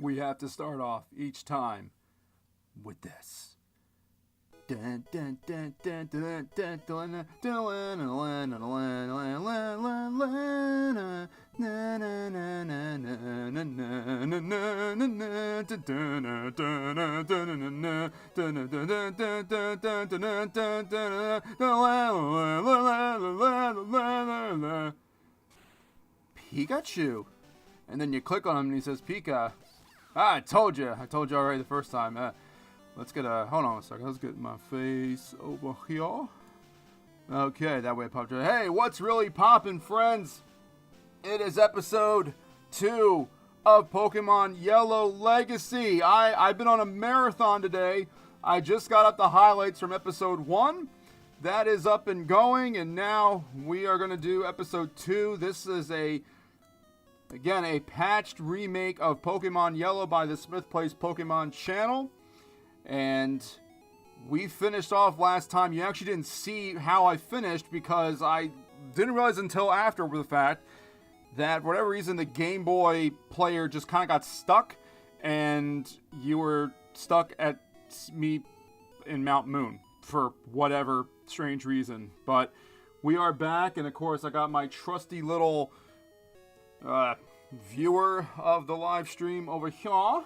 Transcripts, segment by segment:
we have to start off each time with this. Dun, dun, dun, dun, dun, dun, dun, Pikachu. And then you click on him and he says Pika. I told you already the first time. Let's get hold on a second. Let's get my face over here. Okay, that way it popped. Hey, what's really poppin', friends? It is episode 2 of Pokemon Yellow Legacy. I've been on a marathon today. I just got up the highlights from episode 1. That is up and going, and now we are going to do episode 2. This is again, a patched remake of Pokemon Yellow by the Smith Plays Pokemon channel. And we finished off last time. You actually didn't see how I finished because I didn't realize until after the fact that for whatever reason the Game Boy player just kind of got stuck and you were stuck at me in Mount Moon for whatever strange reason. But we are back, and of course I got my trusty little viewer of the live stream over here.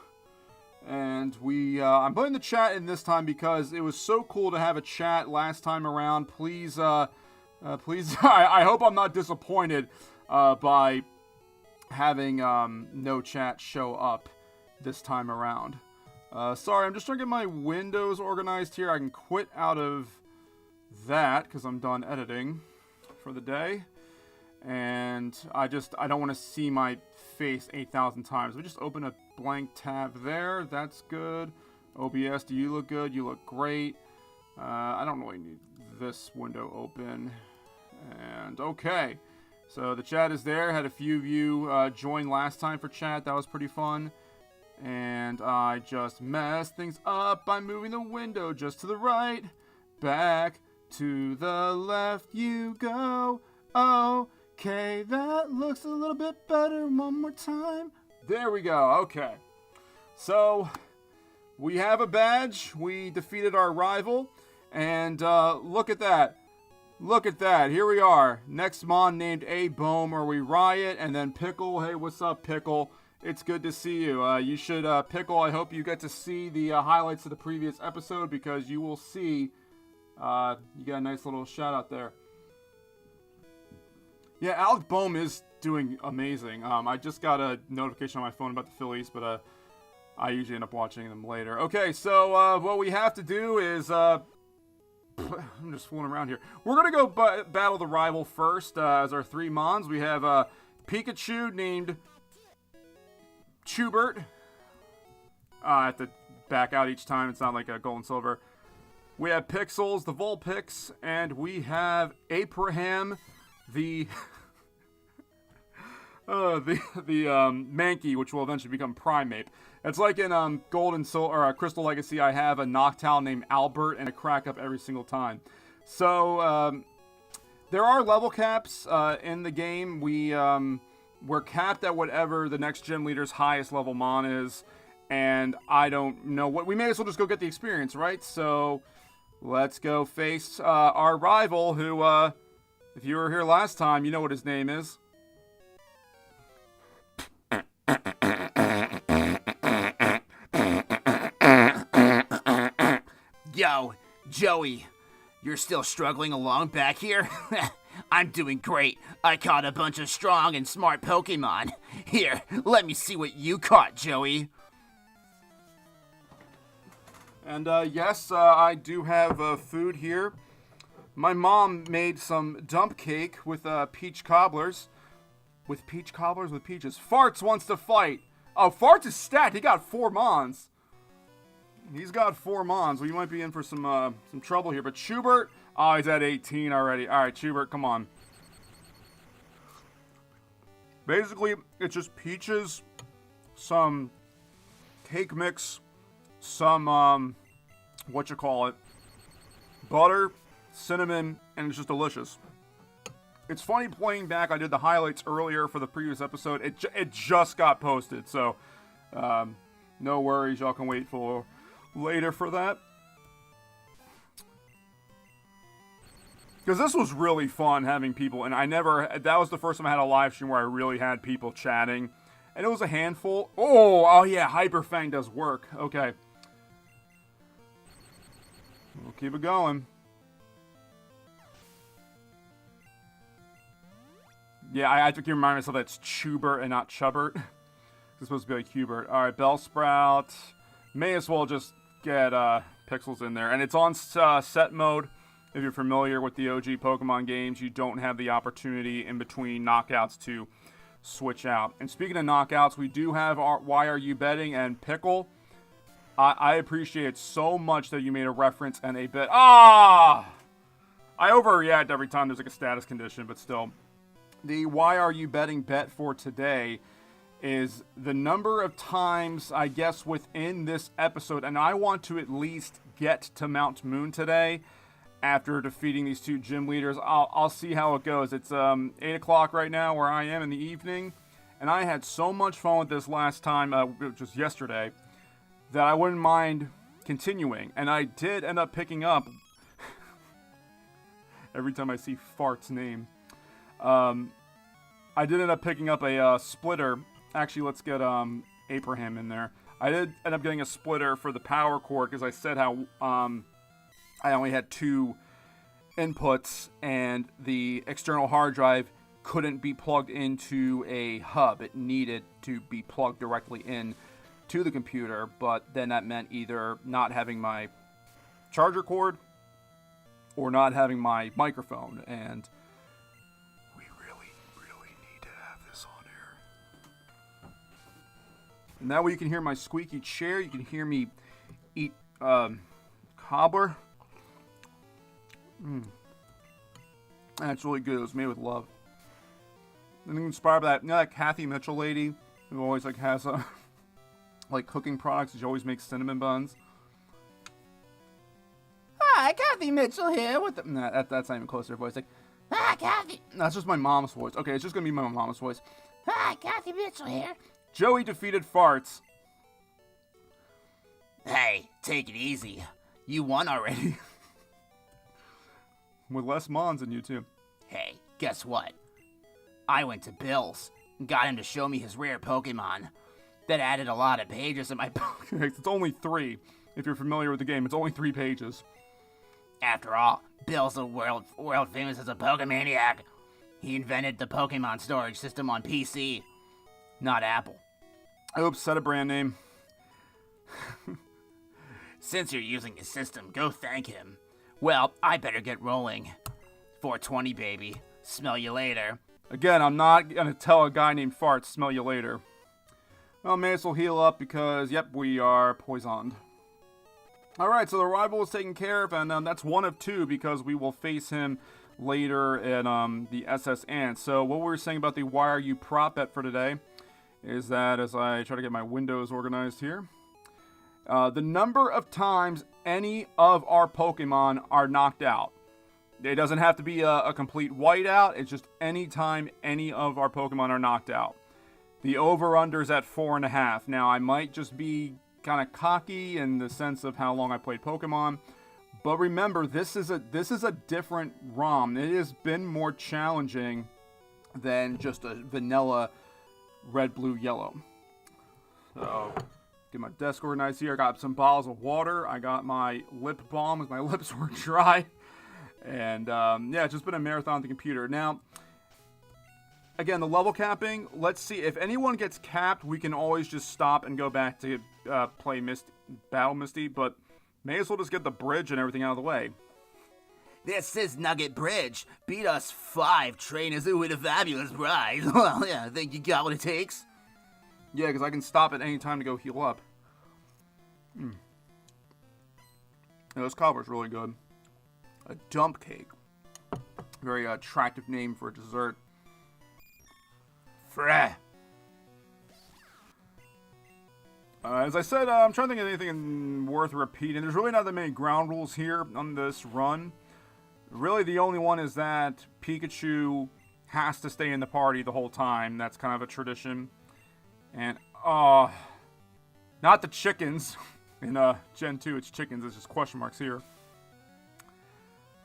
And I'm putting the chat in this time because it was so cool to have a chat last time around. Please, please, I hope I'm not disappointed by having no chat show up this time around. Sorry, I'm just trying to get my windows organized here. I can quit out of that because I'm done editing for the day. And I don't want to see my face 8,000 times. We just open a blank tab there. That's good. OBS, do you look good? You look great. I don't really need this window open. And okay. So the chat is there. Had a few of you join last time for chat. That was pretty fun. And I just messed things up by moving the window just to the right. Back to the left you go. Oh. Okay, that looks a little bit better. One more time. There we go. Okay. So, we have a badge. We defeated our rival. And look at that. Look at that. Here we are. Next Mon named A-Boom, or we Riot. And then Pickle. Hey, what's up, Pickle? It's good to see you. You should, Pickle, I hope you get to see the highlights of the previous episode, because you will see, you got a nice little shout out there. Yeah, Alec Bohm is doing amazing. I just got a notification on my phone about the Phillies, but I usually end up watching them later. Okay, so what we have to do is... I'm just fooling around here. We're going to go battle the rival first as our 3 Mons. We have Pikachu named Chubert. I have to back out each time. It's not like a gold and silver. We have Pixels, the Vulpix, and we have Abraham... the Mankey, which will eventually become Primeape. It's like in Gold and Crystal Legacy, I have a Noctowl named Albert and a Crack Up every single time. So there are level caps in the game. We're capped at whatever the next gym leader's highest level Mon is, and I don't know what. We may as well just go get the experience, right? So let's go face our rival, who. If you were here last time, you know what his name is. Yo, Joey, you're still struggling along back here? I'm doing great. I caught a bunch of strong and smart Pokemon. Here, let me see what you caught, Joey. And yes, I do have food here. My mom made some dump cake with peach cobblers. With peach cobblers? With peaches. Farts wants to fight. Oh, Farts is stacked. He got 4 Mons. He's got 4 Mons. Well, you might be in for some trouble here. But Chubert, oh, he's at 18 already. All right, Chubert, come on. Basically, it's just peaches, some cake mix, some, butter, cinnamon, and it's just delicious. It's funny playing back. I did the highlights earlier for the previous episode. It just got posted, so No worries, y'all can wait for later for that. Because this was really fun having people, and that was the first time I had a live stream where I really had people chatting. And it was a handful. Oh yeah, Hyper Fang does work. Okay. We'll keep it going. Yeah, I have to keep reminding myself that it's Chubert and not Chubbert. It's supposed to be like Hubert. Alright, Bellsprout. May as well just get Pixels in there. And it's on set mode. If you're familiar with the OG Pokemon games, you don't have the opportunity in between knockouts to switch out. And speaking of knockouts, we do have our Why Are You Betting and Pickle. I appreciate it so much that you made a reference and a bet. I overreact every time there's like a status condition, but still. The Why Are You Betting bet for today is the number of times, I guess, within this episode, and I want to at least get to Mount Moon today. After defeating these two gym leaders, I'll see how it goes. It's 8 o'clock right now where I am in the evening, and I had so much fun with this last time, just yesterday, that I wouldn't mind continuing. And I did end up picking up, every time I see Fart's name, I did end up picking up a splitter. Actually, let's get Abraham in there. I did end up getting a splitter for the power cord because I said how I only had 2 inputs, and the external hard drive couldn't be plugged into a hub. It needed to be plugged directly in to the computer, but then that meant either not having my charger cord or not having my microphone, and we really need to have this on air. And that way you can hear my squeaky chair, you can hear me eat cobbler. That's really good. It was made with love. And inspired by that, that Kathy Mitchell lady who always has like cooking products. She always makes cinnamon buns. Hi, Kathy Mitchell here with the... That's not even close to her voice. Like, Hi, Kathy. That's just my mom's voice. Okay, it's just gonna be my mom's voice. Hi, Kathy Mitchell here. Joey defeated Farts. Hey, take it easy. You won already. With less Mons than you, too. Hey, guess what? I went to Bill's and got him to show me his rare Pokemon. That added a lot of pages in my book. It's only 3. If you're familiar with the game, it's only 3 pages. After all, Bill's a world famous as a Pokemaniac. He invented the Pokemon storage system on PC, not Apple. Oops, said a brand name. Since you're using his system, go thank him. Well, I better get rolling. 420, baby. Smell you later. Again, I'm not going to tell a guy named Fart, smell you later. Well, may as well heal up because, yep, we are poisoned. Alright, so the rival is taken care of, and that's 1 of 2 because we will face him later in the SS Ant. So what we were saying about the Why Are You prop bet for today is that, as I try to get my windows organized here, the number of times any of our Pokemon are knocked out. It doesn't have to be a complete whiteout. It's just any time any of our Pokemon are knocked out. The over-under's at 4.5. Now, I might just be kind of cocky in the sense of how long I played Pokemon. But remember, this is a different ROM. It has been more challenging than just a vanilla red, blue, yellow. So, get my desk organized here. I got some bottles of water. I got my lip balm as my lips were dry. And, yeah, it's just been a marathon on the computer. Now, again, the level capping, let's see. If anyone gets capped, we can always just stop and go back to play Battle Misty. But may as well just get the bridge and everything out of the way. This is Nugget Bridge. Beat us 5 trainers who win a fabulous prize. Well, yeah, I think you got what it takes. Yeah, because I can stop at any time to go heal up. Yeah, this cobbler's really good. A dump cake. Very attractive name for a dessert. Freh. As I said, I'm trying to think of anything worth repeating. There's really not that many ground rules here on this run. Really, the only one is that Pikachu has to stay in the party the whole time. That's kind of a tradition. And, Not the chickens. In Gen 2, it's chickens. It's just question marks here.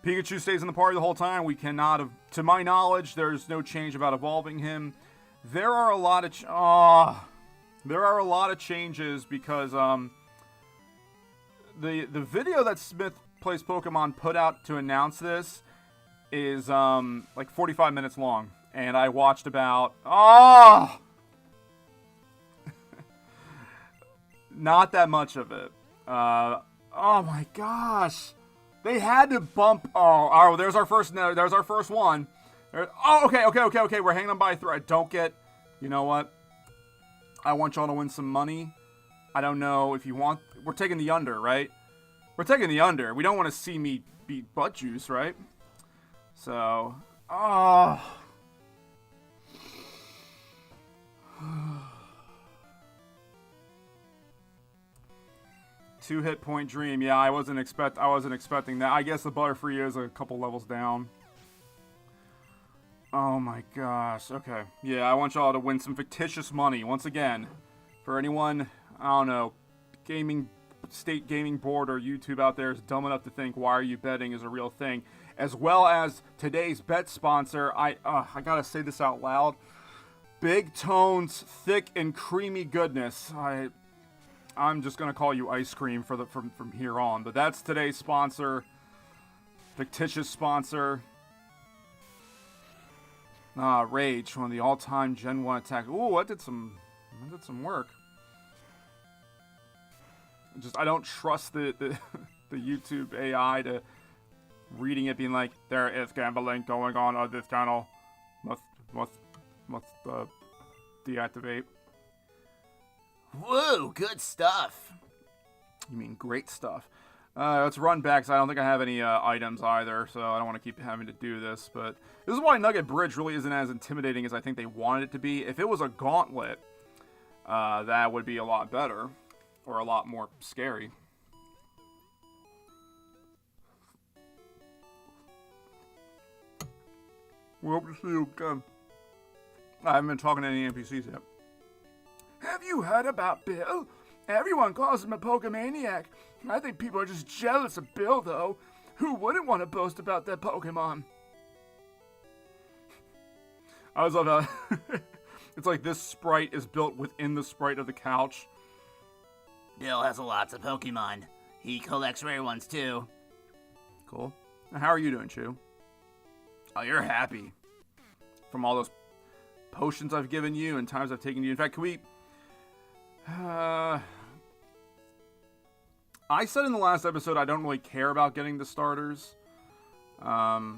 Pikachu stays in the party the whole time. We cannot have... To my knowledge, there's no change about evolving him. There are a lot of... there are a lot of changes because the video that Smith Plays Pokemon put out to announce this is like 45 minutes long. And I watched about... Not that much of it. Oh my gosh. They had to bump... Oh, there's our first... No, there's our first one. Okay. We're hanging on by a thread. Don't get... You know what? I want y'all to win some money. I don't know if you want... We're taking the under, right? We're taking the under. We don't want to see me beat butt juice, right? So... Oh... 2 hit point dream. Yeah, I wasn't expecting that. I guess the Butterfree is a couple levels down. Oh my gosh. Okay. Yeah, I want y'all to win some fictitious money once again. For anyone, I don't know, state gaming board or YouTube out there is dumb enough to think why are you betting is a real thing, as well as today's bet sponsor. I gotta say this out loud. Big Tone's thick and creamy goodness. I'm just gonna call you ice cream from here on. But that's today's sponsor, fictitious sponsor. Rage, one of the all-time Gen 1 attacks. Ooh, that did some work. I don't trust the YouTube AI to reading it being like there is gambling going on this channel. Must deactivate. Whoa, good stuff. You mean great stuff. Let's run back, because I don't think I have any items either, so I don't want to keep having to do this. But this is why Nugget Bridge really isn't as intimidating as I think they wanted it to be. If it was a gauntlet, that would be a lot better, or a lot more scary. We hope to see you again. I haven't been talking to any NPCs yet. Have you heard about Bill? Everyone calls him a Pokemaniac. I think people are just jealous of Bill, though. Who wouldn't want to boast about their Pokemon? I always love how it's like this sprite is built within the sprite of the couch. Bill has lots of Pokemon. He collects rare ones, too. Cool. Now, how are you doing, Chew? Oh, you're happy. From all those potions I've given you and times I've taken you. In fact, can we... I said in the last episode I don't really care about getting the starters. Oh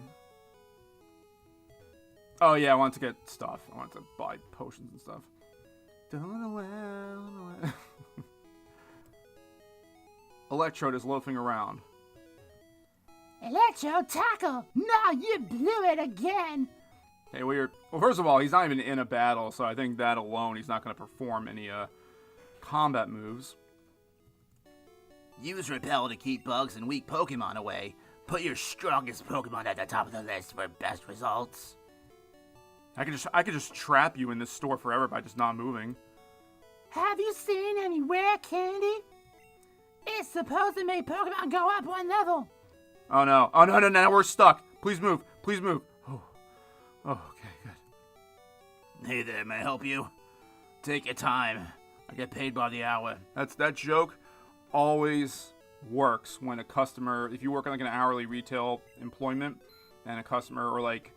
yeah, I want to get stuff. I want to buy potions and stuff. Electrode is loafing around. Electro tackle! No, you blew it again! Hey, well, first of all, he's not even in a battle, so I think that alone, he's not going to perform any combat moves. Use Repel to keep bugs and weak Pokemon away. Put your strongest Pokemon at the top of the list for best results. I could just trap you in this store forever by just not moving. Have you seen any rare candy? It's supposed to make Pokemon go up one level. Oh no. Oh no, now we're stuck. Please move. Please move. Oh, okay, good. Hey there, may I help you? Take your time. I get paid by the hour. That joke always works when a customer, if you work in like an hourly retail employment and a customer, or like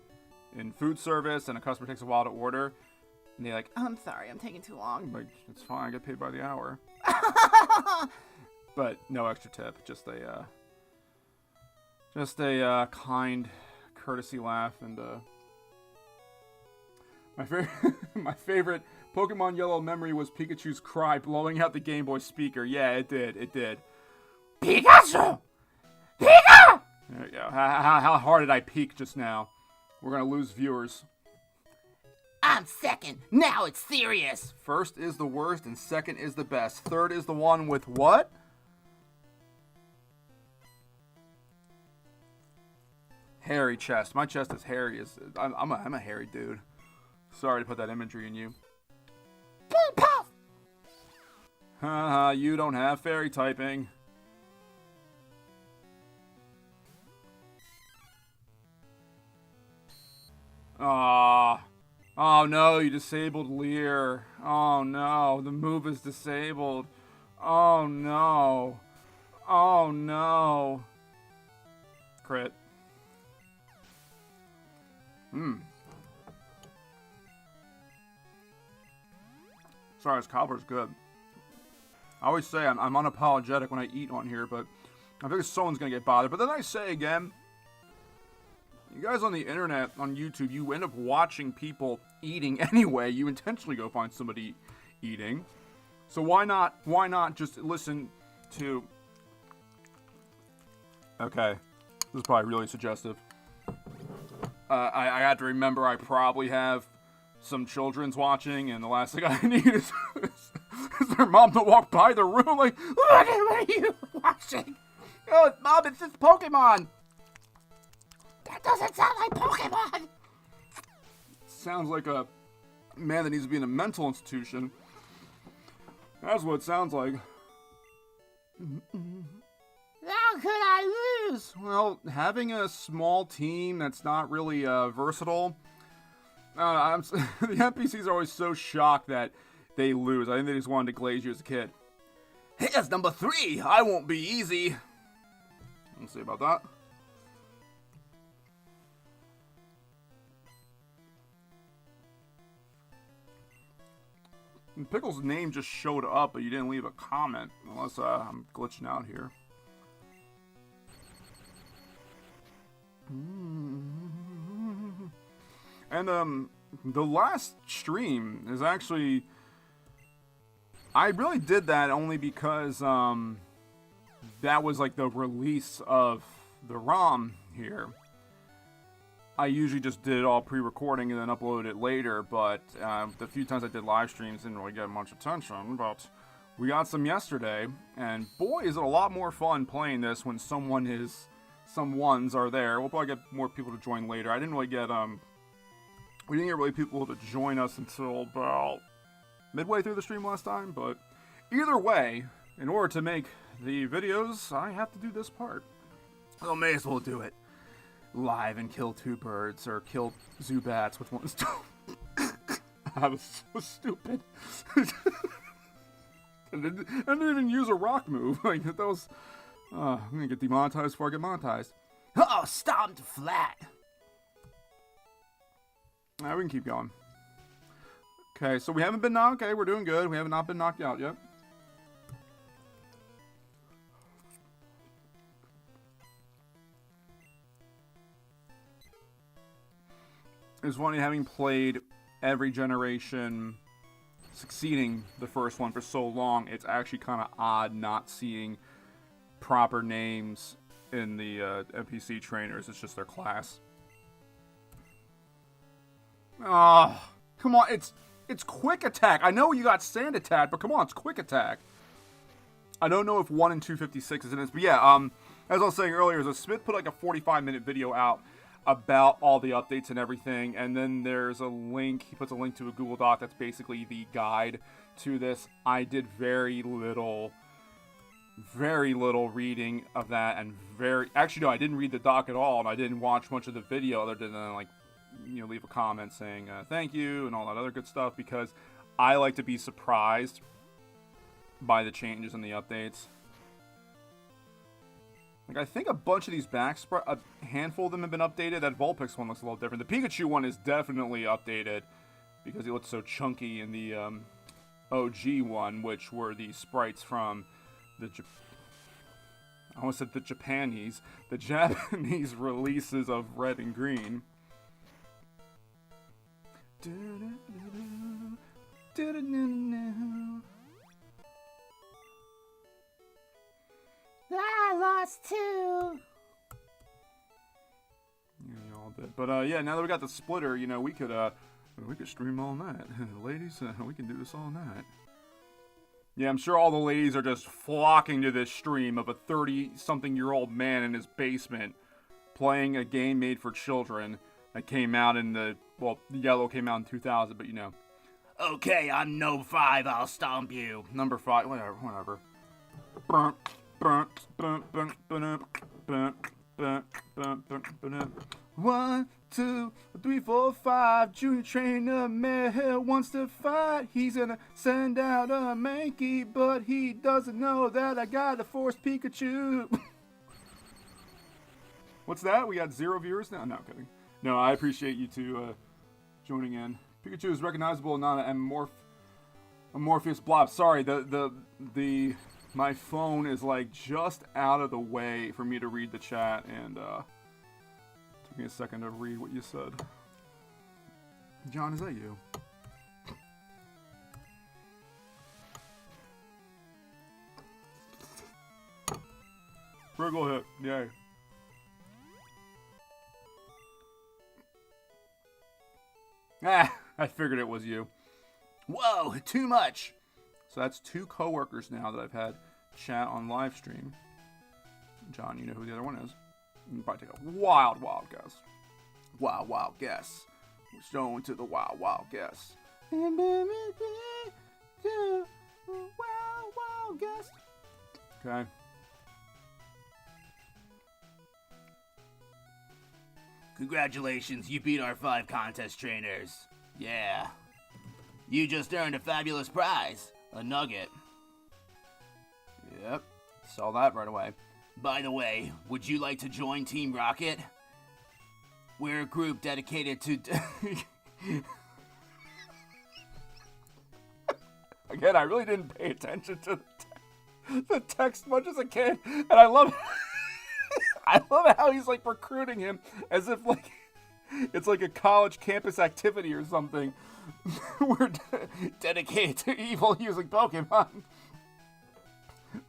in food service and a customer takes a while to order and they're like, I'm sorry, I'm taking too long. I'm like, it's fine, I get paid by the hour. But no extra tip, just a kind courtesy laugh. And my favorite Pokemon Yellow memory was Pikachu's cry blowing out the Game Boy speaker. Yeah, it did. Pikachu! Pika! There you go. How hard did I peak just now? We're gonna lose viewers. I'm second. Now it's serious. First is the worst and second is the best. Third is the one with what? Hairy chest. My chest is hairy. I'm a hairy dude. Sorry to put that imagery in you. Haha, you don't have fairy typing. Ah. Oh no, you disabled Lear. Oh no, the move is disabled. Oh no. Oh no. Crit. Sorry, this cobbler's good. I always say I'm unapologetic when I eat on here, but I figure someone's gonna get bothered. But then I say again, you guys on the internet, on YouTube, you end up watching people eating anyway. You intentionally go find somebody eating. So why not just listen to... Okay, this is probably really suggestive. I had to remember I probably have some children's watching, and the last thing I need is their mom to walk by the room like, what are you watching? Oh, Mom, it's just Pokemon. That doesn't sound like Pokemon! Sounds like a man that needs to be in a mental institution. That's what it sounds like. How could I lose? Well, having a small team that's not really versatile. The NPCs are always so shocked that they lose. I think they just wanted to glaze you as a kid. Here's number 3. I won't be easy. Let's see about that. And Pickle's name just showed up, but you didn't leave a comment. Unless I'm glitching out here. And the last stream is actually... I really did that only because that was like the release of the ROM here. I usually just did it all pre-recording and then uploaded it later, but the few times I did live streams didn't really get much attention, but we got some yesterday, and boy is it a lot more fun playing this when someone's are there. We'll probably get more people to join later. I didn't really get, we didn't get really people to join us until about midway through the stream last time, but either way, in order to make the videos, I have to do this part. I may as well do it live and kill 2 birds, or kill Zubats with one stone. That was so stupid. I didn't even use a rock move. Like, that was... I'm gonna get demonetized before I get monetized. Oh, stomped flat. Alright, we can keep going. Okay, so we haven't been knocked... Okay, we're doing good. We have not been knocked out yet. It's funny, having played every generation succeeding the first one for so long, it's actually kind of odd not seeing proper names in the NPC trainers. It's just their class. Oh, come on, it's quick attack. I know you got sand attack, but come on, it's quick attack. I don't know if 1 and 256 is in this, but yeah, as I was saying earlier, so Smith put like a 45-minute video out about all the updates and everything, and then there's a link, he puts a link to a Google Doc that's basically the guide to this. I did very little reading of that, and actually no, I didn't read the doc at all, and I didn't watch much of the video other than like, you know, leave a comment saying thank you and all that other good stuff, because I like to be surprised by the changes and the updates. Like, I think a bunch of these a handful of them have been updated. That Vulpix one looks a little different. The Pikachu one is definitely updated because he looks so chunky in the OG one, which were the sprites from the I almost said the Japanese releases of Red and Green. I lost 2. Yeah, you all did. But yeah, now that we got the splitter, you know, we could stream all night. Ladies, we can do this all night. Yeah, I'm sure all the ladies are just flocking to this stream of a 30-something-year-old man in his basement playing a game made for children that came out in the... Well, Yellow came out in 2000, but you know. Okay, I'm no 5, I'll stomp you. Number 5, whatever. 1, 2, 3, 4, 5. Junior trainer male wants to fight. He's gonna send out a Mankey, but he doesn't know that I got a Force Pikachu. What's that? We got 0 viewers now? No, I'm kidding. No, I appreciate you two joining in. Pikachu is recognizable, not an amorphous blob. Sorry, my phone is like just out of the way for me to read the chat, and took me a second to read what you said. John, is that you? Wriggle hit, yay. Ah, I figured it was you. Whoa, too much. So that's 2 coworkers now that I've had chat on live stream. John, you know who the other one is. You can probably take a wild guess. Wild guess. We're going to the wild guess. Wild guess. Okay. Congratulations, you beat our 5 contest trainers. Yeah. You just earned a fabulous prize. A nugget. Yep. Saw that right away. By the way, would you like to join Team Rocket? We're a group dedicated to... Again, I really didn't pay attention to the text much as a kid. And I love how he's like recruiting him as if like it's like a college campus activity or something. We're dedicated to evil using Pokemon.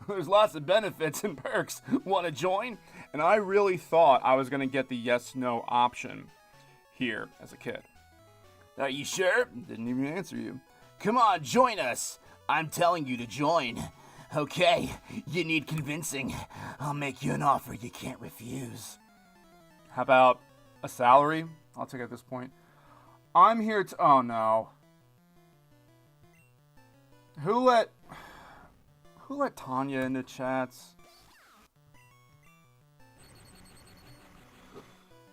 There's lots of benefits and perks. Want to join? And I really thought I was going to get the yes-no option here as a kid. Are you sure? Didn't even answer you. Come on, join us. I'm telling you to join. Okay, you need convincing. I'll make you an offer you can't refuse. How about a salary? I'll take it at this point. I'm here to... Oh, no. Who let Tanya into chats?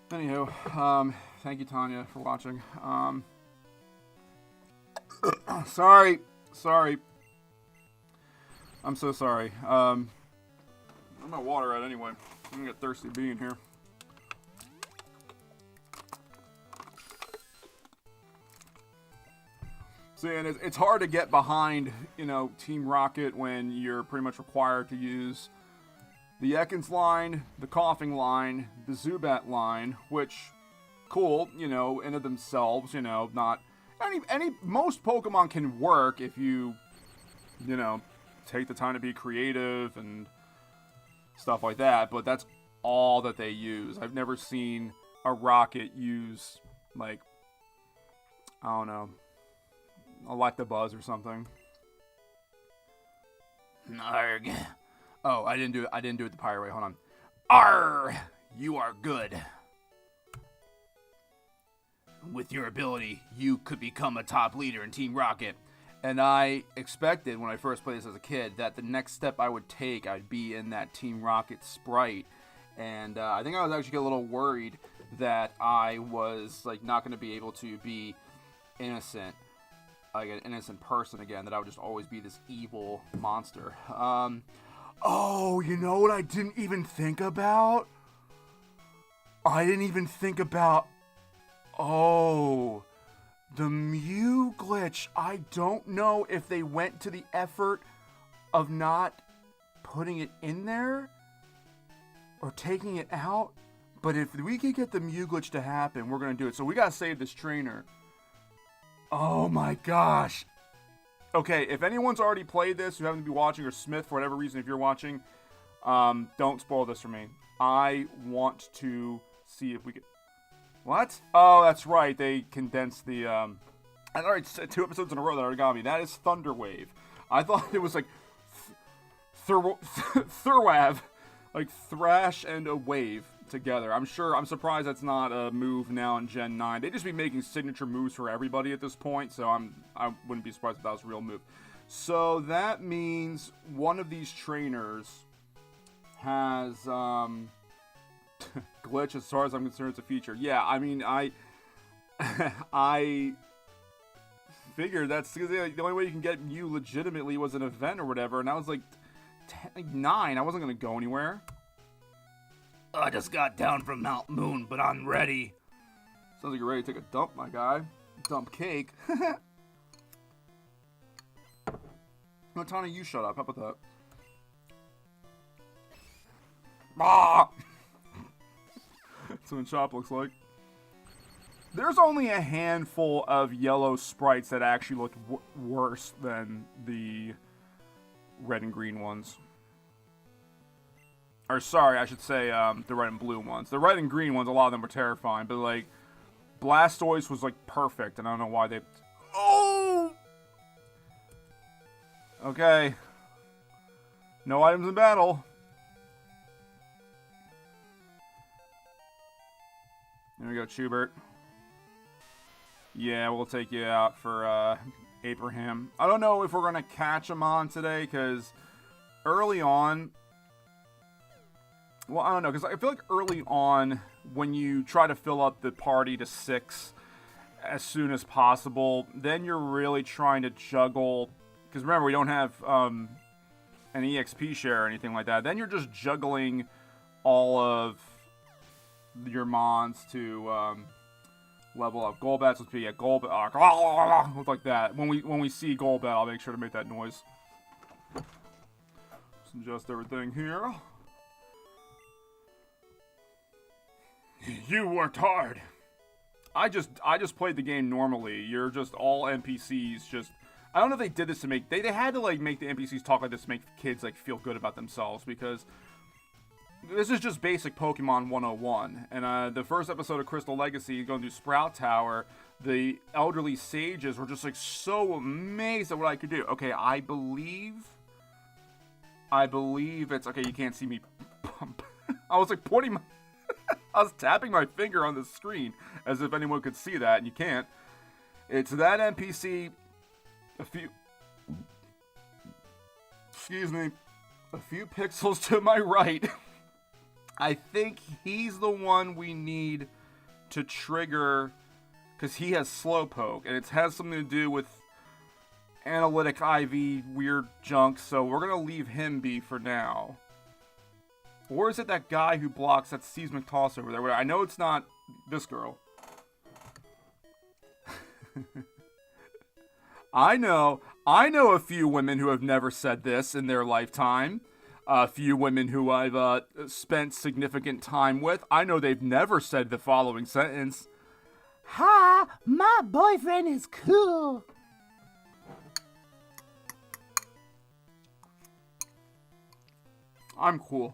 Anywho, thank you, Tanya, for watching. Sorry. I'm so sorry. Where's my water at anyway? I'm gonna get thirsty being here. See, and it's hard to get behind, Team Rocket when you're pretty much required to use the Ekans line, the Coughing line, the Zubat line, which, cool, in of themselves, not most Pokemon can work if you take the time to be creative and stuff like that, but that's all that they use. I've never seen a Rocket use, like, I don't know, Electabuzz or something. Arg. Oh, I didn't do it the pirate way. Hold on. Arr! You are good. With your ability, you could become a top leader in Team Rocket. And I expected, when I first played this as a kid, that the next step I would take, I'd be in that Team Rocket sprite. And I think I was actually a little worried that I was not going to be able to be innocent, like an innocent person again, that I would just always be this evil monster. Oh, you know what I didn't even think about? Oh, the Mew glitch. I don't know if they went to the effort of not putting it in there or taking it out, but if we could get the Mew glitch to happen, we're going to do it. So we got to save this trainer. Oh my gosh. Okay, if anyone's already played this, who happen to be watching, or Smith, for whatever reason, if you're watching, don't spoil this for me. I want to see if we can... What? Oh, that's right. They condensed the... I already said 2 episodes in a row that already got me. That is Thunder Wave. I thought it was like... Thurwav. Like Thrash and a Wave. together. I'm surprised that's not a move now in Gen 9. They'd just be making signature moves for everybody at this point, so I wouldn't be surprised if that was a real move. So that means one of these trainers has glitch. As far as I'm concerned, it's a feature. Yeah, I mean, I figured that's because the only way you can get Mew legitimately was an event or whatever, and I was like 9. I wasn't gonna go anywhere. I just got down from Mount Moon, but I'm ready. Sounds like you're ready to take a dump, my guy. Dump cake. No, Tony, you shut up. How about that? Ah! That's what Chop looks like. There's only a handful of yellow sprites that actually look worse than the red and green ones. Or sorry, I should say the red and blue ones. The red and green ones, a lot of them were terrifying, but like Blastoise was like perfect, and I don't know why they. Oh. Okay. No items in battle. There we go, Chubert. Yeah, we'll take you out for Abraham. I don't know if we're going to catch him on today, because early on... Well, I don't know, because I feel like early on, when you try to fill up the party to 6 as soon as possible, then you're really trying to juggle... Because remember, we don't have an EXP share or anything like that. Then you're just juggling all of your Mons to level up. Golbat's supposed to be a Golbat. Look like that. When we see Golbat, I'll make sure to make that noise. Just adjust everything here. You worked hard. I just played the game normally. You're just all NPCs. Just I don't know if they did this to make they had to like make the NPCs talk like this to make kids like feel good about themselves, because this is just basic Pokemon 101. And the first episode of Crystal Legacy, going through Sprout Tower, the elderly sages were just like so amazed at what I could do. Okay, I believe it's okay. You can't see me pump. I was like pointing my I was tapping my finger on the screen as if anyone could see that, and you can't. It's that NPC a few pixels to my right. I think he's the one we need to trigger, because he has Slowpoke, and it has something to do with analytic IV weird junk, so we're going to leave him be for now. Or is it that guy who blocks that seismic toss over there? I know it's not this girl. I know a few women who have never said this in their lifetime. A few women who I've spent significant time with. I know they've never said the following sentence. Ha! My boyfriend is cool. I'm cool.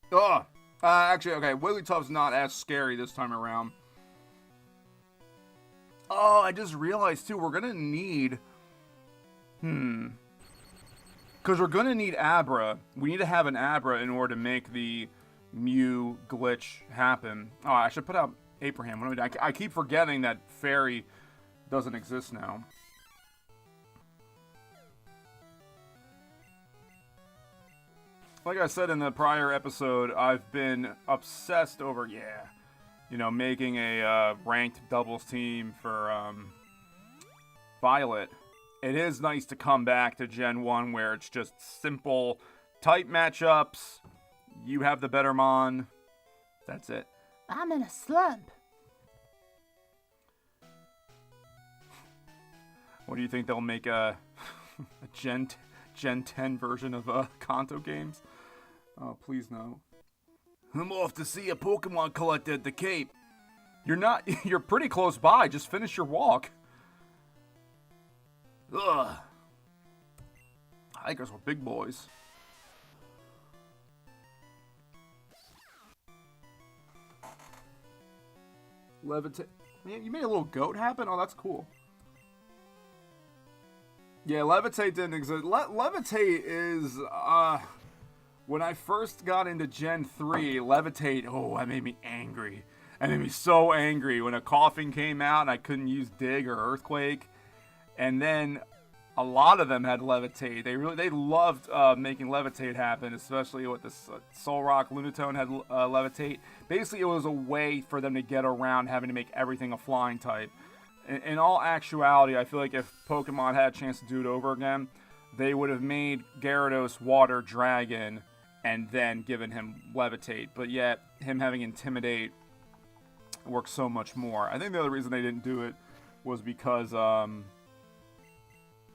Ugh. Actually, okay, Wigglytuff's not as scary this time around. Oh, I just realized, too, we're gonna need... Because we're gonna need Abra. We need to have an Abra in order to make the Mew glitch happen. Oh, I should put out Abraham. What do I do? I keep forgetting that Fairy doesn't exist now. Like I said in the prior episode, I've been obsessed over, making a ranked doubles team for Violet. It is nice to come back to Gen 1 where it's just simple type matchups. You have the better Mon. That's it. I'm in a slump. What do you think they'll make a Gen 10 version of Kanto games? Oh, please no. I'm off to see a Pokemon collector at the Cape. You're pretty close by. Just finish your walk. Ugh. Hikers were big boys. Levitate. Man, you made a little goat happen? Oh, that's cool. Yeah, Levitate didn't exist. Levitate is, when I first got into Gen 3, Levitate, oh, that made me angry. That made me so angry when a Coughing came out and I couldn't use Dig or Earthquake. And then a lot of them had Levitate. They loved making Levitate happen, especially with this Soul Rock Lunatone had Levitate. Basically, it was a way for them to get around having to make everything a flying type. In all actuality, I feel like if Pokemon had a chance to do it over again, they would have made Gyarados Water Dragon and then given him Levitate. But yet, him having Intimidate works so much more. I think the other reason they didn't do it was because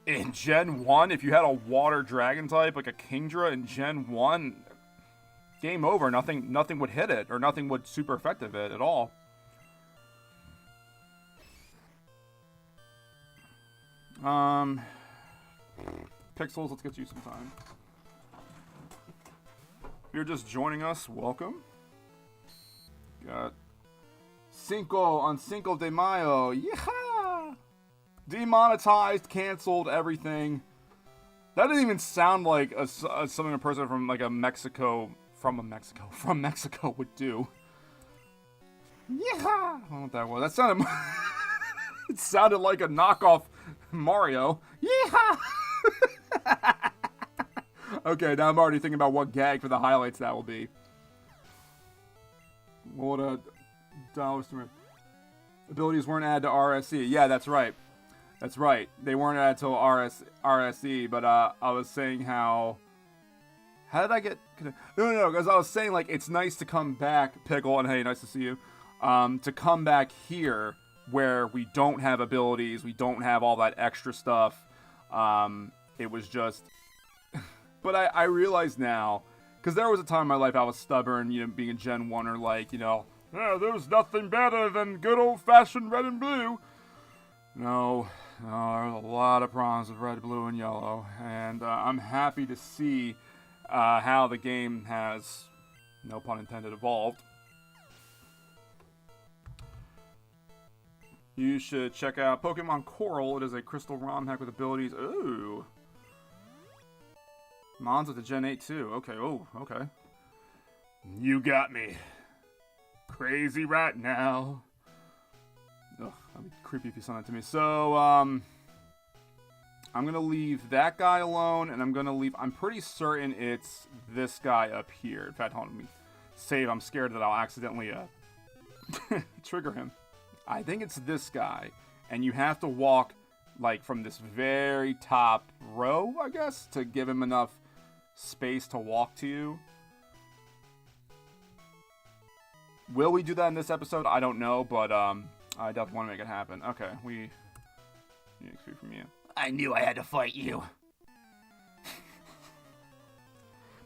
in Gen 1, if you had a Water Dragon type, like a Kingdra in Gen 1, game over. Nothing would hit it, or nothing would super effective it at all. Pixels, let's get you some time. If you're just joining us, welcome. Got Cinco de Mayo. Yeah! Demonetized, canceled, everything. That didn't even sound like something a person from like Mexico would do. Yeah! I don't know what that was. That sounded it sounded like a knockoff Mario. Yeah! Okay, now I'm already thinking about what gag for the highlights that will be. What a dollars to abilities weren't added to RSE. Yeah, that's right. That's right. They weren't added to RSE, but I was saying how did I get... No, because I was saying, like, it's nice to come back, Pickle, and hey, nice to see you, to come back here where we don't have abilities, we don't have all that extra stuff. It was just... But I realize now, because there was a time in my life I was stubborn, being a Gen 1er, like, yeah, there's nothing better than good old-fashioned red and blue. No, there's a lot of problems with red, blue, and yellow, and I'm happy to see how the game has, no pun intended, evolved. You should check out Pokemon Coral. It is a crystal ROM hack with abilities. Ooh. Mons with the Gen 8 too. Okay, okay. You got me. Crazy right now. Ugh, that'd be creepy if you sent that to me. So, I'm gonna leave that guy alone, and I'm pretty certain it's this guy up here. In fact, hold on, let me save. I'm scared that I'll accidentally, trigger him. I think it's this guy, and you have to walk, like, from this very top row, I guess, to give him enough space to walk to you. Will we do that in this episode? I don't know, but I definitely want to make it happen. Okay, we need XP from you. I knew I had to fight you.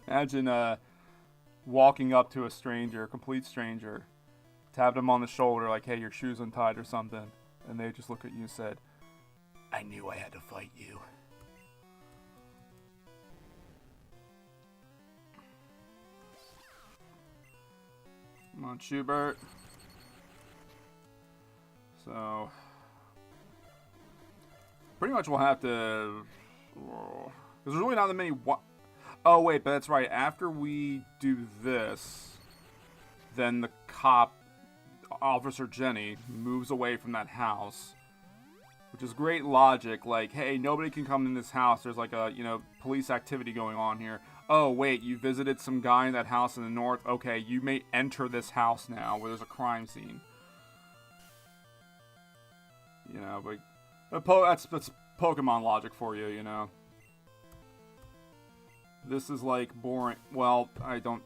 Imagine walking up to a stranger, a complete stranger, tapped him on the shoulder like, hey, your shoe's untied or something, and they just look at you and said, I knew I had to fight you. Come on, Schubert. So, pretty much we'll have to... Because there's really not that many... Oh, wait, but that's right. After we do this, then the cop, Officer Jenny, moves away from that house. Which is great logic. Like, hey, nobody can come in this house. There's like a, police activity going on here. Oh, wait, you visited some guy in that house in the north? Okay, you may enter this house now where there's a crime scene. But that's Pokemon logic for you, This is like boring. Well,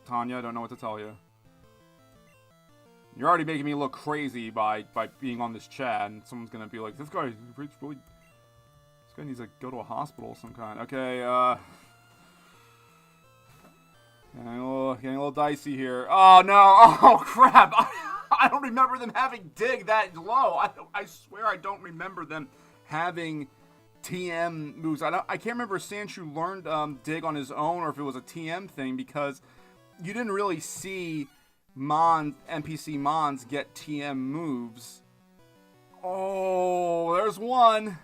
Tanya, I don't know what to tell you. You're already making me look crazy by being on this chat, and someone's gonna be like, this guy needs to go to a hospital of some kind. Okay, getting a little dicey here. Oh no! Oh crap! I don't remember them having Dig that low. I swear I don't remember them having TM moves. I can't remember if Sandshrew learned Dig on his own or if it was a TM thing, because you didn't really see NPC Mons get TM moves. Oh, there's one.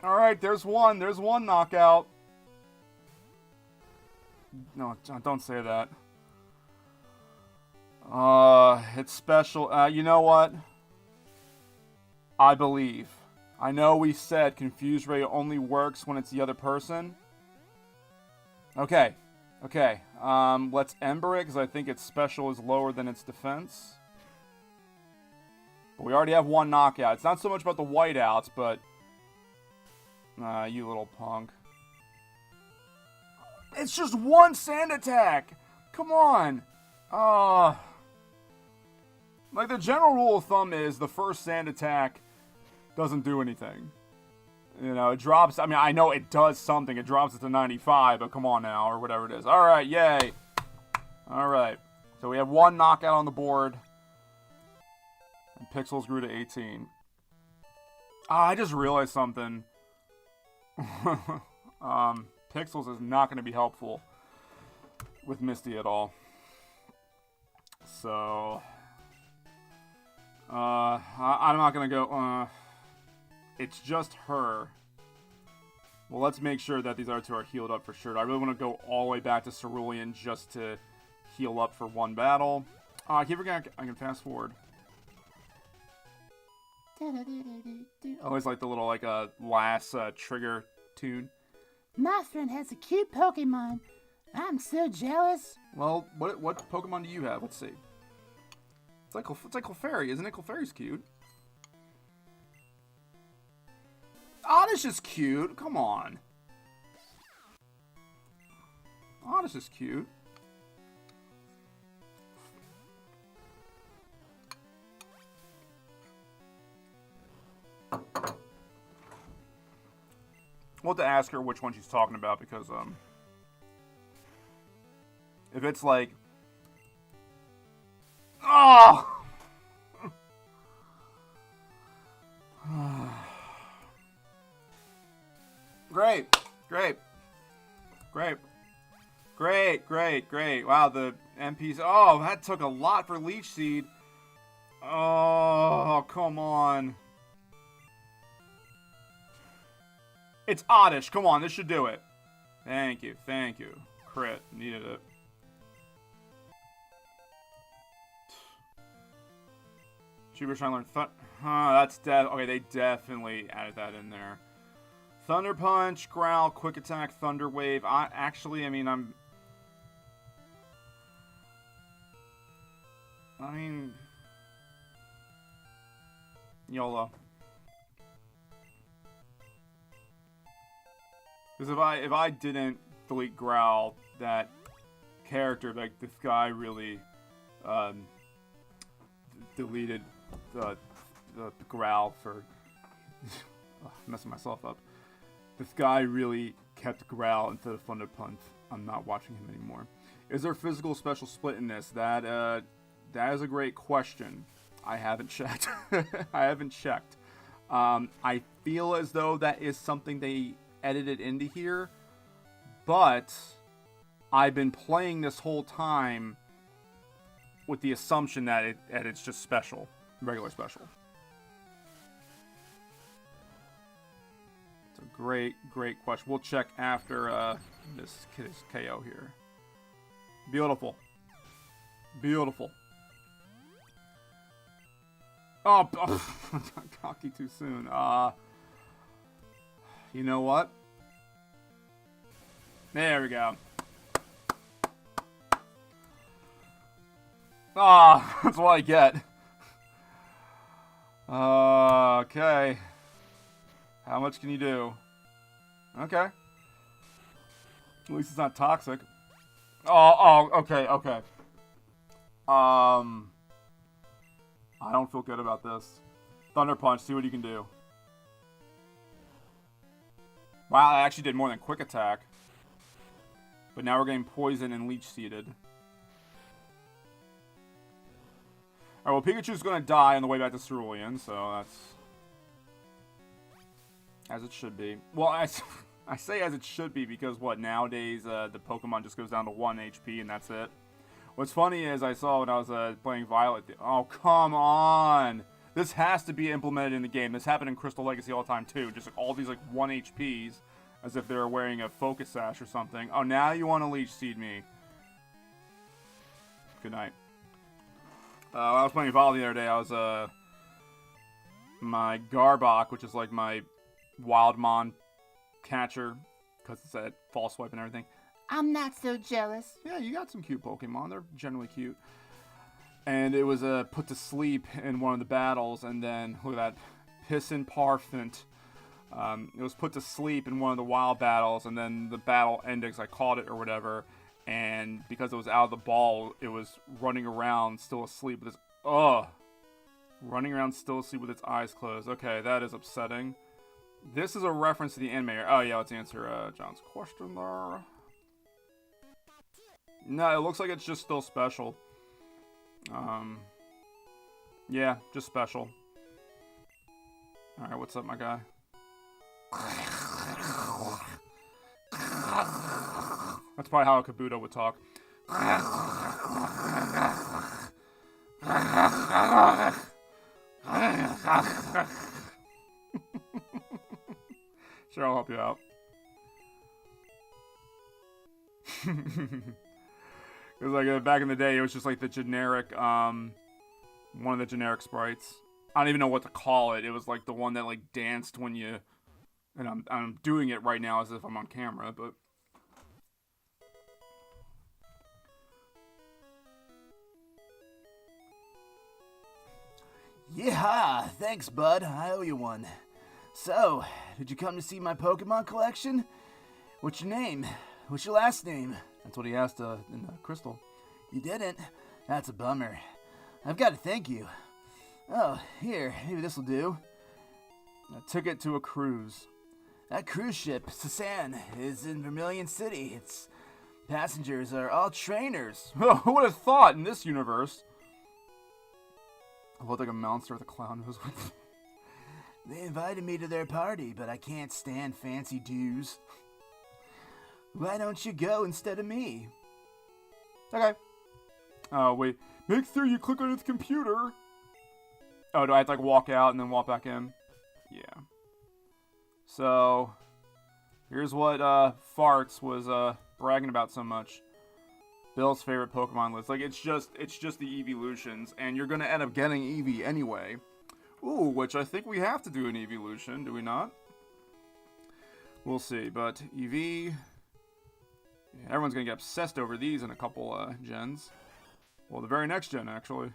Alright, there's one. There's one knockout. No, don't say that. It's special. You know what? I believe. I know we said Confuse Ray only works when it's the other person. Okay. Okay. Let's Ember it, because I think its special is lower than its defense. But we already have one knockout. It's not so much about the whiteouts, but... you little punk. It's just one sand attack! Come on! Like, the general rule of thumb is the first sand attack doesn't do anything. You know, it drops... I mean, I know it does something. It drops it to 95, but come on now, or whatever it is. Alright, yay! Alright. So we have one knockout on the board. And Pixels grew to 18. I just realized something. Pixels is not going to be helpful with Misty at all. So... I'm not going to go... it's just her. Well, let's make sure that these other two are healed up for sure. I really want to go all the way back to Cerulean just to heal up for one battle. I keep forgetting I can fast forward. Always like the little, like, last, trigger tune. My friend has a cute Pokemon. I'm so jealous. Well, what Pokemon do you have? Let's see. It's like Clefairy, isn't it? Clefairy's cute. Oddish is cute. Come on. Oddish is cute. We'll have to ask her which one she's talking about, because, if it's like... Oh! Great! Great! Great! Great, great, great. Wow, the MPs... Oh, that took a lot for Leech Seed. Oh, come on. It's Oddish. Come on, this should do it. Thank you, thank you. Crit. Needed it. She was trying to learn that's okay, they definitely added that in there. Thunder Punch, Growl, Quick Attack, Thunder Wave. I mean... YOLO. Because if I didn't delete Growl, that character, like, this guy really, deleted the Growl for... messing myself up. This guy really kept Growl instead of Thunder Punch. I'm not watching him anymore. Is there physical special split in this? That is a great question. I haven't checked. I haven't checked. I feel as though that is something they edited into here, but I've been playing this whole time with the assumption that it's just special, regular special. It's a great question. We'll check after this KO here. Beautiful. Beautiful. Oh, cocky too soon. You know what? There we go. Ah, that's what I get. Okay. How much can you do? Okay. At least it's not toxic. Oh, okay, okay. I don't feel good about this. Thunder Punch, see what you can do. Wow, I actually did more than Quick Attack. But now we're getting Poison and Leech Seeded. Alright, well, Pikachu's gonna die on the way back to Cerulean, so that's... as it should be. Well, I say as it should be because, what, nowadays the Pokemon just goes down to 1 HP and that's it. What's funny is I saw when I was playing Violet... Oh, come on! This has to be implemented in the game. This happened in Crystal Legacy all the time, too. Just like all these, like, 1 HPs, as if they were wearing a focus sash or something. Oh, now you want to leech seed me. Good night. I was playing Vol the other day. I was, my Garbok, which is like my Wild Mon catcher, because it's at fall swipe and everything. I'm not so jealous. Yeah, you got some cute Pokemon. They're generally cute. And it was put to sleep in one of the battles, and then, look at that, Pissin Parfant. It was put to sleep in one of the wild battles, and then the battle ended because I caught it or whatever, and because it was out of the ball, it was running around still asleep with its, running around still asleep with its eyes closed. Okay, that is upsetting. This is a reference to the anime. Oh yeah, let's answer John's question there. No, it looks like it's just still special. Yeah, just special. Alright, what's up, my guy? That's probably how a Kabuto would talk. Sure, I'll help you out. Because like back in the day, it was just like the generic, one of the generic sprites. I don't even know what to call it. It was like the one that like danced when you, and I'm doing it right now as if I'm on camera, but. Yeah, thanks, bud. I owe you one. So, did you come to see my Pokemon collection? What's your name? What's your last name? That's what he asked in the Crystal. You didn't? That's a bummer. I've got to thank you. Oh, here, maybe this'll do. A ticket to a cruise. That cruise ship, Sasan, is in Vermillion City. Its passengers are all trainers. Who would have thought in this universe? I look like a monster with a clown nose. They invited me to their party, but I can't stand fancy dues. Why don't you go instead of me? Okay. Oh, wait. Make sure you click on its computer. Oh, do I have to like walk out and then walk back in? Yeah. So, here's what Farts was bragging about so much. Bill's favorite Pokemon list. Like, it's just the evolutions, and you're gonna end up getting Eevee anyway. Ooh, which I think we have to do an evolution, do we not? We'll see, but Eevee... Yeah, everyone's gonna get obsessed over these in a couple gens. Well, the very next gen, actually.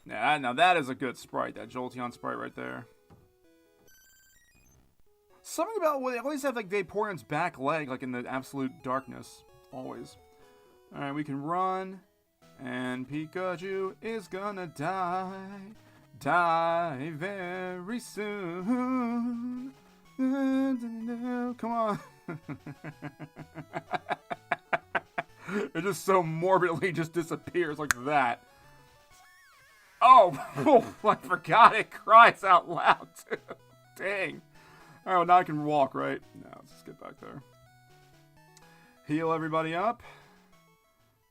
Yeah, now that is a good sprite, that Jolteon sprite right there. Something about, well, they always have, like, Vaporeon's back leg, like, in the absolute darkness. Always. Alright, we can run. And Pikachu is gonna die. Die very soon. Come on. It just so morbidly just disappears like that. Oh, I forgot it cries out loud, too. Dang. Alright, well, now I can walk, right? Now, let's just get back there. Heal everybody up.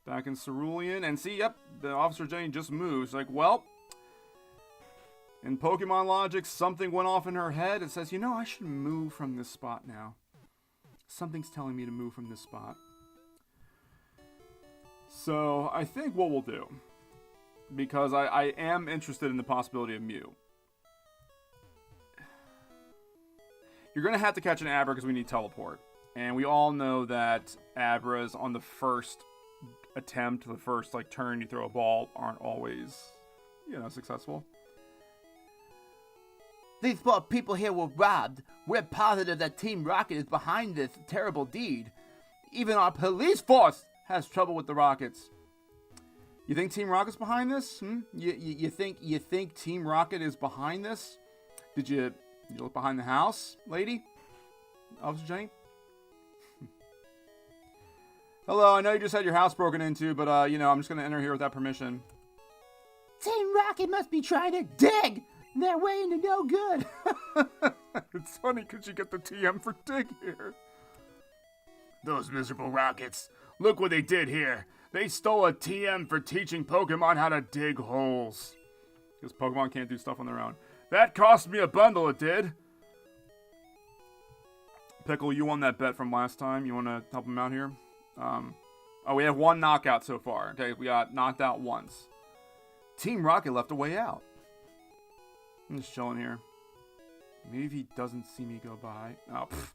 Back in Cerulean. And see, yep, the Officer Jenny just moves. Like, well, in Pokemon logic, something went off in her head. It says, you know, I should move from this spot now. Something's telling me to move from this spot. So, I think what we'll do, because I am interested in the possibility of Mew. You're going to have to catch an Abra because we need teleport. And we all know that Abras on the first attempt, the first like turn you throw a ball, aren't always, you know, successful. These poor people here were robbed. We're positive that Team Rocket is behind this terrible deed. Even our police force has trouble with the Rockets. You think Team Rocket's behind this? You think Team Rocket is behind this? Did you look behind the house, lady? Officer Jenny? Hello, I know you just had your house broken into, but, you know, I'm just going to enter here without permission. Team Rocket must be trying to dig their way into no good. It's funny because you get the TM for dig here. Those miserable Rockets. Look what they did here. They stole a TM for teaching Pokemon how to dig holes. Because Pokemon can't do stuff on their own. That cost me a bundle, it did. Pickle, you won that bet from last time. You want to help him out here? Oh, we have one knockout so far. Okay, we got knocked out once. Team Rocket left a way out. I'm just chilling here. Maybe if he doesn't see me go by. Oh, pfft.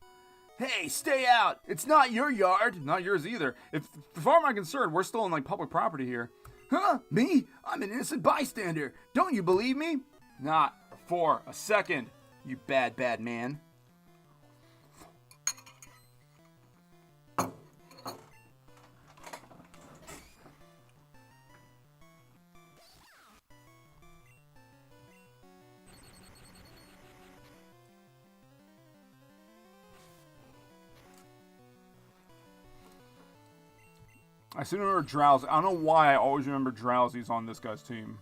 Hey, stay out! It's not your yard. Not yours either. If far as I'm concerned, we're still in like public property here. Huh? Me? I'm an innocent bystander. Don't you believe me? Not for a second, you bad, bad man. I still remember Drowsy. I don't know why I always remember Drowsy's on this guy's team.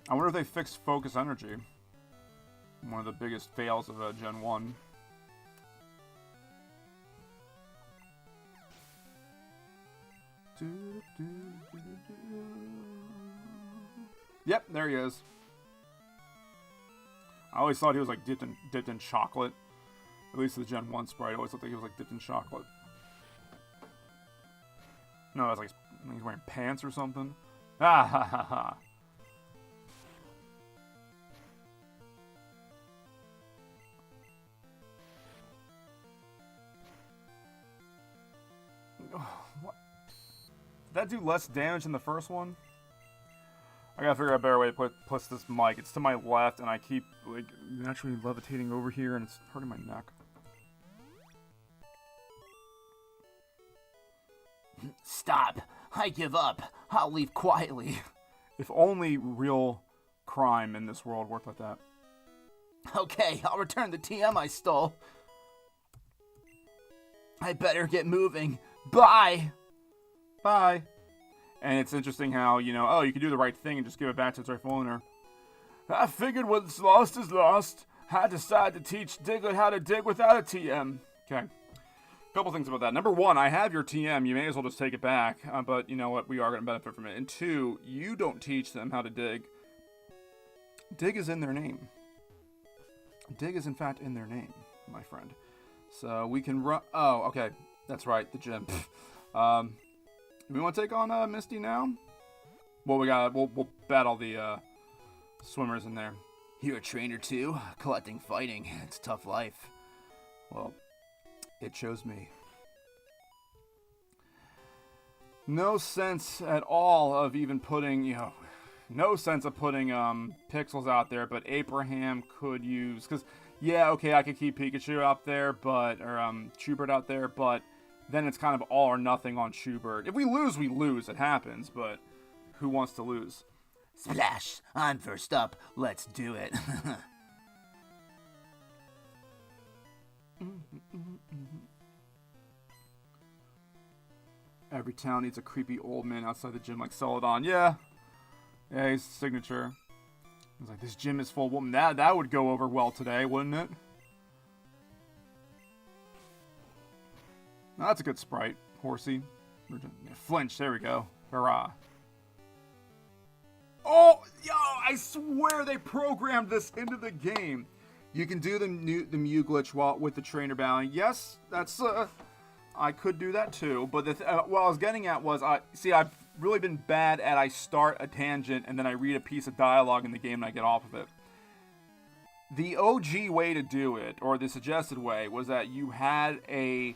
I wonder if they fixed Focus Energy. One of the biggest fails of Gen 1. Yep, there he is. I always thought he was like dipped in chocolate. At least the Gen 1 sprite. I always looked like he was like dipped in chocolate. No, that's like he's wearing pants or something. Ah ha ha ha. What? Did that do less damage than the first one? I gotta figure out a better way to place this mic. It's to my left, and I keep like naturally levitating over here, and it's hurting my neck. Stop! I give up. I'll leave quietly. If only real crime in this world worked like that. Okay, I'll return the TM I stole. I better get moving. Bye! Bye. And it's interesting how, you know, oh, you can do the right thing and just give it back to its rightful owner. I figured what's lost is lost. I decided to teach Diglett how to dig without a TM. Okay. Couple things about that. Number one, I have your TM. You may as well just take it back. But you know what? We are going to benefit from it. And two, you don't teach them how to dig. Dig is in their name. Dig is, in fact, in their name, my friend. So we can run... Oh, okay. That's right. The gym. We want to take on Misty now? Well, we'll battle the swimmers in there. You're a trainer too? Collecting fighting. It's a tough life. Well... It chose me. No sense at all of even putting, you know, no sense of putting Pixels out there, but Abraham could use, because, yeah, okay, I could keep Pikachu out there, but, or Schubert out there, but then it's kind of all or nothing on Schubert. If we lose, we lose. It happens, but who wants to lose? Splash! I'm first up. Let's do it. Every town needs a creepy old man outside the gym like Celadon. Yeah. Yeah, his signature. He's like, this gym is full of women. That would go over well today, wouldn't it? Now, that's a good sprite. Horsey. Flinch, there we go. Hurrah. Oh, yo, I swear they programmed this into the game. You can do the Mew glitch while with the trainer bowing. Yes, that's I could do that too. But what I was getting at was, see, I've really been bad at I start a tangent and then I read a piece of dialogue in the game and I get off of it. The OG way to do it, or the suggested way, was that you had a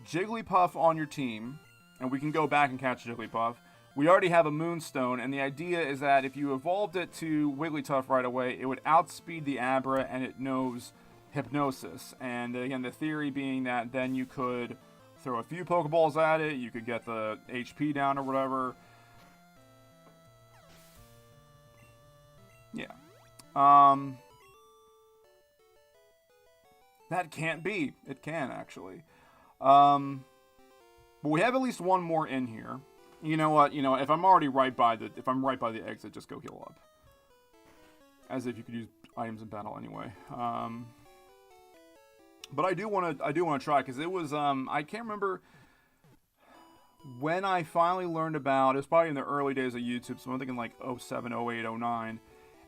Jigglypuff on your team, and we can go back and catch Jigglypuff. We already have a Moonstone, and the idea is that if you evolved it to Wigglytuff right away, it would outspeed the Abra, and it knows Hypnosis. And again, the theory being that then you could throw a few Pokeballs at it, you could get the HP down or whatever. Yeah. That can't be. It can, actually. But we have at least one more in here. You know what? You know, if I'm right by the exit, just go heal up. As if you could use items in battle anyway. But I do want to try, because it was I can't remember. when I finally learned about, it was probably in the early days of YouTube, so I'm thinking like 07, 08, 09,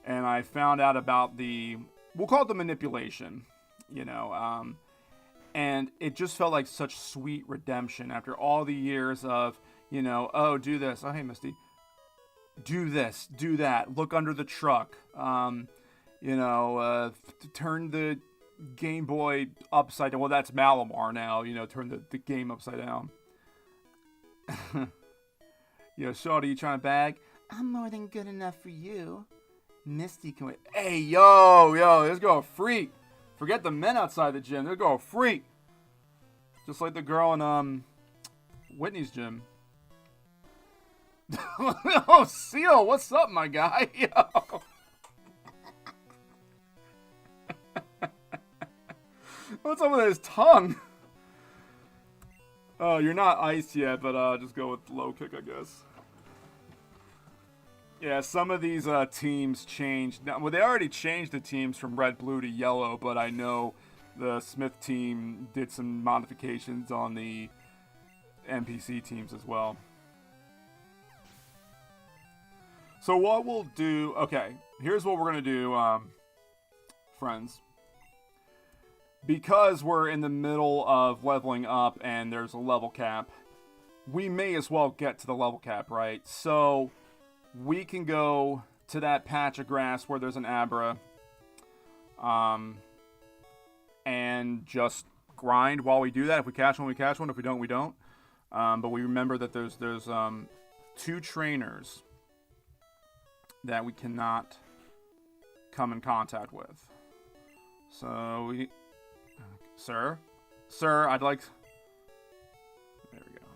and I found out about we'll call it the manipulation, you know, and it just felt like such sweet redemption after all the years of, you know, oh, do this, oh, hey, Misty, do this, do that, look under the truck, you know, turn the Game Boy upside down. Well, that's Malamar now, you know, turn the game upside down. Yo, Shawty, you trying to bag? I'm more than good enough for you. Misty can wait. Hey, yo, let's go a freak. Forget the men outside the gym. Let's go a freak. Just like the girl in Whitney's gym. Oh, Seal, what's up, my guy? Yo. What's up with his tongue? Oh, you're not iced yet, but just go with low kick, I guess. Yeah, some of these teams changed. Now, well, they already changed the teams from red, blue to yellow, but I know the Smith team did some modifications on the NPC teams as well. So what we'll do... Okay, here's what we're going to do, friends. Because we're in the middle of leveling up and there's a level cap, we may as well get to the level cap, right? So we can go to that patch of grass where there's an Abra, and just grind while we do that. If we catch one, we catch one. If we don't, we don't. But we remember that there's 2 trainers that we cannot come in contact with. So we... Sir, I'd like... There we go.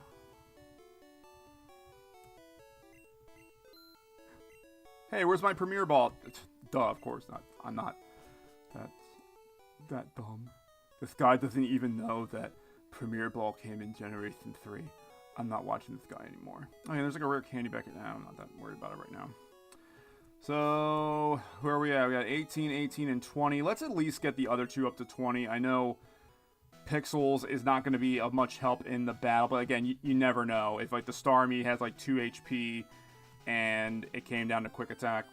Hey, where's my Premier Ball? Duh, of course not. I'm not that dumb. This guy doesn't even know that Premier Ball came in Generation 3. I'm not watching this guy anymore. Oh yeah, there's like a rare candy back now. I'm not that worried about it right now. So, where are we at? We got 18, 18, and 20. Let's at least get the other 2 up to 20. I know Pixels is not going to be of much help in the battle, but again, you never know. If like the Starmie has like 2 HP and it came down to quick attack.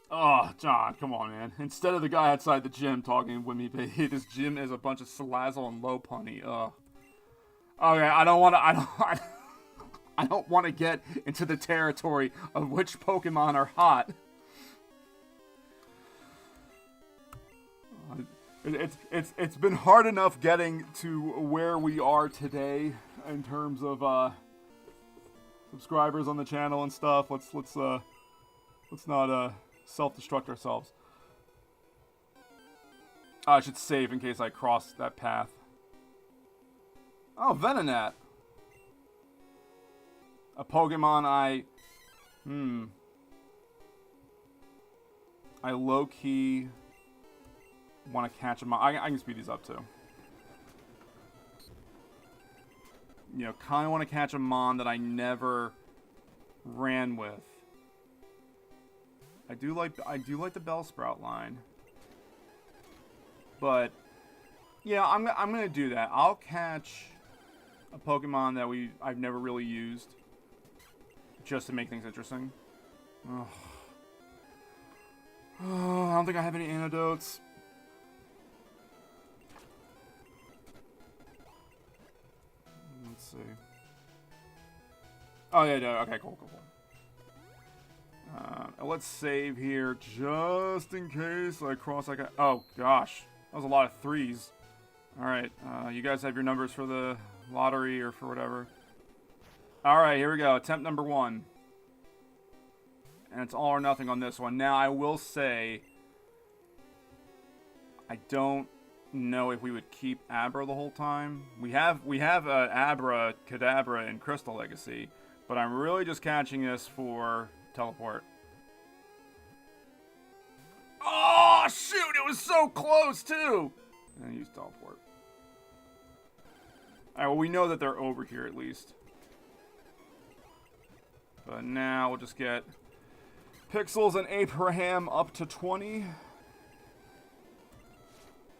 Oh, John, come on, man. Instead of the guy outside the gym talking with me, this gym is a bunch of Salazzle and Lopunny. Ugh. Okay, I don't want to get into the territory of which Pokemon are hot. It's been hard enough getting to where we are today in terms of subscribers on the channel and stuff. Let's not self-destruct ourselves. I should save in case I cross that path. Oh, Venonat. A Pokemon I low-key want to catch him. I can speed these up too. You know, kind of want to catch a Mon that I never ran with. I do like the Bellsprout line, but yeah, I'm gonna do that. I'll catch a Pokemon that I've never really used, just to make things interesting. Oh, I don't think I have any antidotes. Let's see. Oh yeah, no, okay, cool. Let's save here just in case I cross like a... Oh gosh, that was a lot of 3s. All right, you guys have your numbers for the lottery or for whatever. All right, here we go. Attempt number 1. And it's all or nothing on this one. Now, I will say, I don't know if we would keep Abra the whole time. We have Abra, Kadabra, and Crystal Legacy, but I'm really just catching this for teleport. Oh, shoot! It was so close, too! And use teleport. Alright, well, we know that they're over here, at least. But now we'll just get Pixels and Abraham up to 20.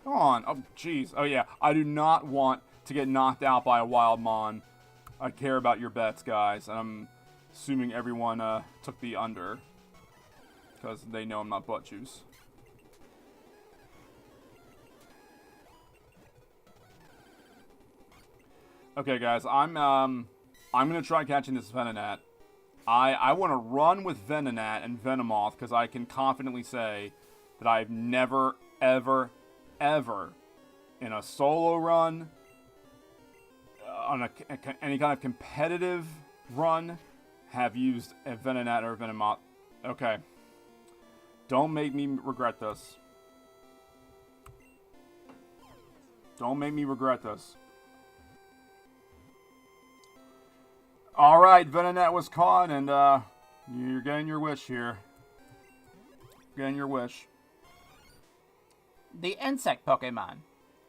Come on. Oh, jeez. Oh, yeah. I do not want to get knocked out by a wild Mon. I care about your bets, guys. I'm assuming everyone took the under. Because they know I'm not butt juice. Okay, guys. I'm going to try catching this Venonat. I want to run with Venonat and Venomoth because I can confidently say that I've never, ever, ever in a solo run, on any kind of competitive run, have used a Venonat or a Venomoth. Okay. Don't make me regret this. Don't make me regret this. Alright, Venonat was caught, and you're getting your wish here. Getting your wish. The insect Pokemon.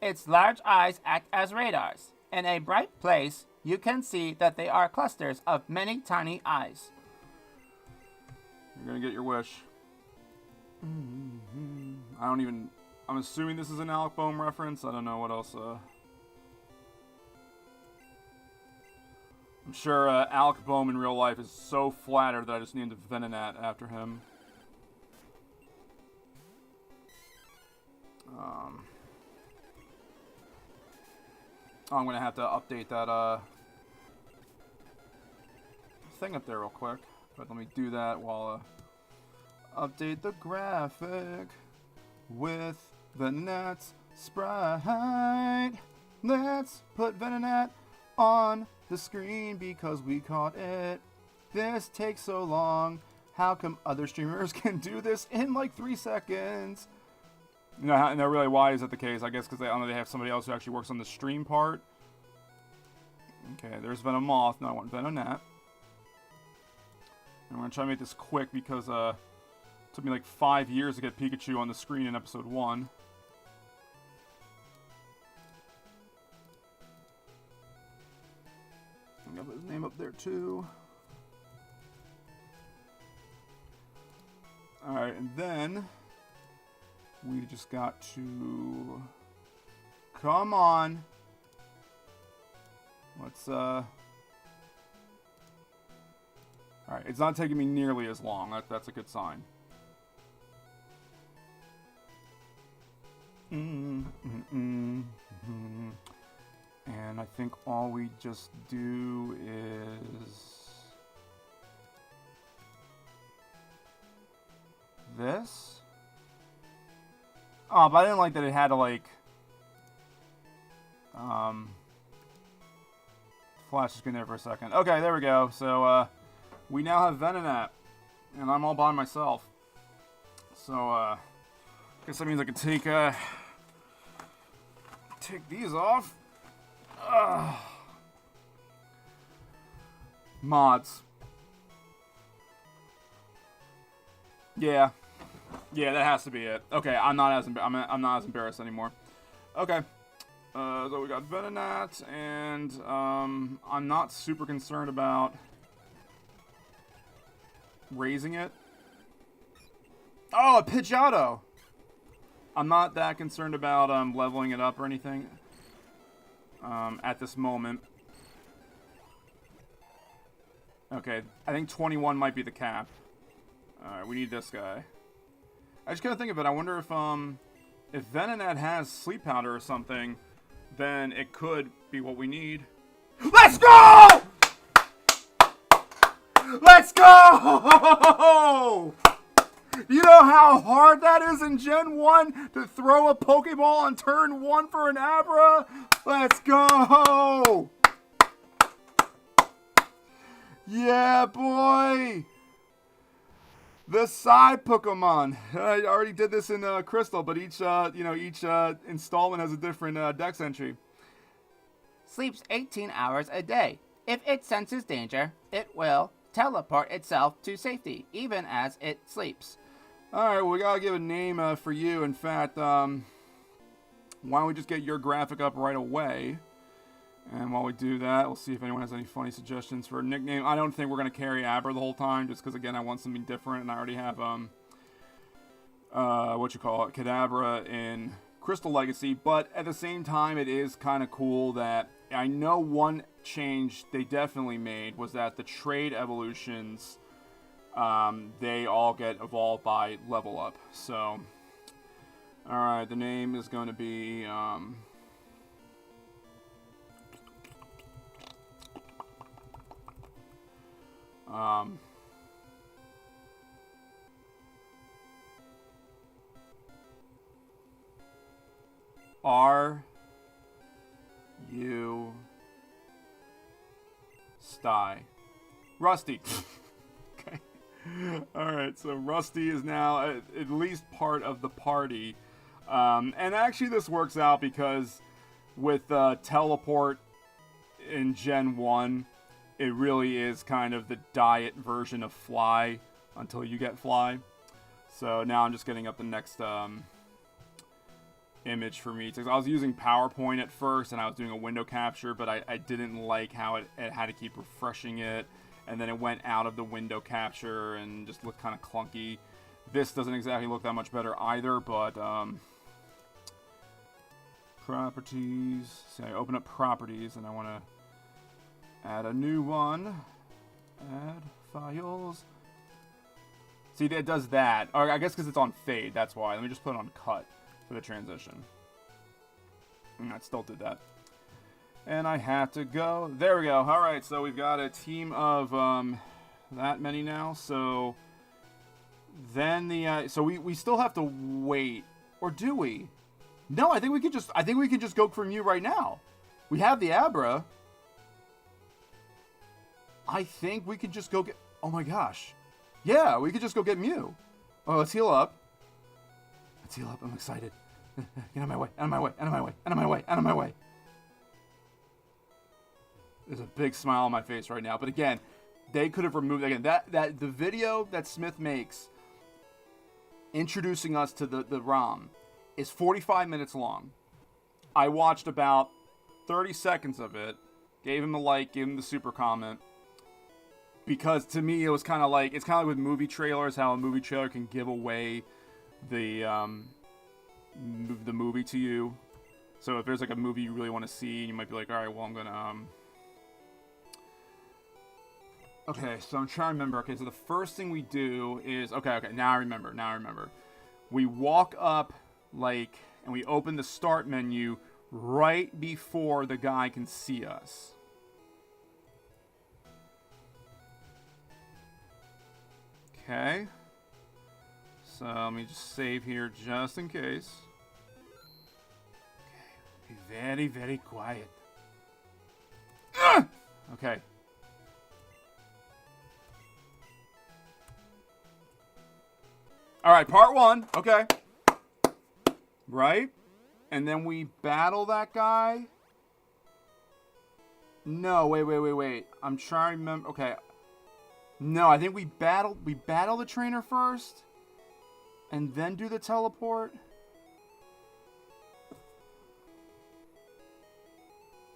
Its large eyes act as radars. In a bright place, you can see that they are clusters of many tiny eyes. You're gonna get your wish. I'm assuming this is an Alec Bohm reference. I don't know what else, I'm sure Alec Bohm in real life is so flattered that I just named a Venonat after him. I'm going to have to update that thing up there real quick. But let me do that while update the graphic with Venonat's sprite. Let's put Venonat on the screen because we caught it. This takes so long. How come other streamers can do this in like 3 seconds? You know really why is that the case? I guess because they have somebody else who actually works on the stream part. Okay, there's Venomoth. Now I want Venonat. I'm going to try to make this quick because it took me like 5 years to get Pikachu on the screen in episode 1. I'm going to put his name up there too. Alright, and then we just got to... Come on! Let's, Alright, it's not taking me nearly as long. That's a good sign. And I think all we just do is... this? Oh, but I didn't like that it had to, like... flash the screen there for a second. Okay, there we go. So, we now have Venonat. And I'm all by myself. So, I guess that means I can take these off. Mods. Yeah. Yeah, that has to be it. Okay, I'm not as embarrassed anymore. Okay. So we got Venonat, and I'm not super concerned about raising it. Oh, a Pidgeotto! I'm not that concerned about leveling it up or anything at this moment. Okay, I think 21 might be the cap. Alright, we need this guy. I just gotta think of it. I wonder if Venonat has sleep powder or something, then it could be what we need. Let's go! Let's go! You know how hard that is in Gen 1 to throw a Pokeball on turn 1 for an Abra? Let's go! Yeah, boy! The side Pokemon. I already did this in Crystal, but each installment has a different dex entry. Sleeps 18 hours a day. If it senses danger, it will teleport itself to safety, even as it sleeps. Alright, well, we gotta give a name for you. In fact, why don't we just get your graphic up right away? And while we do that, we'll see if anyone has any funny suggestions for a nickname. I don't think we're going to carry Abra the whole time, just because, again, I want something different, and I already have, Kadabra in Crystal Legacy, but at the same time, it is kind of cool that I know one change they definitely made was that the trade evolutions, they all get evolved by level up. So, alright, the name is going to be, R U Sty. Rusty. Okay. Alright, so Rusty is now at least part of the party. And actually this works out because with Teleport in Gen 1, it really is kind of the diet version of Fly until you get Fly. So now I'm just getting up the next image for me. I was using PowerPoint at first and I was doing a window capture, but I didn't like how it had to keep refreshing it, and then it went out of the window capture and just looked kind of clunky. This doesn't exactly look that much better either, but properties. So I open up properties and I want to add a new one. Add files. See, it does that. Or I guess because it's on fade, that's why. Let me just put it on cut for the transition. And that still did that. And I have to go. There we go. All right, so we've got a team of that many now. So then so we still have to wait, or do we? No, I think we could just go from you right now. We have the Abra. I think we could just go get. Oh my gosh. Yeah, we could just go get Mew. Oh, let's heal up. Let's heal up. I'm excited. Get out of my way. Out of my way. Out of my way. Out of my way. Out of my way. There's a big smile on my face right now. But again, they could have removed again that the video that Smith makes introducing us to the ROM is 45 minutes long. I watched about 30 seconds of it. Gave him a like. Gave him the super comment. Because to me, it was kind of like, it's kind of like with movie trailers, how a movie trailer can give away the movie to you. So if there's like a movie you really want to see, you might be like, all right, well, I'm gonna okay, so I'm trying to remember. Okay, so the first thing we do is okay. Now I remember. We walk up and we open the start menu right before the guy can see us. Okay, so let me just save here just in case. Okay, be very, very quiet. Okay. Alright, part one. Okay. Right? And then we battle that guy. No, wait. I'm trying to remember. Okay. No, I think we battle the trainer first, and then do the teleport.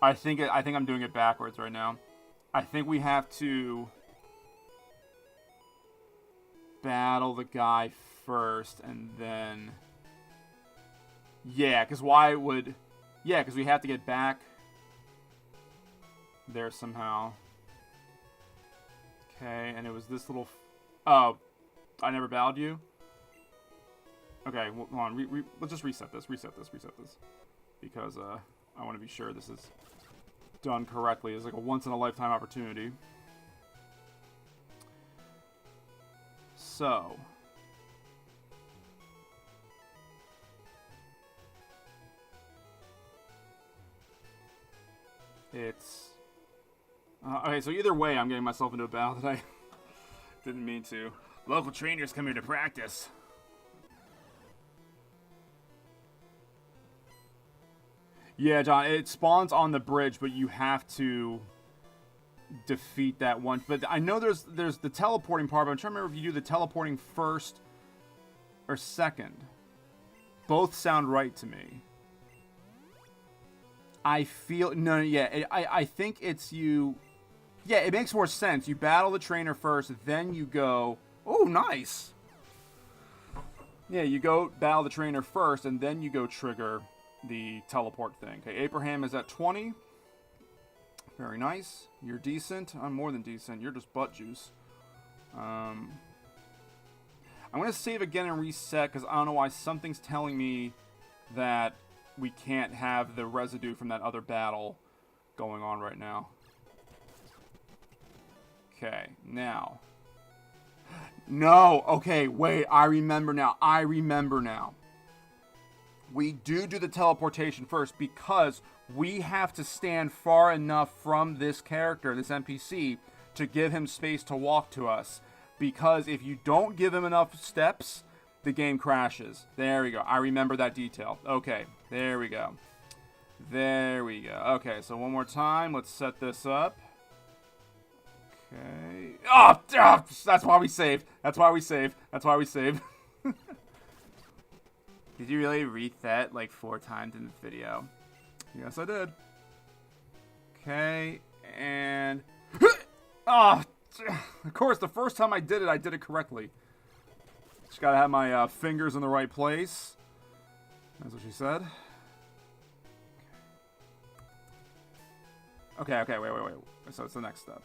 I think I'm doing it backwards right now. I think we have to battle the guy first, and then because we have to get back there somehow. Okay, and it was this little. Oh, I never battled you. Okay, well, hold on. Let's just reset this. Because I want to be sure this is done correctly. It's like a once-in-a-lifetime opportunity. So. It's. Okay, so either way, I'm getting myself into a battle that I didn't mean to. Local trainers come here to practice. Yeah, John, it spawns on the bridge, but you have to defeat that one. But I know there's the teleporting part, but I'm trying to remember if you do the teleporting first or second. Both sound right to me. I feel... I think it's you... Yeah, it makes more sense. You battle the trainer first, then you go... Oh, nice! Yeah, you go battle the trainer first, and then you go trigger the teleport thing. Okay, Abraham is at 20. Very nice. You're decent. I'm more than decent. You're just butt juice. I'm going to save again and reset, because I don't know why something's telling me that we can't have the residue from that other battle going on right now. Okay, now. No, okay, wait, I remember now. We do the teleportation first because we have to stand far enough from this character, this NPC, to give him space to walk to us. Because if you don't give him enough steps, the game crashes. There we go. I remember that detail. Okay, there we go. There we go. Okay, so one more time. Let's set this up. Okay. Oh, that's why we saved. That's why we saved. Did you really reset like 4 times in this video? Yes, I did. Okay, and... Oh, of course, the first time I did it correctly. Just gotta have my fingers in the right place. That's what she said. Okay, wait. So it's the next step.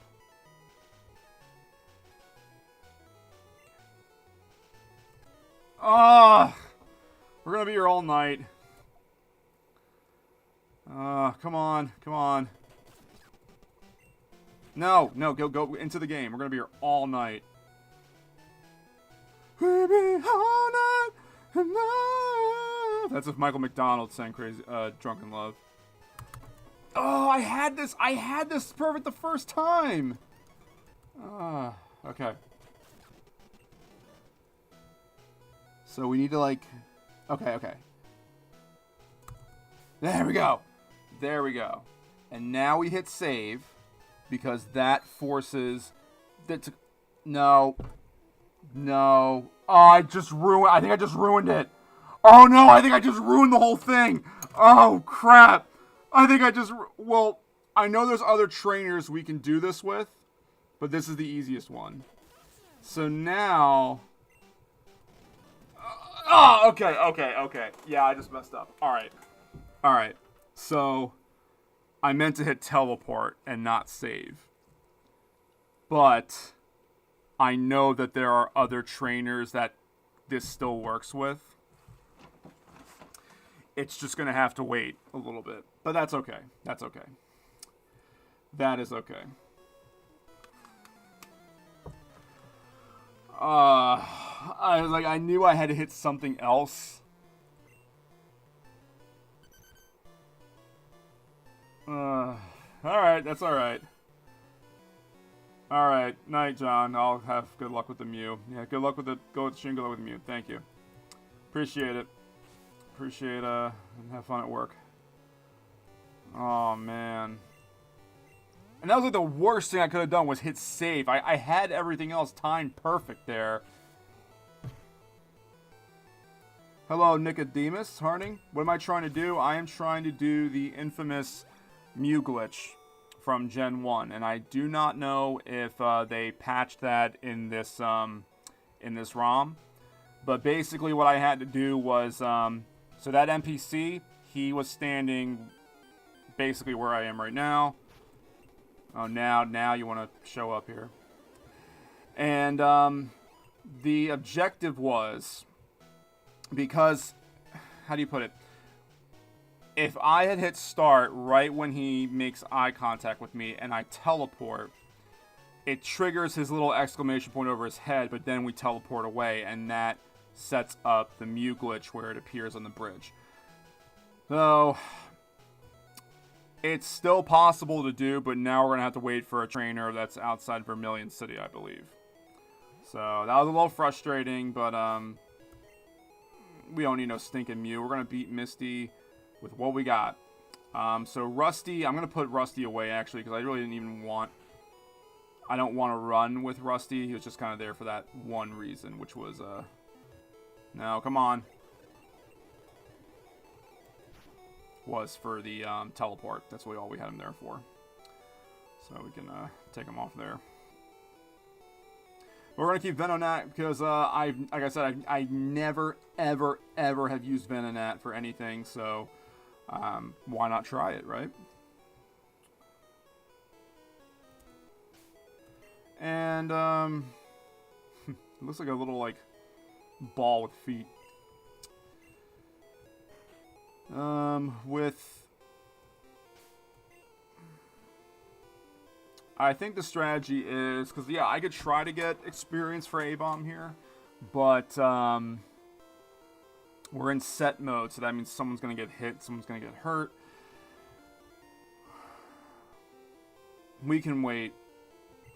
Oh, we're gonna be here all night. Come on. No, go into the game. We're gonna be here all night. We'll be all night. That's if Michael McDonald sang "Crazy Drunken Love." Oh, I had this perfect the first time. Okay. So we need to like, okay. There we go. And now we hit save because that forces that to, no. Oh, I think I just ruined it. Oh no, I think I just ruined the whole thing. Oh crap. Well, I know there's other trainers we can do this with, but this is the easiest one. So now... Oh, okay. Yeah, I just messed up. Alright. So, I meant to hit teleport and not save. But, I know that there are other trainers that this still works with. It's just going to have to wait a little bit. But that's okay. That is okay. I knew I had to hit something else. Alright, that's alright. Alright, night, John. I'll have good luck with the Mew. Yeah, good luck with the stream, good luck with the Mew. Thank you. Appreciate it. And have fun at work. Oh, man. And that was like the worst thing I could have done was hit save. I had everything else timed perfect there. Hello, Nicodemus Harding. What am I trying to do? I am trying to do the infamous Mew glitch from Gen 1. And I do not know if they patched that in this ROM. But basically what I had to do was... so that NPC, he was standing basically where I am right now. Oh, now you want to show up here. And the objective was, because, how do you put it? If I had hit start right when he makes eye contact with me and I teleport, it triggers his little exclamation point over his head, but then we teleport away, and that sets up the Mew glitch where it appears on the bridge. So, it's still possible to do, but now we're going to have to wait for a trainer that's outside Vermillion City, I believe. So, that was a little frustrating, but we don't need no stinking Mew. We're going to beat Misty with what we got. So, Rusty, I'm going to put Rusty away, actually, because I really didn't even want... I don't want to run with Rusty. He was just kind of there for that one reason, which was... No, come on. Was for the teleport. That's really all we had him there for. So we can take him off there. But we're going to keep Venonat because like I said, I never, ever have used Venonat for anything, so why not try it, right? And it looks like a little like ball with feet. I think the strategy is, because, yeah, I could try to get experience for A-Bomb here, but we're in set mode, so that means someone's going to get hit, someone's going to get hurt. We can wait.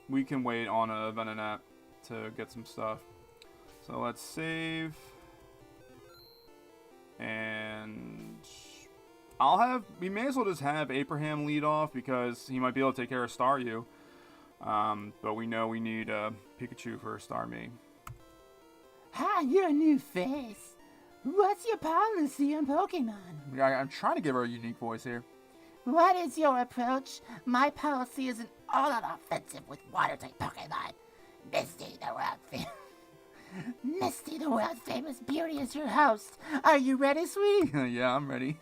We can wait on a Venonat to get some stuff. So let's save. And we may as well just have Abraham lead off because he might be able to take care of Staryu. But we know we need Pikachu for Starmie. Hi, you're a new face. What's your policy on Pokemon? I'm trying to give her a unique voice here. What is your approach? My policy is an all-out offensive with water-type Pokemon. Misty, the world-famous beauty is your host. Are you ready, sweetie? Yeah, I'm ready.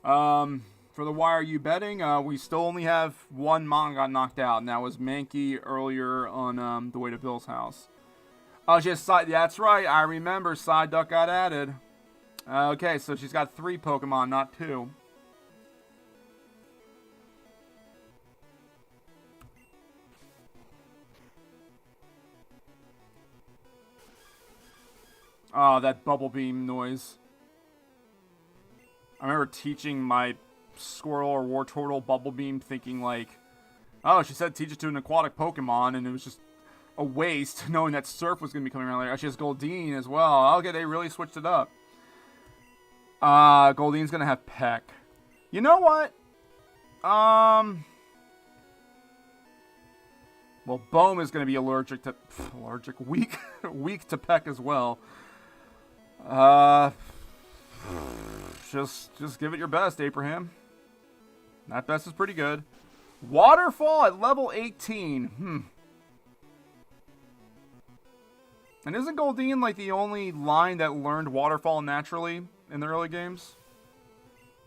For the Why Are You Betting, we still only have one Mon got knocked out, and that was Mankey earlier on the way to Bill's house. Oh, she has Side. That's right, I remember. Psyduck got added. Okay, so she's got 3 Pokemon, not 2. Oh, that bubble beam noise. I remember teaching my Squirtle or Wartortle bubble beam thinking like, oh, she said teach it to an aquatic Pokemon, and it was just a waste knowing that Surf was going to be coming around later. She has Goldeen as well. Okay, they really switched it up. Goldeen's going to have Peck. You know what? Well, Bohm is going to be weak to Peck as well. Just give it your best, Abraham. That best is pretty good. Waterfall at level 18. And isn't Goldeen like the only line that learned Waterfall naturally in the early games?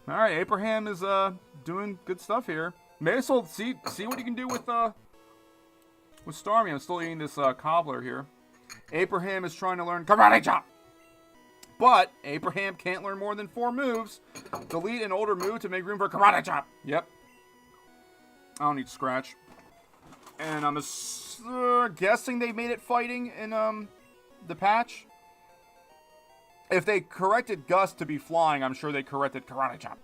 Alright, Abraham is doing good stuff here. May as well see what you can do with Starmie. I'm still eating this cobbler here. Abraham is trying to learn Karate Chop. But Abraham can't learn more than 4 moves. Delete an older move to make room for Karate Chop. Yep. I don't need Scratch. And I'm guessing they made it fighting in the patch. If they corrected Gus to be flying, I'm sure they corrected Karate Chop.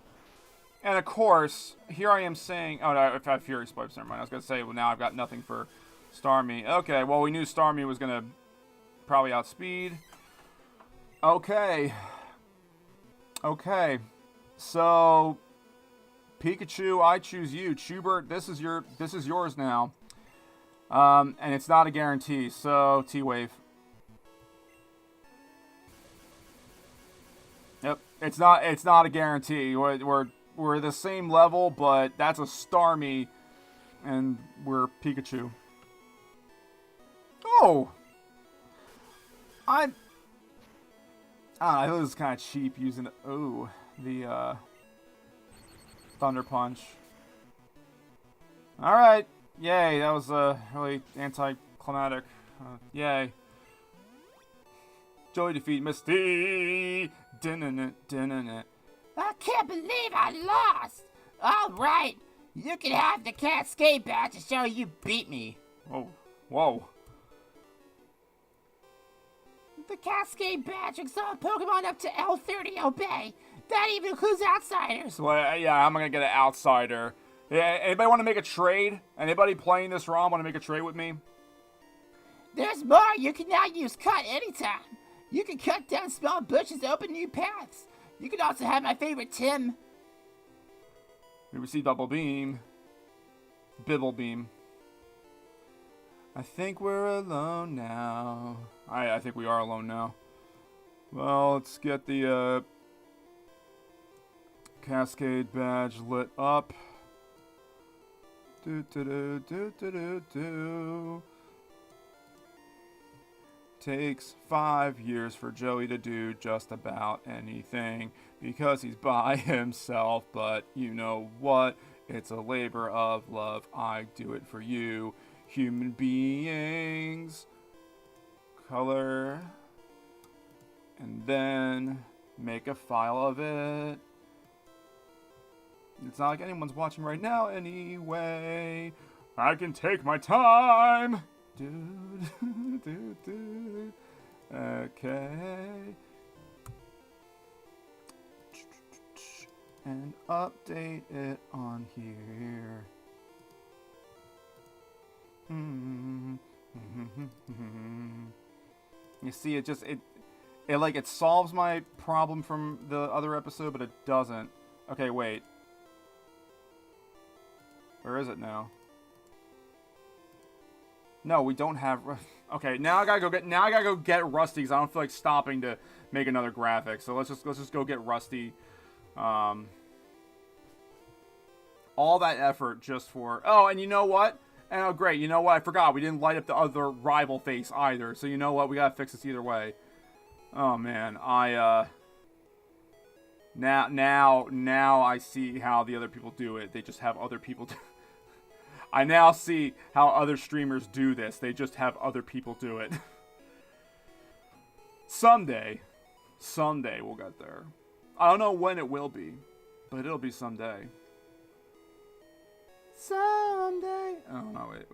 And of course, here I am saying... Oh, no, if I have Fury Swipes, never mind. I was going to say, well, now I've got nothing for Starmie. Okay, well, we knew Starmie was going to probably outspeed. Okay. So Pikachu, I choose you. Chubert, this is yours now. And it's not a guarantee, so T-Wave. Yep, it's not a guarantee. We're the same level, but that's a Starmie and we're Pikachu. Oh. I thought it was kind of cheap using the Thunder Punch. Alright. Yay, that was really anticlimactic. Yay. Joey defeat Misty. I can't believe I lost. Alright, you can have the Cascade badge to show you beat me. Whoa. The Cascade badge exalts Pokemon up to L30 Obey. That even includes outsiders. Well, yeah, I'm gonna get an outsider. Yeah, anybody want to make a trade? Anybody playing this ROM want to make a trade with me? There's more. You can now use Cut anytime. You can cut down small bushes to open new paths. You can also have my favorite Tim. We receive Double Beam. Bibble Beam. I think we're alone now. I think we are alone now. Well, let's get the Cascade badge lit up. Takes 5 years for Joey to do just about anything because he's by himself, but you know what? It's a labor of love. I do it for you, human beings. Color, and then make a file of it. It's not like anyone's watching right now anyway. I can take my time. Okay. And update it on here. You see, it solves my problem from the other episode, but it doesn't. Okay, wait. Where is it now? No, we don't have. Okay, now I gotta go get Rusty because I don't feel like stopping to make another graphic. So let's just go get Rusty. All that effort just for. Oh, and you know what? And oh, great. You know what? I forgot. We didn't light up the other rival face either. So you know what? We gotta fix this either way. Oh man, now I see how the other people do it. They just have other people do. I now see how other streamers do this. They just have other people do it. Someday we'll get there. I don't know when it will be, but it'll be someday. Someday. Oh no, wait.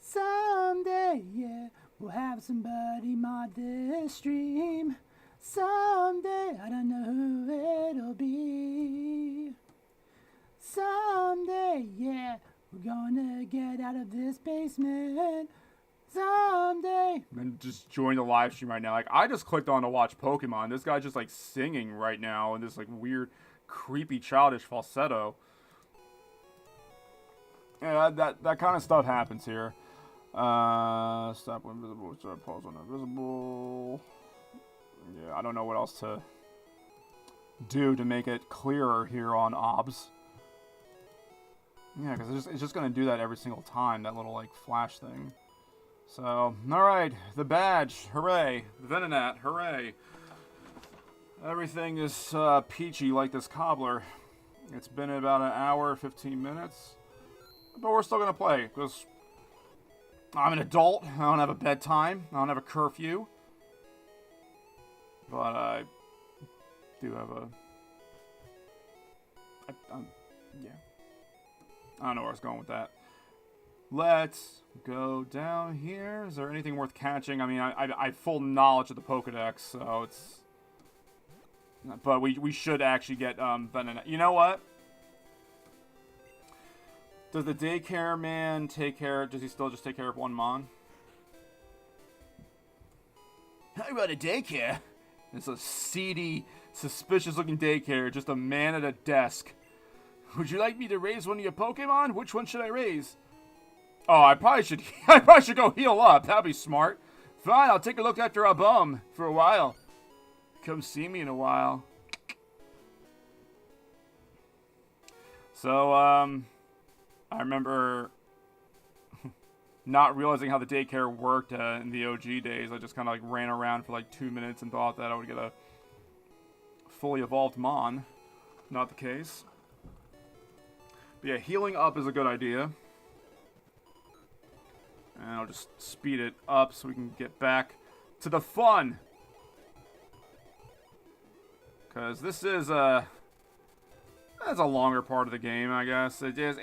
Someday, yeah, we'll have somebody mod this stream. Someday, I don't know who it'll be. Someday, yeah, we're gonna get out of this basement. Someday. And just join the live stream right now. Like, I just clicked on to watch Pokemon. This guy's just like singing right now in this like weird, creepy, childish falsetto. Yeah, that kind of stuff happens here. Stop when visible, start pause when invisible. Yeah, I don't know what else to do to make it clearer here on OBS. Yeah, because it's just going to do that every single time, that little, like, flash thing. So, alright, the badge, hooray. The Venonat, hooray. Everything is peachy like this cobbler. It's been about an hour, 15 minutes. But we're still going to play, because I'm an adult, I don't have a bedtime, I don't have a curfew. But I do have a... yeah. I don't know where I was going with that. Let's go down here. Is there anything worth catching? I mean, I have full knowledge of the Pokedex, so it's... But we should actually get Venonat. You know what? Does the daycare man take care... Does he still just take care of one Mon? I run a daycare. It's a seedy, suspicious-looking daycare. Just a man at a desk. Would you like me to raise one of your Pokemon? Which one should I raise? Oh, I probably should go heal up. That'd be smart. Fine, I'll take a look after our bum for a while. Come see me in a while. So, I remember not realizing how the daycare worked in the OG days. I just kind of like ran around for like 2 minutes and thought that I would get a fully evolved Mon. Not the case. But yeah, healing up is a good idea. And I'll just speed it up so we can get back to the fun. Because this is that's a longer part of the game, I guess. It is.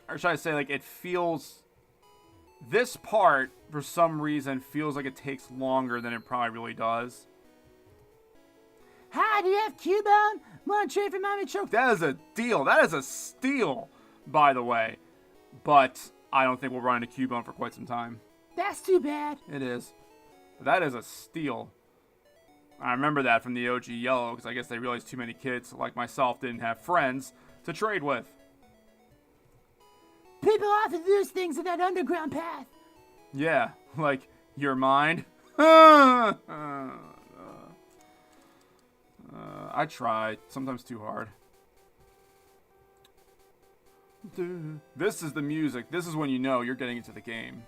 Or should I say, like, it feels... This part, for some reason, feels like it takes longer than it probably really does. Hi, do you have Cubone? Want to trade for Mommy Choke? That is a deal. That is a steal, by the way. But I don't think we'll run into Cubone for quite some time. That's too bad. It is. That is a steal. I remember that from the OG Yellow, because I guess they realized too many kids, like myself, didn't have friends to trade with. People often lose things in that underground path. Yeah, like your mind. I try, sometimes too hard. This is the music. This is when you know you're getting into the game.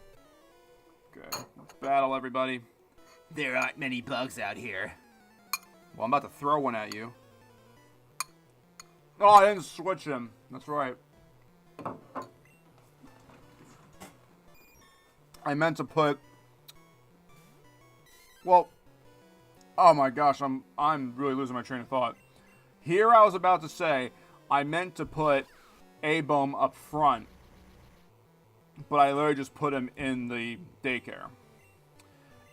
Okay, let's battle everybody. There aren't many bugs out here. Well, I'm about to throw one at you. Oh, I didn't switch him. That's right. I meant to put... Well... Oh my gosh, I'm really losing my train of thought. Here I was about to say, I meant to put A-Boom up front. But I literally just put him in the daycare.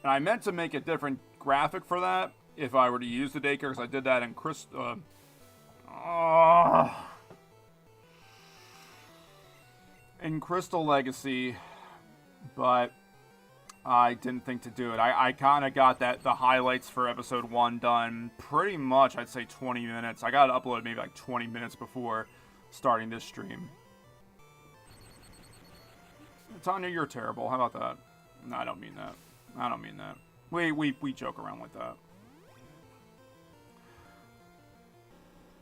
And I meant to make a different graphic for that if I were to use the daycare, because I did that in Crystal Legacy, but I didn't think to do it. I kind of got the highlights for episode 1 done pretty much, I'd say 20 minutes. I got it uploaded maybe like 20 minutes before starting this stream. Tanya, you're terrible. How about that? No, I don't mean that. I don't mean that. We joke around like that.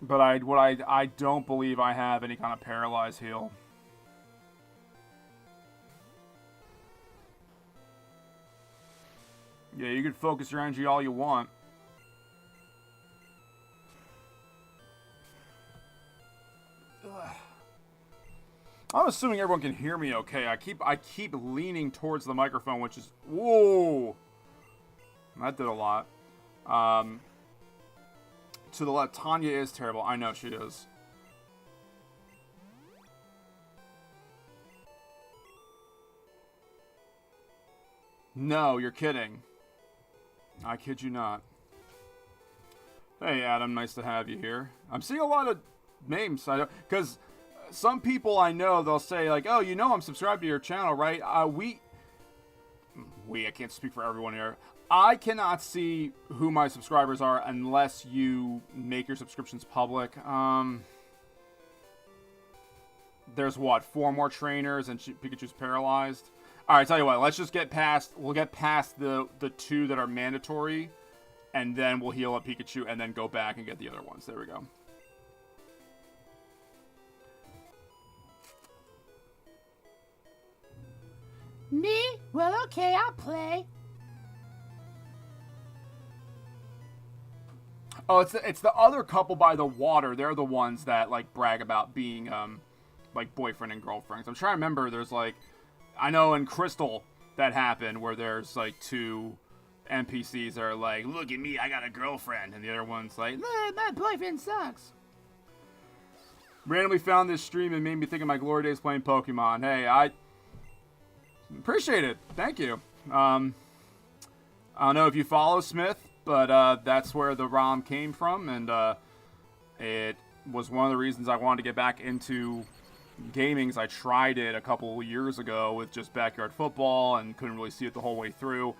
But I don't believe I have any kind of paralyzed heal. Yeah, you can focus your energy all you want. Ugh. I'm assuming everyone can hear me okay. I keep leaning towards the microphone, which is... Whoa! That did a lot. To the left, Tanya is terrible. I know she is. No, you're kidding. I kid you not. Hey, Adam, nice to have you here. I'm seeing a lot of names, because some people I know, they'll say, like, oh, you know I'm subscribed to your channel, right? I can't speak for everyone here. I cannot see who my subscribers are unless you make your subscriptions public. There's what, 4 more trainers and Pikachu's paralyzed? Alright, tell you what, let's just we'll get past the 2 that are mandatory, and then we'll heal up Pikachu and then go back and get the other ones. There we go. Me? Well, okay, I'll play. Oh, it's the other couple by the water. They're the ones that, like, brag about being, like, boyfriend and girlfriends. I'm trying to remember, there's, like... I know in Crystal that happened, where there's, like, 2 NPCs that are like, look at me, I got a girlfriend. And the other one's like, My boyfriend sucks. randomly found this stream and made me think of my glory days playing Pokemon. Hey, I appreciate it. Thank you. I don't know if you follow Smith, but that's where the ROM came from, and it was one of the reasons I wanted to get back into gaming. I tried it a couple years ago with just backyard football and couldn't really see it the whole way through.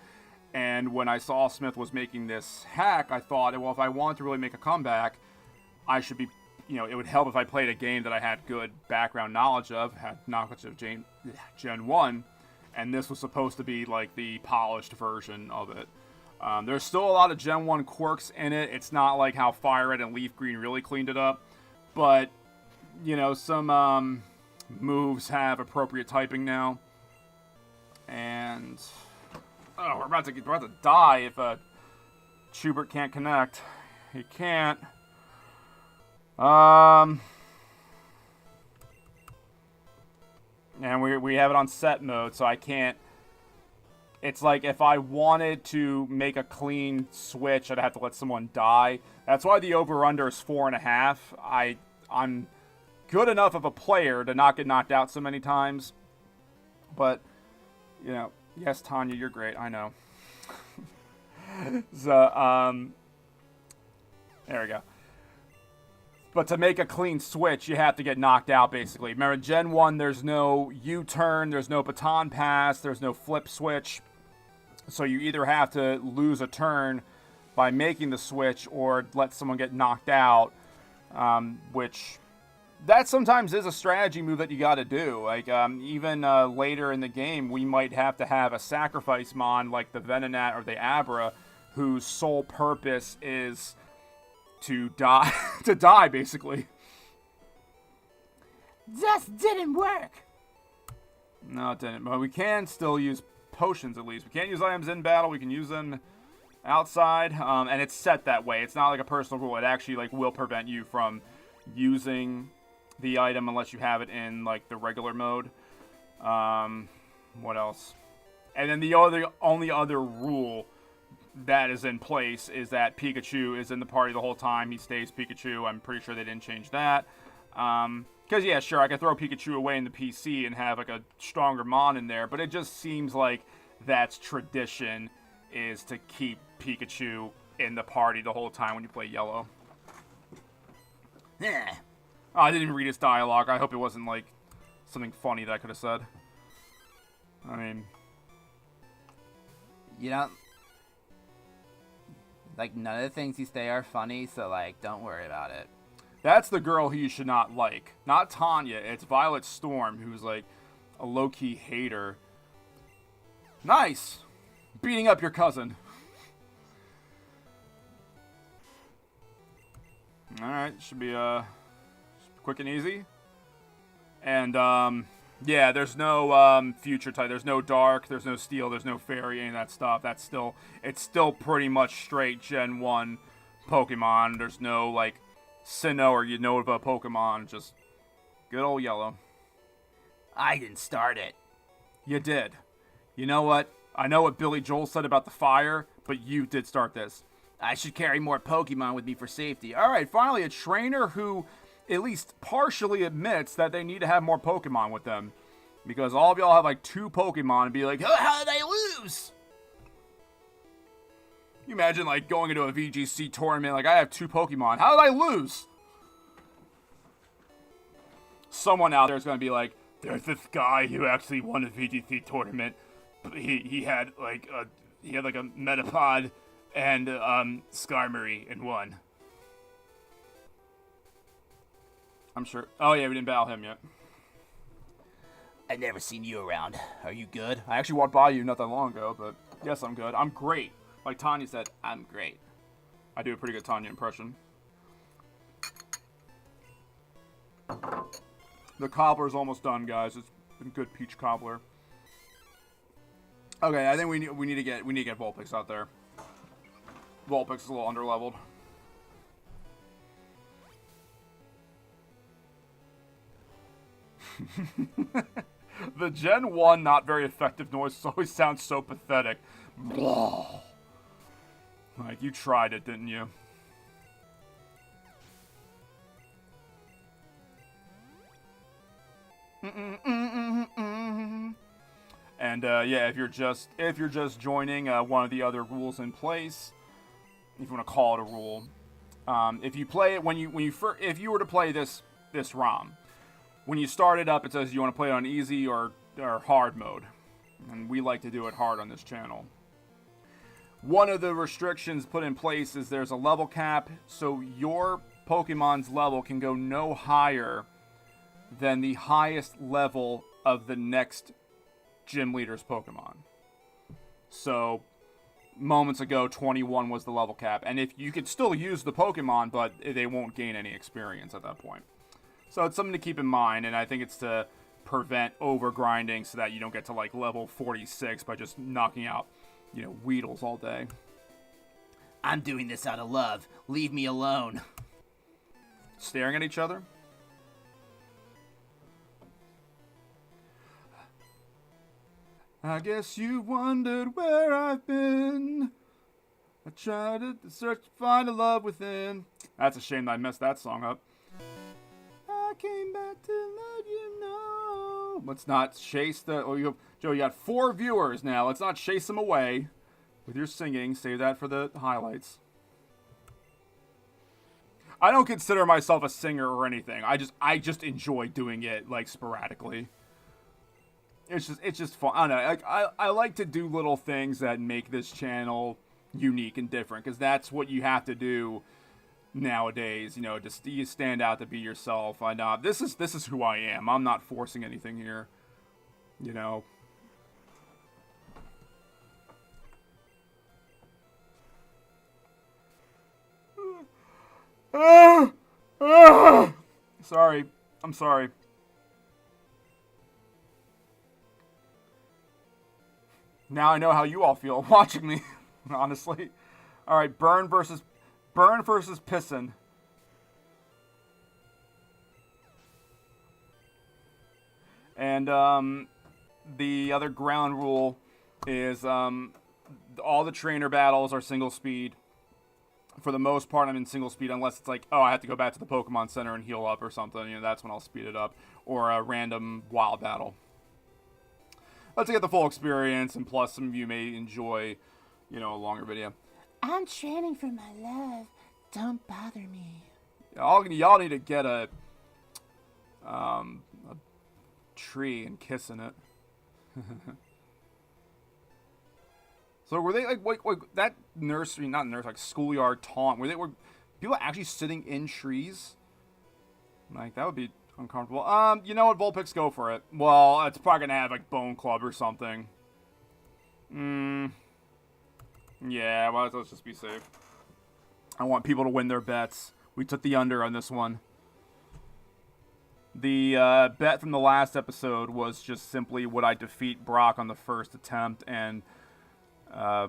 And when I saw Smith was making this hack, I thought, well, if I want to really make a comeback, I should be, it would help if I played a game that I had good background knowledge of, had knowledge of Gen 1, and this was supposed to be like the polished version of it. There's still a lot of Gen 1 quirks in it. It's not like how Fire Red and Leaf Green really cleaned it up, but some moves have appropriate typing now. And we're about to die if Schubert can't connect. He can't. And we have it on set mode, so I can't. It's like if I wanted to make a clean switch, I'd have to let someone die. That's why the over-under is 4.5. I'm good enough of a player to not get knocked out so many times. But, yes, Tanya, you're great. I know. So, there we go. But to make a clean switch, you have to get knocked out, basically. Remember, Gen 1, there's no U-turn, there's no baton pass, there's no flip switch. So you either have to lose a turn by making the switch or let someone get knocked out, which that sometimes is a strategy move that you got to do. Like, even later in the game, we might have to have a sacrifice mon like the Venonat or the Abra, whose sole purpose is to die, basically. Just didn't work. No, it didn't. But we can still use potions at least. We can't use items in battle. We can use them outside, and it's set that way. It's not like a personal rule. It actually like will prevent you from using the item unless you have it in like the regular mode. What else? And then the only other rule that is in place is that Pikachu is in the party the whole time. He stays Pikachu. I'm pretty sure they didn't change that. Because, yeah, sure, I could throw Pikachu away in the PC and have, like, a stronger Mon in there, but it just seems like that's tradition, is to keep Pikachu in the party the whole time when you play Yellow. Eh. Oh, I didn't even read his dialogue. I hope it wasn't, like, something funny that I could have said. I mean... You know, like, none of the things you say are funny, so, like, don't worry about it. That's the girl who you should not like. Not Tanya. It's Violet Storm, who's like a low-key hater. Nice! Beating up your cousin. Alright, should be quick and easy. And, yeah, there's no future type. There's no dark, there's no steel, there's no fairy, any of that stuff. It's still pretty much straight Gen 1 Pokemon. There's no, like, Sinnoh or Unova Pokemon, just good old Yellow. I didn't start it. You did. You know what? I know what Billy Joel said about the fire, but you did start this. I should carry more Pokemon with me for safety. Alright, finally a trainer who at least partially admits that they need to have more Pokemon with them. Because all of y'all have like 2 Pokemon and be like, How did I lose? you imagine like going into a VGC tournament, like I have 2 Pokemon. How did I lose? Someone out there is going to be like, there's this guy who actually won a VGC tournament. He had like a Metapod and Skarmory in one. I'm sure. Oh yeah, we didn't battle him yet. I've never seen you around. Are you good? I actually walked by you not that long ago, but yes, I'm good. I'm great. Like Tanya said, I'm great. I do a pretty good Tanya impression. The cobbler's almost done, guys. It's been good peach cobbler. Okay, I think we need to get Vulpix out there. Vulpix is a little underleveled. The Gen 1 not very effective noise always sounds so pathetic. Blah. Like, you tried it, didn't you? And yeah, if you're just joining, one of the other rules in place, if you want to call it a rule, if you play it if you were to play this ROM, when you start it up, it says you want to play it on easy or hard mode, and we like to do it hard on this channel. One of the restrictions put in place is there's a level cap, so your Pokemon's level can go no higher than the highest level of the next gym leader's Pokemon. So, moments ago, 21 was the level cap, and if you could still use the Pokemon, but they won't gain any experience at that point. So it's something to keep in mind, and I think it's to prevent over-grinding so that you don't get to, like, level 46 by just knocking out, Weedles all day. I'm doing this out of love. Leave me alone. Staring at each other? I guess you wondered where I've been. I tried to search to find a love within. That's a shame that I messed that song up. I came back to let you know. Let's not chase the... Joe, you got 4 viewers now. Let's not chase them away with your singing. Save that for the highlights. I don't consider myself a singer or anything. I just enjoy doing it, like, sporadically. It's just fun. I don't know. Like, I like to do little things that make this channel unique and different, because that's what you have to do nowadays. You stand out to be yourself. I know this is who I am. I'm not forcing anything here. Sorry. I'm sorry. Now I know how you all feel watching me, honestly. All right, burn versus pissin'. And the other ground rule is all the trainer battles are single speed. For the most part, I'm in single speed unless it's like, oh, I have to go back to the Pokemon Center and heal up or something. You know, that's when I'll speed it up. Or a random wild battle. But to get the full experience, and plus some of you may enjoy, you know, a longer video. I'm training for my love. Don't bother me. Y'all need to get a tree and kissing it. So were they like that nursery, not nursery, like schoolyard taunt? Were people actually sitting in trees? Like that would be uncomfortable. You know what, Vulpix, go for it. Well, it's probably gonna have like Bone Club or something. Yeah, well, let's just be safe. I want people to win their bets. We took the under on this one. The bet from the last episode was just simply would I defeat Brock on the first attempt, and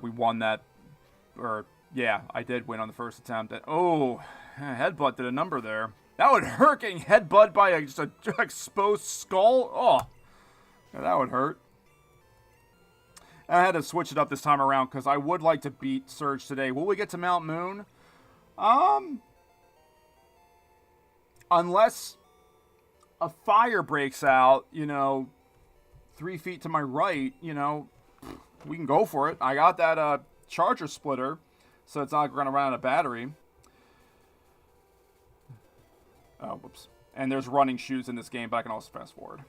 we won that. Or yeah, I did win on the first attempt. And, oh, headbutt did a number there. That would hurt, getting headbutt by just a exposed skull. Oh, yeah, that would hurt. I had to switch it up this time around because I would like to beat Surge today. Will we get to Mount Moon? Unless a fire breaks out, you know, 3 feet to my right, you know, we can go for it. I got that charger splitter, so it's not going to run out of battery. Oh, whoops. And there's running shoes in this game, but I can also fast forward.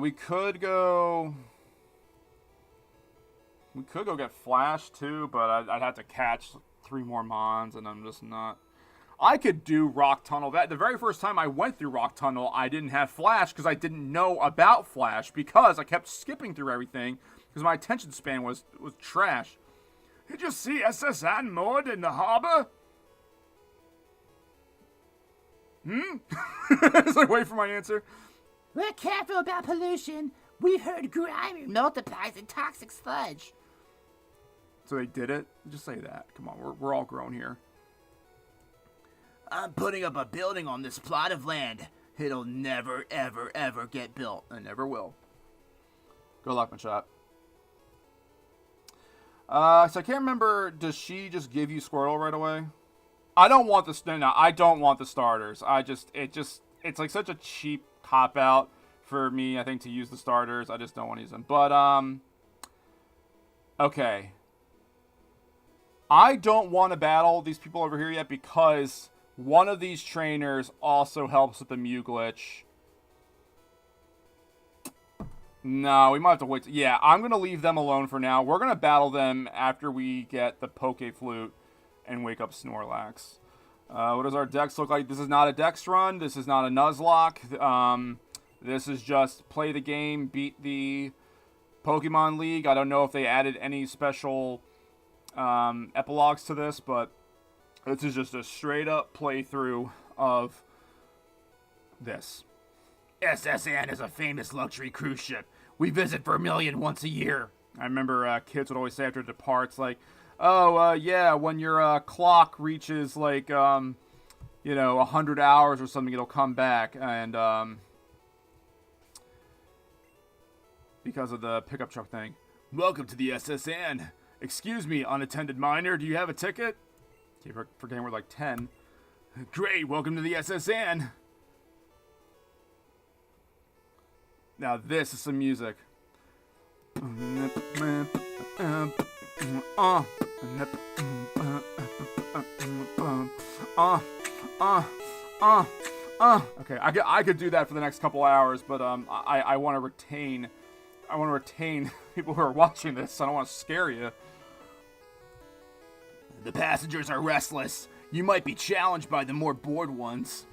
We could go get Flash too, but I'd have to catch 3 more Mons, and I'm just not. I could do Rock Tunnel. The very first time I went through Rock Tunnel, I didn't have Flash because I didn't know about Flash because I kept skipping through everything because my attention span was trash. Did you see SSN moored in the harbor? It's like, wait for my answer. We're careful about pollution. We've heard grime multiplies in toxic sludge. So they did it? Just say that. Come on, we're all grown here. I'm putting up a building on this plot of land. It'll never, ever, ever get built. I never will. Good luck, my shot. So I can't remember, does she just give you Squirtle right away? I don't want I don't want the starters. It's like such a cheap cop-out for me, I think, to use the starters. I just don't want to use them. But, okay. I don't want to battle these people over here yet because one of these trainers also helps with the Mew glitch. No, we might have to wait. Yeah, I'm going to leave them alone for now. We're going to battle them after we get the Poke Flute and wake up Snorlax. What does our Dex look like? This is not a Dex run. This is not a Nuzlocke. This is just play the game, beat the Pokemon League. I don't know if they added any special epilogues to this, but this is just a straight up playthrough of this. SSN is a famous luxury cruise ship. We visit Vermillion once a year. I remember kids would always say after it departs, like, oh, yeah, when your clock reaches, like, 100 hours or something, it'll come back. And because of the pickup truck thing. Welcome to the SSN. Excuse me, unattended minor, do you have a ticket? Okay, forgetting we're like 10. Great, welcome to the SSN. Now this is some music. Okay, I could do that for the next couple hours, but I want to retain people who are watching this. I don't want to scare you. The passengers are restless. You might be challenged by the more bored ones.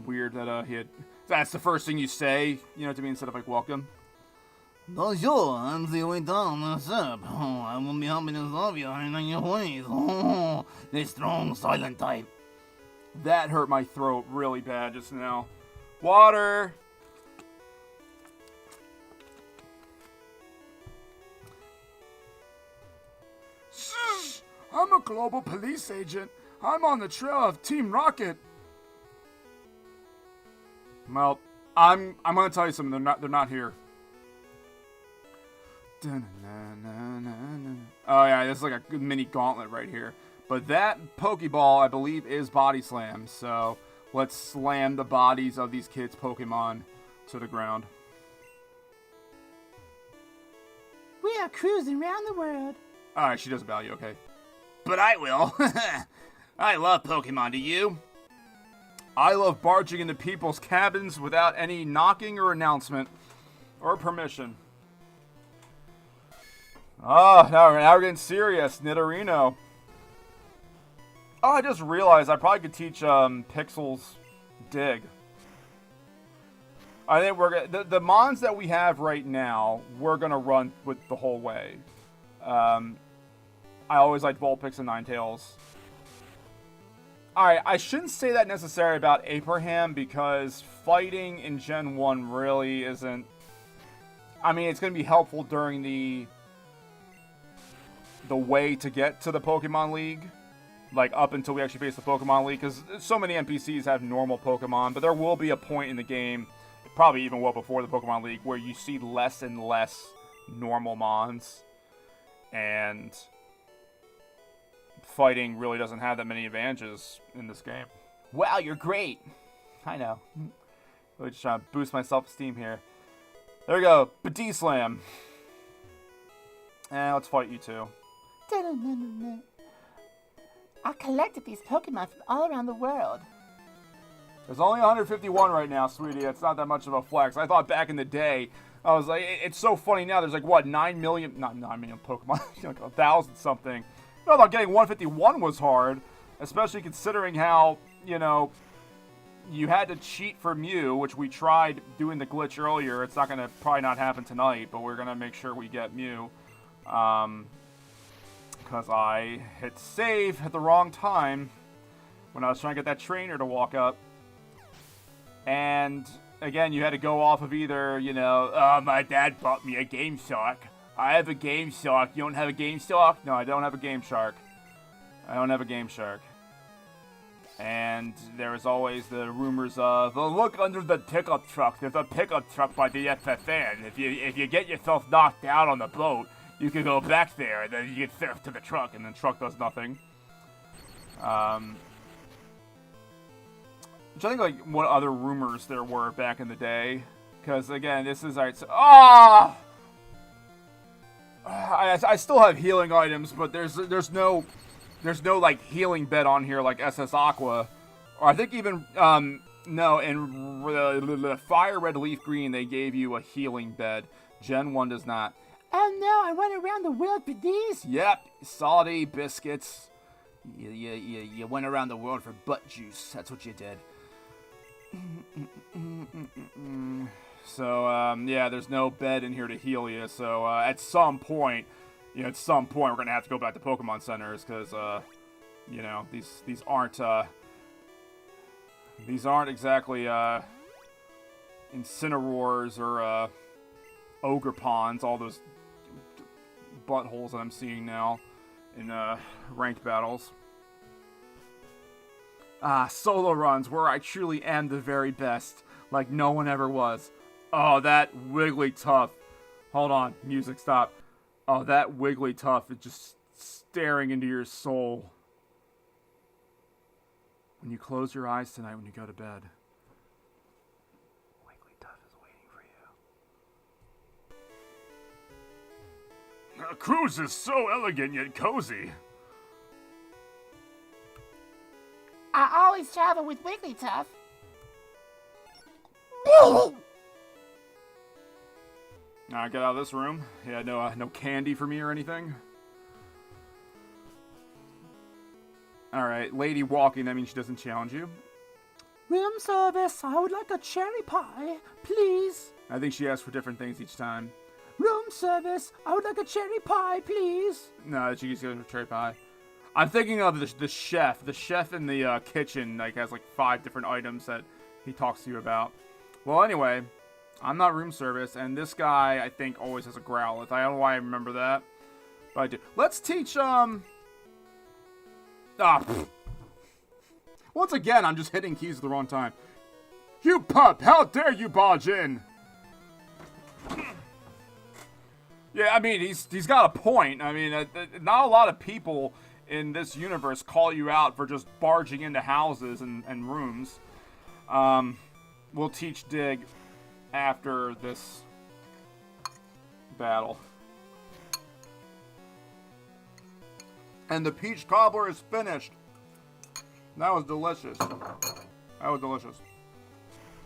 Weird that that's the first thing you say, to me, instead of like welcome. Bonjour, I'm the way down the ship. I will be helping to solve you in your ways. The strong silent type. That hurt my throat really bad just now. Water! a global police agent. I'm on the trail of Team Rocket. Well, I'm gonna tell you something. They're not here. Oh yeah, this is like a mini gauntlet right here. But that Pokeball, I believe, is Body Slam. So let's slam the bodies of these kids' Pokemon to the ground. We are cruising around the world. Alright, she does value, okay. But I will. I love Pokemon, do you? I love barging into people's cabins without any knocking or announcement or permission. Oh, now we're getting serious. Nidorino. Oh, I just realized I probably could teach Pixel's Dig. I think the Mons that we have right now, we're gonna run with the whole way. I always liked Vulpix and Ninetales. Alright, I shouldn't say that necessarily about Abraham because fighting in Gen 1 really isn't... I mean, it's going to be helpful during the way to get to the Pokemon League. Like, up until we actually face the Pokemon League. Because so many NPCs have normal Pokemon. But there will be a point in the game, probably even well before the Pokemon League, where you see less and less normal Mons. And fighting really doesn't have that many advantages in this game. Wow, you're great. I know. Really just trying to boost my self-esteem here. There we go. Badi Slam. And let's fight you two. I collected these Pokemon from all around the world. There's only 151 right now, sweetie. It's not that much of a flex. I thought back in the day, I was like, it's so funny now. There's like, what, 9 million? Not 9 million Pokemon. Like 1,000 something. I thought getting 151 was hard, especially considering how, you know, you had to cheat for Mew, which we tried doing the glitch earlier. It's not going to probably not happen tonight, but we're going to make sure we get Mew. Because I hit save at the wrong time when I was trying to get that trainer to walk up. And, again, you had to go off of either, you know, my dad bought me a Game Shark. I have a Game Shark. You don't have a Game Shark? No, I don't have a Game Shark. I don't have a Game Shark. And there was always the rumors of, oh, look under the pickup truck. There's a pickup truck by the FFN. If you get yourself knocked out on the boat, you can go back there, and then you get surfed to the truck, and the truck does nothing. Which I think, like, what other rumors there were back in the day. Because, again, this is, alright, so, I still have healing items, but there's no like healing bed on here like SS Aqua, or I think even no, in the Fire Red Leaf Green they gave you a healing bed. Gen 1 does not. Oh no, I went around the world for these. Yep, salty biscuits. You went around the world for butt juice. That's what you did. So, yeah, there's no bed in here to heal you, so, at some point, we're gonna have to go back to Pokemon Centers, because, you know, these aren't exactly, Incineroars or, Ogre Ponds, all those buttholes that I'm seeing now in, ranked battles. Solo runs, where I truly am the very best, like no one ever was. Oh, that Wigglytuff. Hold on, music stop. Oh, that Wigglytuff is just staring into your soul. When you close your eyes tonight when you go to bed, Wigglytuff is waiting for you. A cruise is so elegant yet cozy. I always travel with Wigglytuff. Alright, get out of this room. Yeah, no candy for me or anything. Alright, lady walking, that means she doesn't challenge you. Room service, I would like a cherry pie, please. I think she asks for different things each time. Room service, I would like a cherry pie, please. No, she just goes for cherry pie. I'm thinking of the chef. The chef in the kitchen like has like 5 different items that he talks to you about. Well, anyway, I'm not room service, and this guy I think always has a Growlithe. I don't know why I remember that, but I do. Let's teach Ah, pfft. Once again, I'm just hitting keys at the wrong time. You pup! How dare you barge in? Yeah, I mean, he's got a point. I mean, not a lot of people in this universe call you out for just barging into houses and rooms. We'll teach Dig after this battle. And the peach cobbler is finished. That was delicious. That was delicious.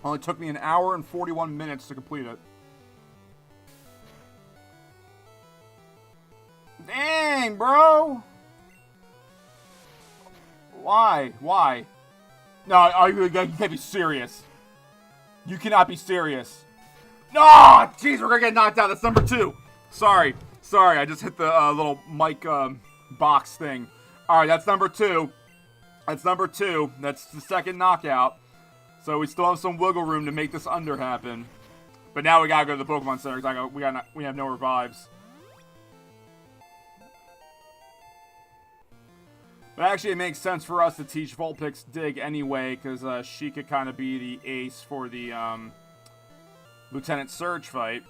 Only took me an hour and 41 minutes to complete it. Dang, bro! Why? Why? No, you can't be serious. You cannot be serious. No! Jeez, we're gonna get knocked out. That's number 2. Sorry. I just hit the little mic box thing. Alright, that's number 2. That's number 2. That's the second knockout. So we still have some wiggle room to make this under happen. But now we gotta go to the Pokemon Center because we have no revives. But actually, it makes sense for us to teach Vulpix Dig anyway, because she could kind of be the ace for the Lieutenant Surge fight.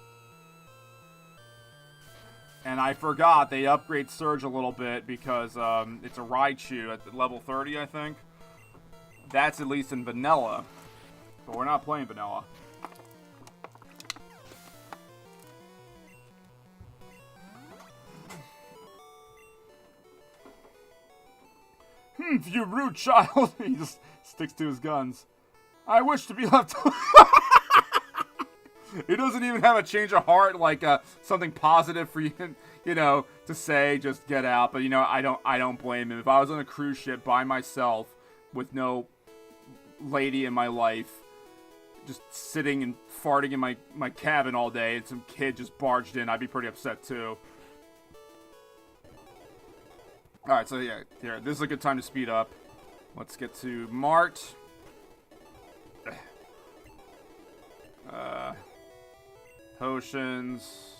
And I forgot they upgrade Surge a little bit because it's a Raichu at level 30, I think. That's at least in Vanilla. But we're not playing Vanilla. You rude child. He just sticks to his guns. I wish to be left. He doesn't even have a change of heart, like something positive for you, to say. Just get out. But I don't blame him. If I was on a cruise ship by myself with no lady in my life, just sitting and farting in my cabin all day, and some kid just barged in, I'd be pretty upset too. Alright, so yeah, here, this is a good time to speed up. Let's get to Mart. Potions.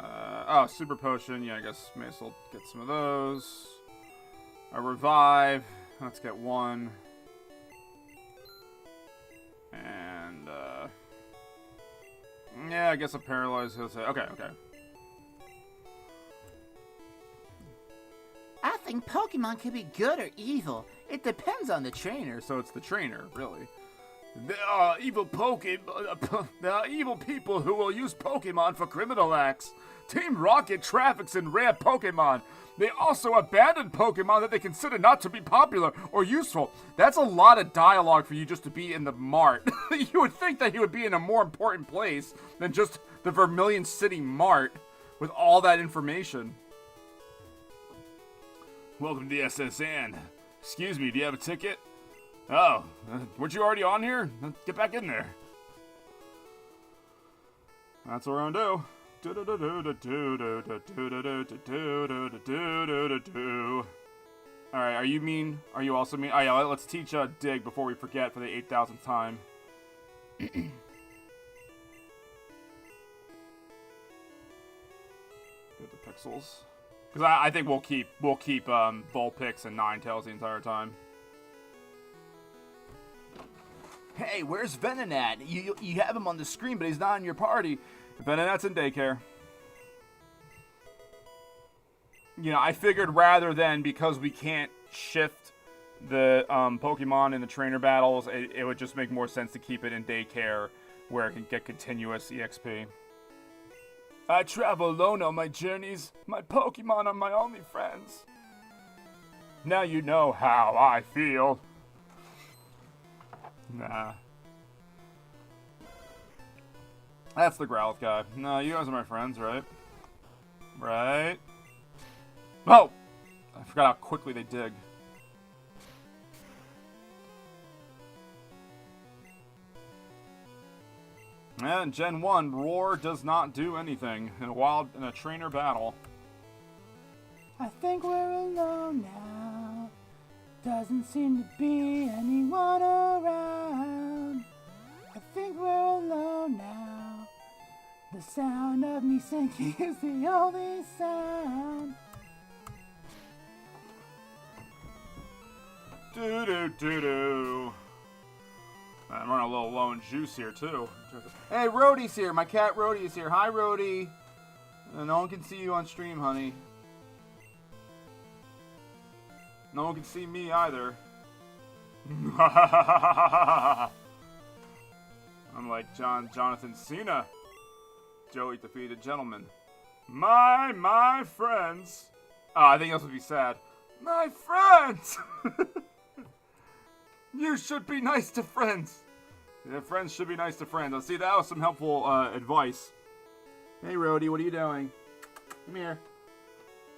Oh, Super Potion. Yeah, I guess may as well get some of those. A Revive. Let's get one. And, yeah, I guess a Paralyze. Okay. I think Pokemon can be good or evil. It depends on the trainer. So it's the trainer, really. There are evil there are evil people who will use Pokemon for criminal acts. Team Rocket traffics in rare Pokemon. They also abandon Pokemon that they consider not to be popular or useful. That's a lot of dialogue for you just to be in the Mart. You would think that he would be in a more important place than just the Vermillion City Mart with all that information. Welcome to the SSN. Excuse me, do you have a ticket? Oh, weren't you already on here? Get back in there. That's what we're gonna do. Alright, are you also mean? Oh yeah, let's teach Dig before we forget for the 8,000th time. Get the pixels. Because I think we'll keep Vulpix and Ninetales the entire time. Hey, where's Venonat? You have him on the screen, but he's not in your party. Venonat's in daycare. I figured rather than, because we can't shift the Pokemon in the trainer battles, it would just make more sense to keep it in daycare where it can get continuous EXP. I travel alone on my journeys. My Pokemon are my only friends. Now you know how I feel. Nah. That's the Growlithe guy. No, you guys are my friends, right? Right? Oh! I forgot how quickly they dig. And Gen 1, Roar does not do anything in a trainer battle. I think we're alone now. Doesn't seem to be anyone around. I think we're alone now. The sound of me sinking is the only sound. Do-do-do-do. I'm running a little low in juice here, too. Hey, Rhodey's here. My cat Rhodey is here. Hi, Rhodey. No one can see you on stream, honey. No one can see me either. I'm like Jonathan Cena. Joey defeated gentleman. My friends. Oh, I think this would be sad. My friends! You should be nice to friends. Yeah, friends should be nice to friends. Let's see, that was some helpful advice. Hey, Rhodey, what are you doing? Come here.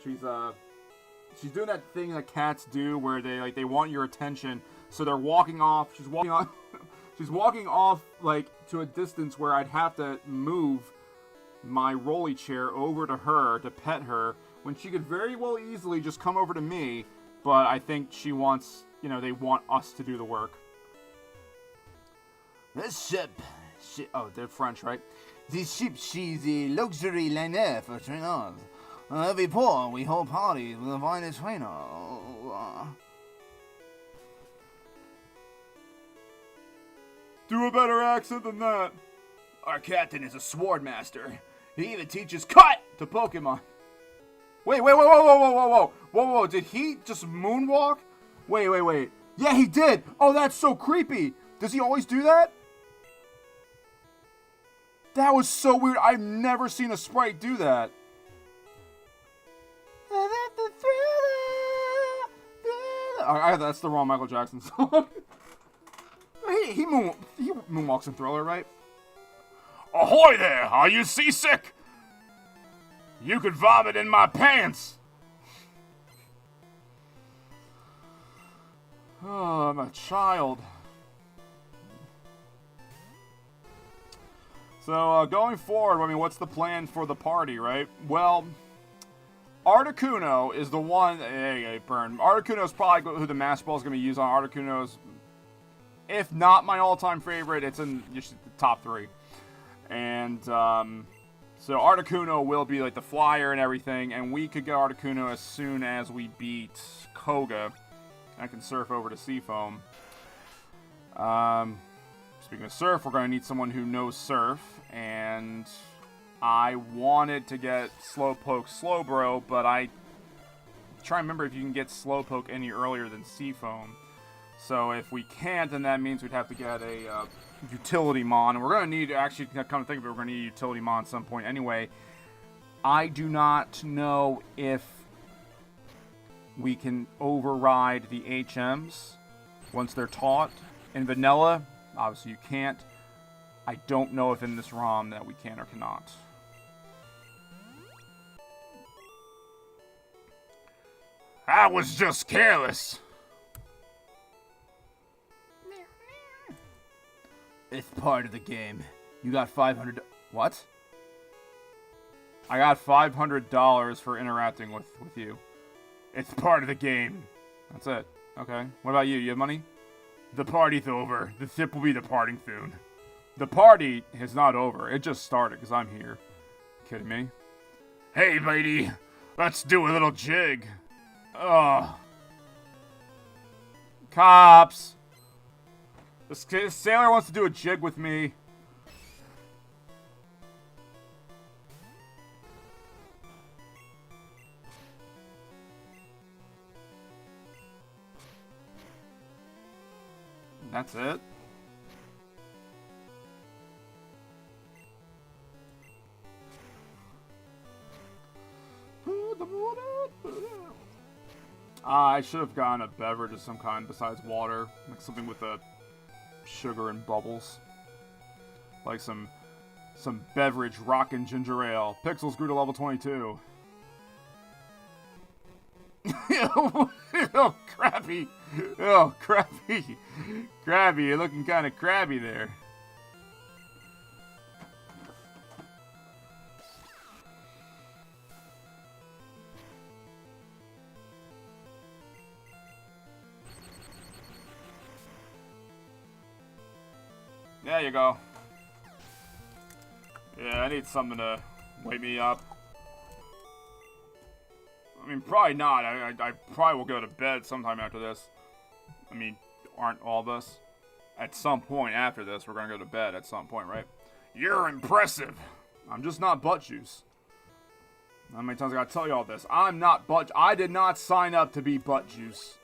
She's doing that thing that cats do where they want your attention, so they're walking off. She's walking off. She's walking off like to a distance where I'd have to move my rolly chair over to her to pet her, when she could very well easily just come over to me, but I think she wants, they want us to do the work. This ship, Oh, they're French, right? this ship, she's a luxury liner for trainers. Every port, we hold parties with the finest trainer. Do a better accent than that. Our captain is a sword master. He even teaches cut To Pokemon. Wait, whoa, did he just moonwalk? Wait. Yeah, he did! Oh, that's so creepy! Does he always do that? That was so weird. I've never seen a sprite do that. That's the wrong Michael Jackson song. he moonwalks in Thriller, right? Ahoy there! Are you seasick? You could vomit in my pants! Oh, I'm a child. So, going forward, what's the plan for the party, right? Well, Articuno is the one... Hey, burn. Articuno is probably who the Master Ball is going to use on. Articuno's, if not my all-time favorite, it's in the top 3. And, so Articuno will be like the flyer and everything, and we could get Articuno as soon as we beat Koga. I can surf over to Seafoam. Speaking of surf, we're going to need someone who knows surf, and I wanted to get Slowpoke Slowbro, but I try to remember if you can get Slowpoke any earlier than Seafoam. So if we can't, then that means we'd have to get a utility Mon, and we're going to need, actually, come to think of it, we're going to need a utility Mon at some point anyway. I do not know if we can override the HMs once they're taught. In vanilla, obviously you can't. I don't know if in this ROM that we can or cannot. I was just careless. It's part of the game. You got 500... What? I got $500 for interacting with you. It's part of the game. That's it. Okay. What about you? You have money? The party's over. The ship will be departing soon. The party is not over. It just started because I'm here. Kidding me? Hey, lady. Let's do a little jig. Ugh. Cops. This sailor wants to do a jig with me. That's it. I should have gotten a beverage of some kind besides water. Like something with a sugar and bubbles. Like some beverage rockin' ginger ale. Pixels grew to level 22. Oh, crappy. Oh, crappy. Crabby, you're looking kind of crabby there. There you go. Yeah, I need something to wake me up. I mean, probably not. I probably will go to bed sometime after this. I mean, aren't all of us? At some point after this, we're gonna go to bed at some point, right? You're impressive. I'm just not butt juice. How many times I gotta tell you all this? I'm not butt. I did not sign up to be butt juice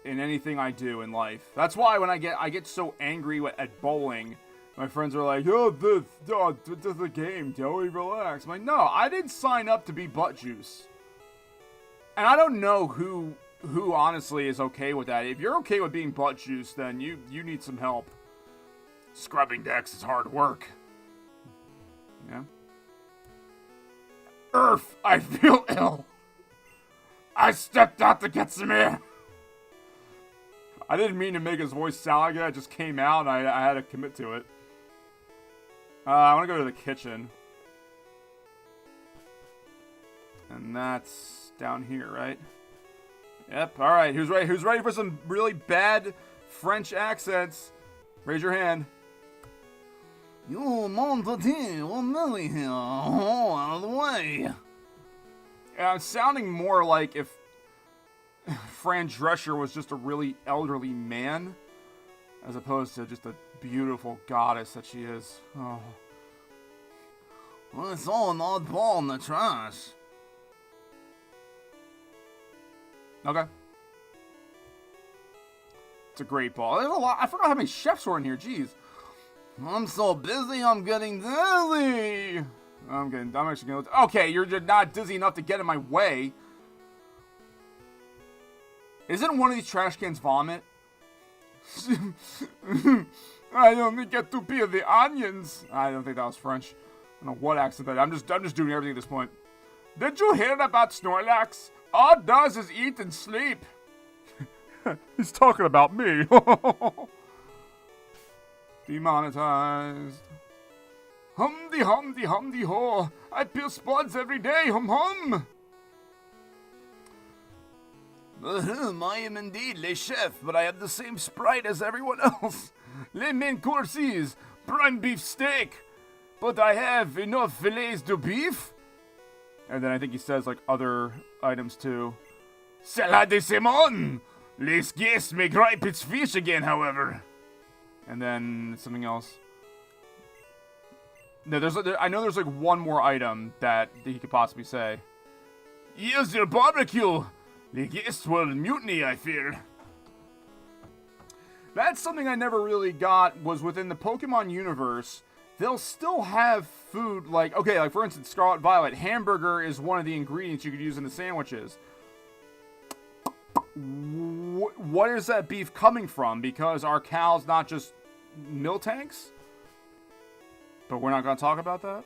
in anything I do in life. That's why when I get so angry at bowling, my friends are like, "Oh, this is the game, Joey. Relax." I'm like, no, I didn't sign up to be butt juice. And I don't know who honestly is okay with that. If you're okay with being butt juice, then you need some help. Scrubbing decks is hard work. Yeah. Earth, I feel ill. I stepped out to get some air. I didn't mean to make his voice sound like that. It just came out, and I had to commit to it. I want to go to the kitchen. And that's down here, right? Yep, alright. Who's ready for some really bad French accents? Raise your hand. You Mons, Millie here. Oh, out of the way. Yeah, I'm sounding more like if Fran Drescher was just a really elderly man, as opposed to just a beautiful goddess that she is. Oh. Well, it's all an oddball in the trash. Okay. It's a great ball. There's a lot. I forgot how many chefs were in here. Jeez. I'm so busy, I'm getting dizzy. I'm actually gonna. Okay, you're just not dizzy enough to get in my way. Isn't one of these trash cans vomit? I only get to peel the onions. I don't think that was French. I don't know what accent that. I'm just doing everything at this point. Did you hear about Snorlax? All it does is eat and sleep. He's talking about me. Demonetized. Humdy ho. I peel spuds every day. Hum. I am indeed le chef, but I have the same sprite as everyone else. Les main courses, prime beef steak. But I have enough fillets de beef. And then I think he says like other items too. Salade de saumon. Les guests may gripe its fish again, however. And then something else. No, I know there's like one more item that he could possibly say. Here's your barbecue. The guests will mutiny, I fear. That's something I never really got, was within the Pokemon universe, they'll still have food like, okay, like for instance, Scarlet Violet, hamburger is one of the ingredients you could use in the sandwiches. What is that beef coming from? Because our cows not just milk tanks? But we're not going to talk about that?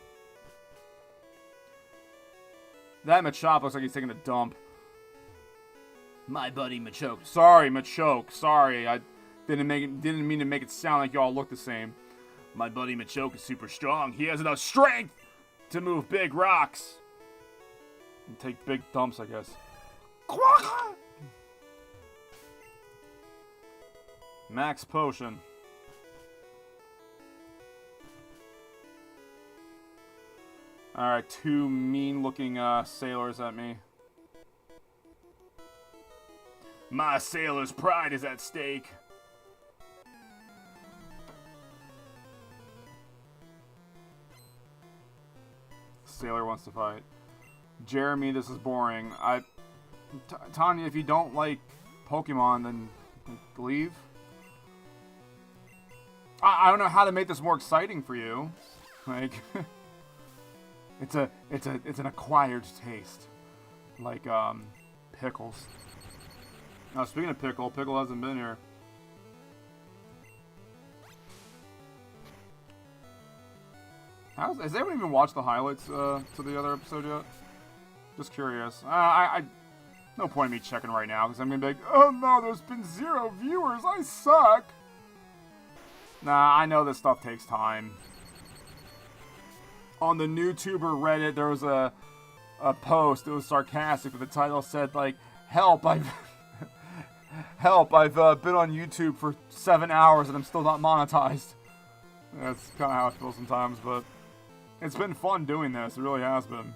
That Machop looks like he's taking a dump. My buddy Machoke. Sorry, Machoke. Sorry, I didn't mean to make it sound like y'all look the same. My buddy Machoke is super strong. He has enough strength to move big rocks. And take big dumps, I guess. Max potion. Alright, two mean-looking sailors at me. My sailor's pride is at stake. Sailor wants to fight. Jeremy, this is boring. Tanya, if you don't like Pokemon, then leave. I don't know how to make this more exciting for you. Like, it's an acquired taste, like pickles. Now, speaking of Pickle hasn't been here. Has anyone even watched the highlights to the other episode yet? Just curious. No point in me checking right now, because I'm going to be like, oh no, there's been 0 viewers, I suck! Nah, I know this stuff takes time. On the YouTuber Reddit, there was a post, it was sarcastic, but the title said, like, help, I've been on YouTube for 7 hours and I'm still not monetized. That's kind of how I feel sometimes, but it's been fun doing this. It really has been.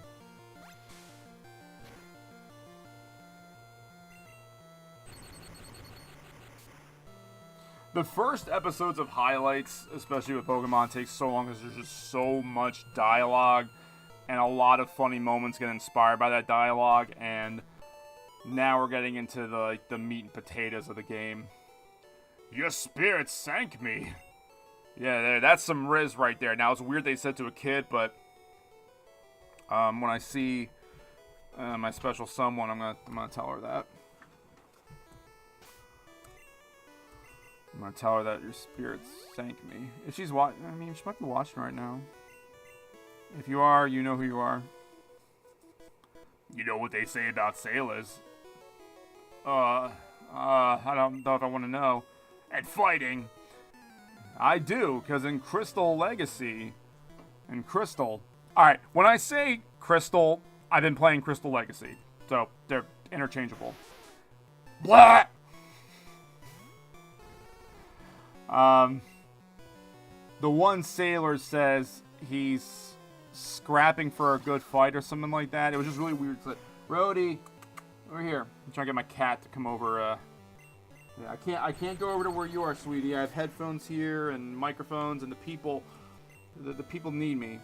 The first episodes of highlights, especially with Pokemon, takes so long because there's just so much dialogue, and a lot of funny moments get inspired by that dialogue, and now we're getting into the meat and potatoes of the game. Your spirit sank me. Yeah, that's some Riz right there. Now, it's weird they said to a kid, but when I see my special someone, I'm gonna tell her that. I'm gonna tell her that your spirit sank me. If she's watching, I mean, she might be watching right now. If you are, you know who you are. You know what they say about sailors. I don't know if I want to know. At fighting. I do, because in Crystal Legacy, alright, when I say Crystal, I've been playing Crystal Legacy, so they're interchangeable. Blah! The one sailor says he's scrapping for a good fight or something like that. It was just really weird. It's like, Rhodey, over here. I'm trying to get my cat to come over, yeah, I can't go over to where you are, sweetie. I have headphones here and microphones, and the people need me.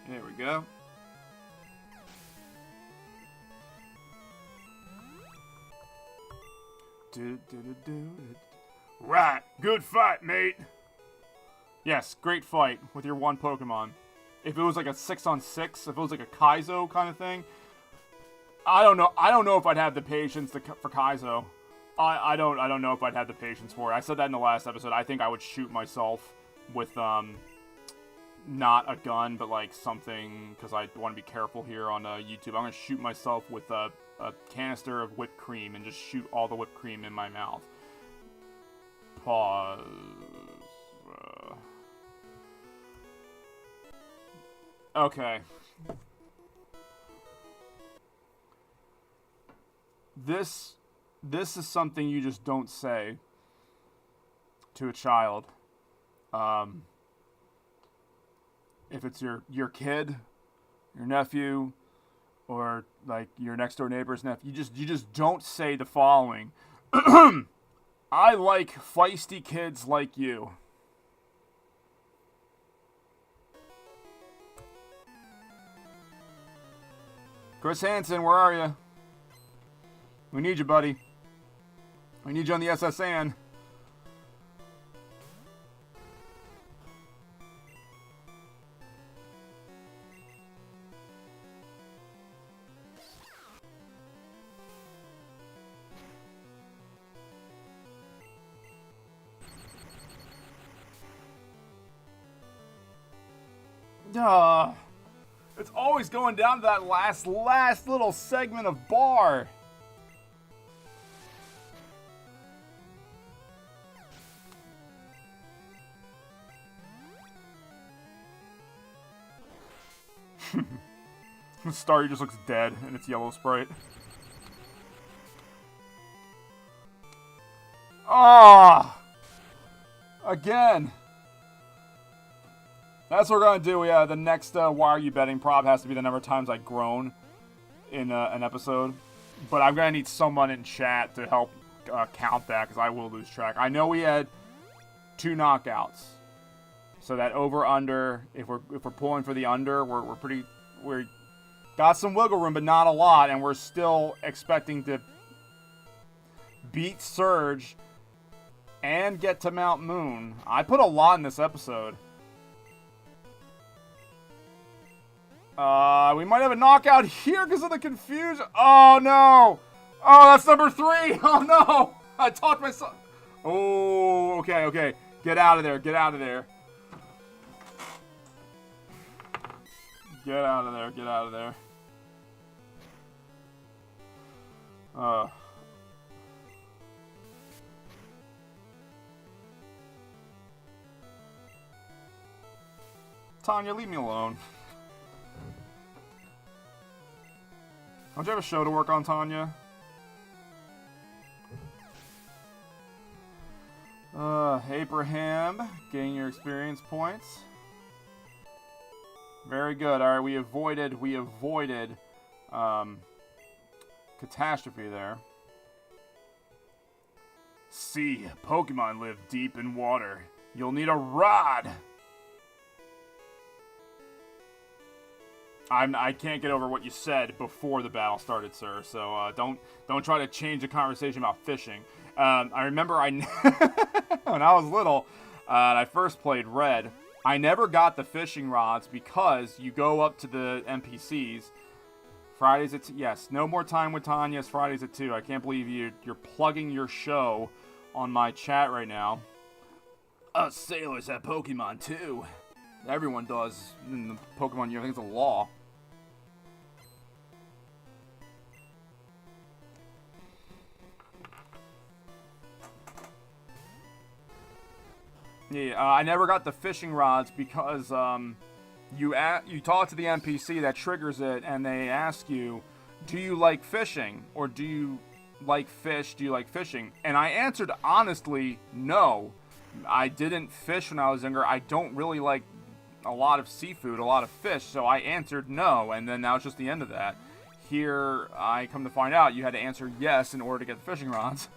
There we go. Right, good fight, mate. Yes, great fight with your one Pokemon. If it was like a 6-on-6, if it was like a Kaizo kind of thing, I don't know if I'd have the patience for Kaizo. I don't know if I'd have the patience for it. I said that in the last episode. I think I would shoot myself with not a gun, but like something, because I want to be careful here on YouTube. I'm gonna shoot myself with a canister of whipped cream and just shoot all the whipped cream in my mouth. Pause. Okay. This is something you just don't say to a child. If it's your kid, your nephew, or like your next door neighbor's nephew, you just don't say the following. I like feisty kids like you. Chris Hansen, where are you? We need you, buddy. We need you on the SSN. It's always going down to that last little segment of bar. Starry just looks dead in its yellow sprite. Ah! Again. That's what we're going to do. Yeah, the next Why Are You Betting prop has to be the number of times I've grown in an episode. But I'm going to need someone in chat to help count that, because I will lose track. I know we had 2 knockouts. So that over-under, if we're pulling for the under, we're got some wiggle room, but not a lot. And we're still expecting to beat Surge and get to Mount Moon. I put a lot in this episode. We might have a knockout here because of the confusion. Oh, no. Oh, that's number 3. Oh, no. I talked myself. Oh, okay. Get out of there. Get out of there. Get out of there. Get out of there. Tanya, leave me alone. Don't you have a show to work on, Tanya? Abraham, getting your experience points. Very good. All right, we avoided catastrophe there. See, Pokemon live deep in water. You'll need a rod. I can't get over what you said before the battle started, sir. So don't try to change the conversation about fishing. I remember when I was little, and I first played Red. I never got the fishing rods because you go up to the NPCs. Fridays at 2. Yes, no more time with Tanya's Fridays at 2. I can't believe you're plugging your show on my chat right now. Us sailors have Pokemon too. Everyone does in the Pokemon Yellow. I think it's a law. Yeah, I never got the fishing rods because you talk to the NPC that triggers it, and they ask you, "Do you like fishing, or do you like fish? Do you like fishing?" And I answered honestly, no. I didn't fish when I was younger. I don't really like a lot of seafood, a lot of fish, so I answered no, and then that was just the end of that. Here, I come to find out you had to answer yes in order to get the fishing rods.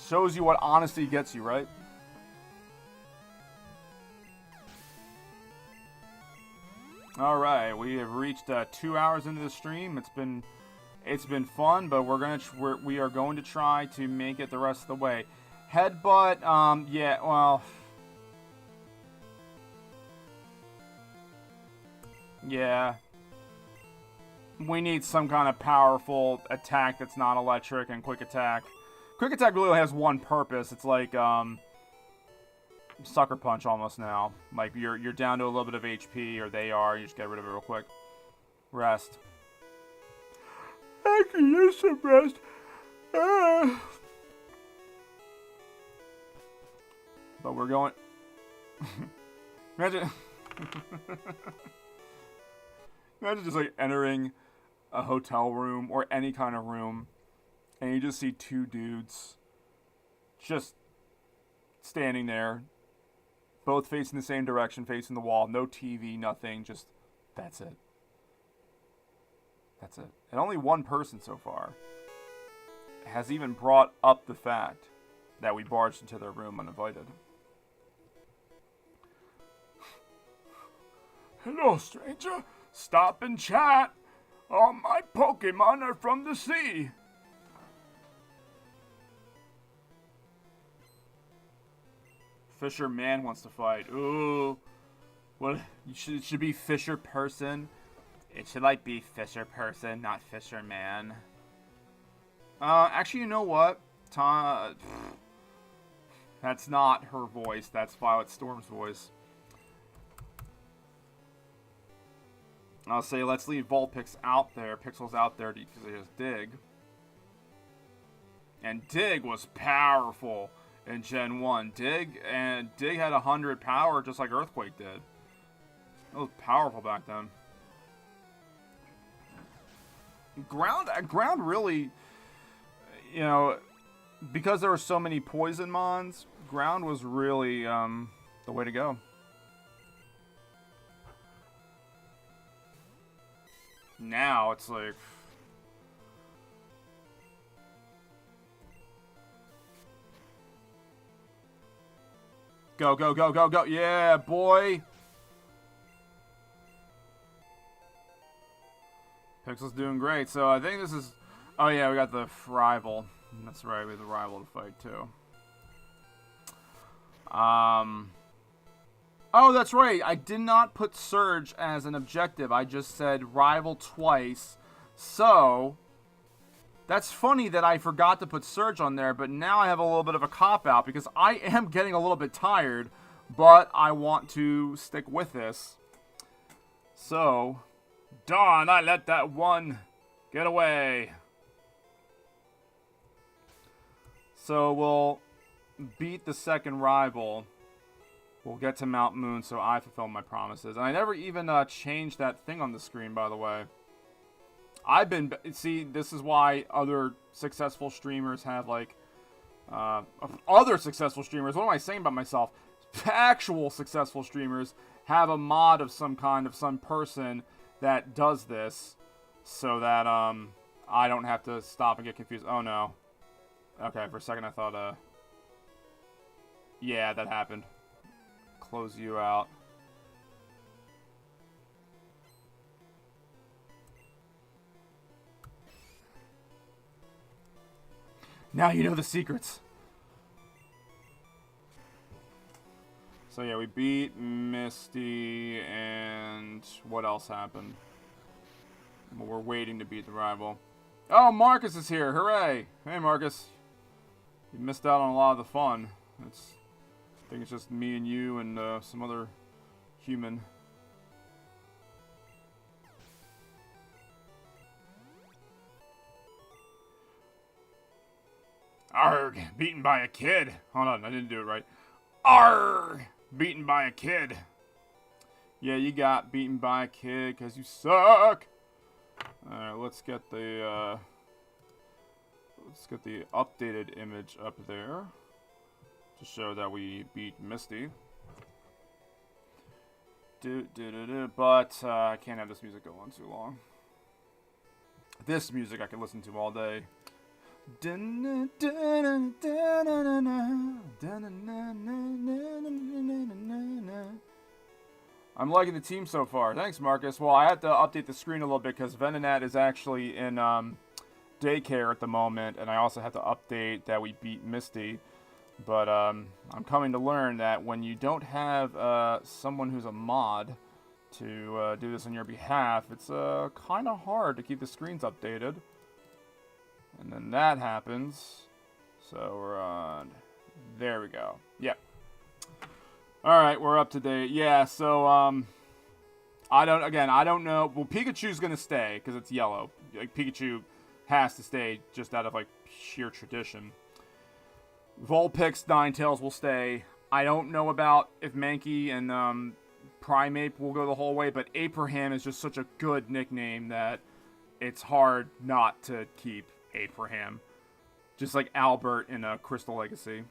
Shows you what honesty gets you, right? Alright, we have reached 2 hours into the stream. It's been fun, but we are going to try to make it the rest of the way. Headbutt, yeah, well, yeah. We need some kind of powerful attack that's not electric and quick attack. Quick attack really has one purpose. It's like Sucker Punch almost now. Like you're down to a little bit of HP, or they are. You just get rid of it real quick. Rest. I can use some rest. But we're going. Imagine. Imagine just like entering a hotel room or any kind of room, and you just see two dudes just standing there, both facing the same direction, facing the wall, no TV, nothing, just that's it. That's it. And only one person so far has even brought up the fact that we barged into their room uninvited. Hello, stranger. Stop and chat. All my Pokemon are from the sea. Fisherman wants to fight. Ooh. Well, it should be Fisher Person. It should like be Fisher Person, not Fisherman. Actually, you know what? That's not her voice. That's Violet Storm's voice. I'll say let's leave Vulpix out there, Pixels out there, because they just Dig. And Dig was powerful in Gen 1. Dig had 100 power just like Earthquake did. It was powerful back then. Ground really, you know, because there were so many poison mons, ground was really the way to go. Now it's like go, go, go, go, go. Yeah, boy. Pixel's doing great. So I think this is... Oh, yeah, we got the rival. That's right, we have the rival to fight, too. Oh, that's right. I did not put Surge as an objective. I just said rival twice. So, that's funny that I forgot to put Surge on there, but now I have a little bit of a cop-out because I am getting a little bit tired, but I want to stick with this. So, darn, I let that one get away. So, we'll beat the second rival. We'll get to Mount Moon, so I fulfill my promises. And I never even changed that thing on the screen, by the way. See, this is why other successful streamers have, like, other successful streamers, what am I saying about myself? Actual successful streamers have a mod of some kind of some person that does this so that I don't have to stop and get confused. Oh no. Okay, for a second I thought yeah, that happened. Close you out. Now you know the secrets. So yeah, we beat Misty, and what else happened? Well, we're waiting to beat the rival. Oh, Marcus is here! Hooray! Hey, Marcus. You missed out on a lot of the fun. I think it's just me and you and some other human. Arg! Beaten by a kid. Hold on, I didn't do it right. Arg! Beaten by a kid. Yeah, you got beaten by a kid because you suck. Alright, let's get the updated image up there to show that we beat Misty. But I can't have this music go on too long. This music I can listen to all day. I'm liking the team so far. Thanks, Marcus. Well, I have to update the screen a little bit because Venonat is actually in daycare at the moment, and I also have to update that we beat Misty. But I'm coming to learn that when you don't have someone who's a mod to do this on your behalf, it's kind of hard to keep the screens updated. And then that happens. So we're on. There we go. Yep. Alright, we're up to date. Yeah, so, I don't know. Well, Pikachu's gonna stay, because it's yellow. Like, Pikachu has to stay just out of, like, sheer tradition. Vulpix, Ninetales will stay. I don't know about if Mankey and, Primeape will go the whole way, but Abraham is just such a good nickname that it's hard not to keep Abraham. Just like Albert in Crystal Legacy.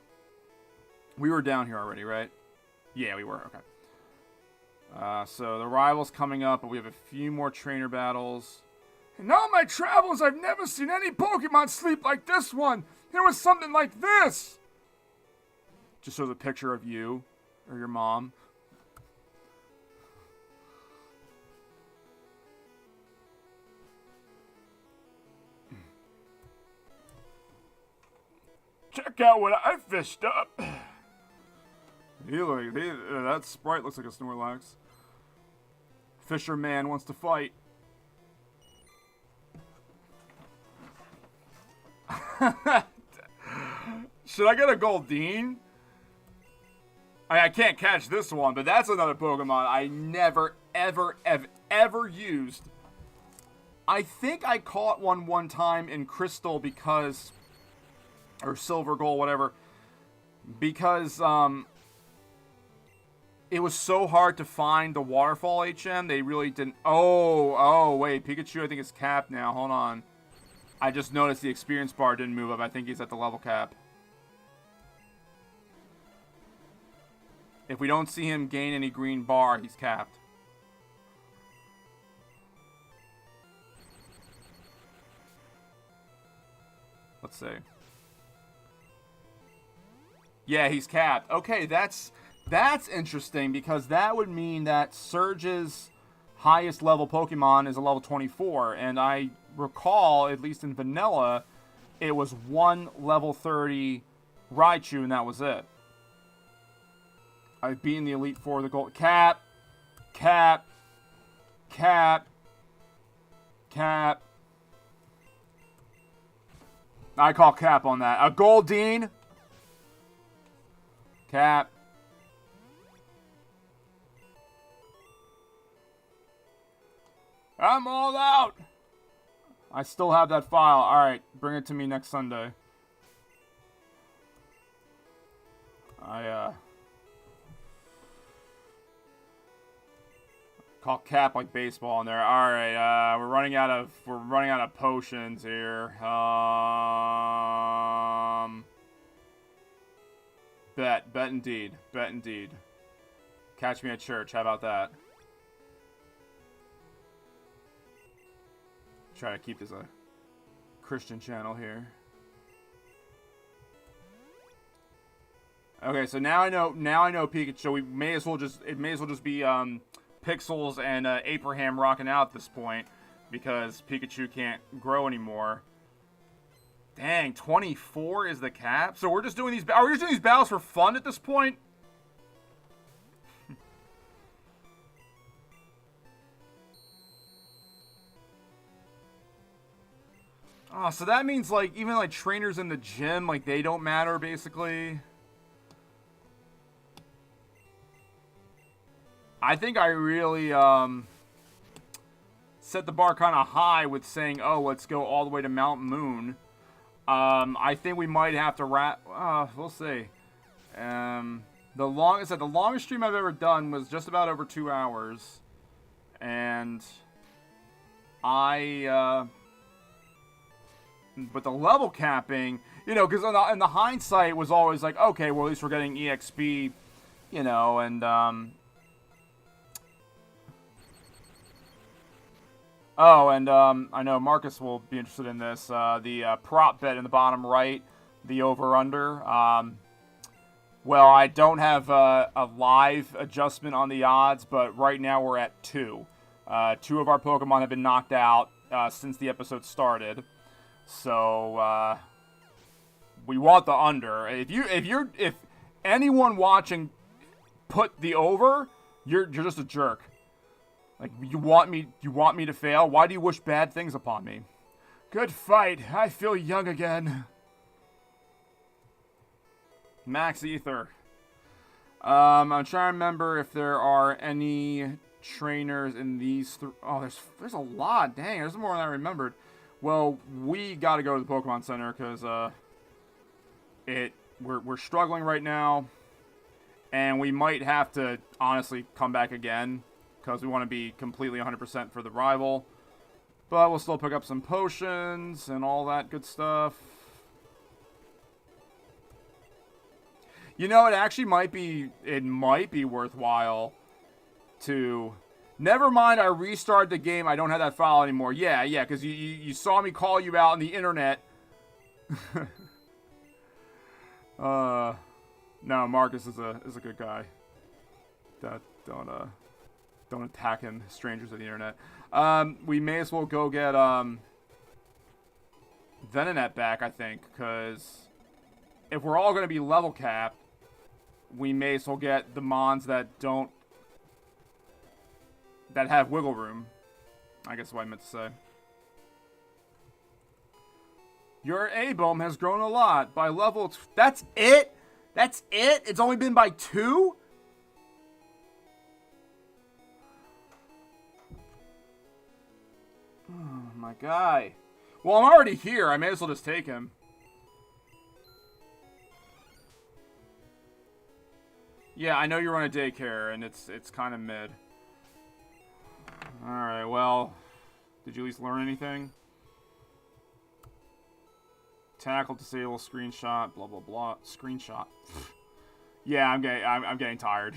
We were down here already, right? Yeah, we were. Okay. So the rival's coming up, but we have a few more trainer battles. In all my travels, I've never seen any Pokemon sleep like this one. It was something like this. Just shows a picture of you or your mom. Check out what I fished up. That sprite looks like a Snorlax. Fisherman wants to fight. Should I get a Goldeen? I can't catch this one, but that's another Pokemon I never, ever used. I think I caught one time in Crystal because... or Silver, Gold, whatever. Because, it was so hard to find the Waterfall HM, they really didn't... Oh, wait, Pikachu I think is capped now, hold on. I just noticed the experience bar didn't move up, I think he's at the level cap. If we don't see him gain any green bar, he's capped. Let's see. Yeah, he's capped. Okay, that's interesting because that would mean that Surge's highest level Pokemon is a level 24. And I recall, at least in vanilla, it was one level 30 Raichu and that was it. I've beaten the Elite Four, the gold. Cap. I call cap on that. A Goldeen. Cap. I'm all out. I still have that file. Alright, bring it to me next Sunday. Call cap like baseball in there. Alright, we're running out of potions here. Bet indeed. Catch me at church. How about that? Try to keep this a Christian channel here. Okay, so now I know Pikachu. We may as well just it may as well just be Pixels and Abraham rocking out at this point because Pikachu can't grow anymore. Dang, 24 is the cap. So we're just doing these. Are we just doing these battles for fun at this point? Oh, so that means, like, even, like, trainers in the gym, like, they don't matter, basically. I think I really, set the bar kind of high with saying, oh, let's go all the way to Mount Moon. I think we might have to wrap, we'll see. The longest stream I've ever done was just about over 2 hours. And but the level capping, you know, because in the hindsight was always like, okay, well, at least we're getting EXP, you know, and, I know Marcus will be interested in this, the prop bet in the bottom right, the over-under. Well, I don't have a live adjustment on the odds, but right now we're at 2. 2 of our Pokemon have been knocked out since the episode started. So, we want the under. If anyone watching put the over, you're just a jerk. Like, you want me to fail? Why do you wish bad things upon me? Good fight. I feel young again. Max Ether. I'm trying to remember if there are any trainers in these. Oh, there's a lot. Dang, there's more than I remembered. Well, we got to go to the Pokemon Center because we're struggling right now, and we might have to honestly come back again because we want to be completely 100% for the rival. But we'll still pick up some potions and all that good stuff. You know, it actually might be worthwhile to. Never mind, I restarted the game. I don't have that file anymore. Yeah, because you saw me call you out on the internet. No, Marcus is a good guy. Don't attack him, strangers of the internet. We may as well go get Venonat back, I think, because if we're all gonna be level capped, we may as well get the Mons that have wiggle room. I guess what I meant to say. Your A-Boom has grown a lot. By level... That's it? That's it? It's only been by 2? Oh, my guy. Well, I'm already here. I may as well just take him. Yeah, I know you run a daycare, and it's kind of mid. Alright, well, did you at least learn anything? Tackle, disable, screenshot, blah, blah, blah. Screenshot. Yeah, I'm getting tired.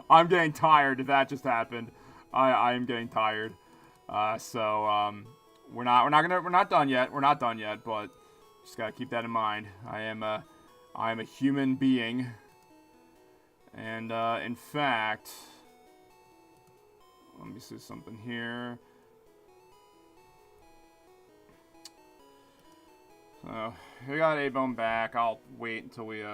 I'm getting tired if that just happened. I am getting tired. We're not done yet. We're not done yet, but just gotta keep that in mind. I am a human being. And, in fact... Let me see something here. So, we got A-Bone back. I'll wait until we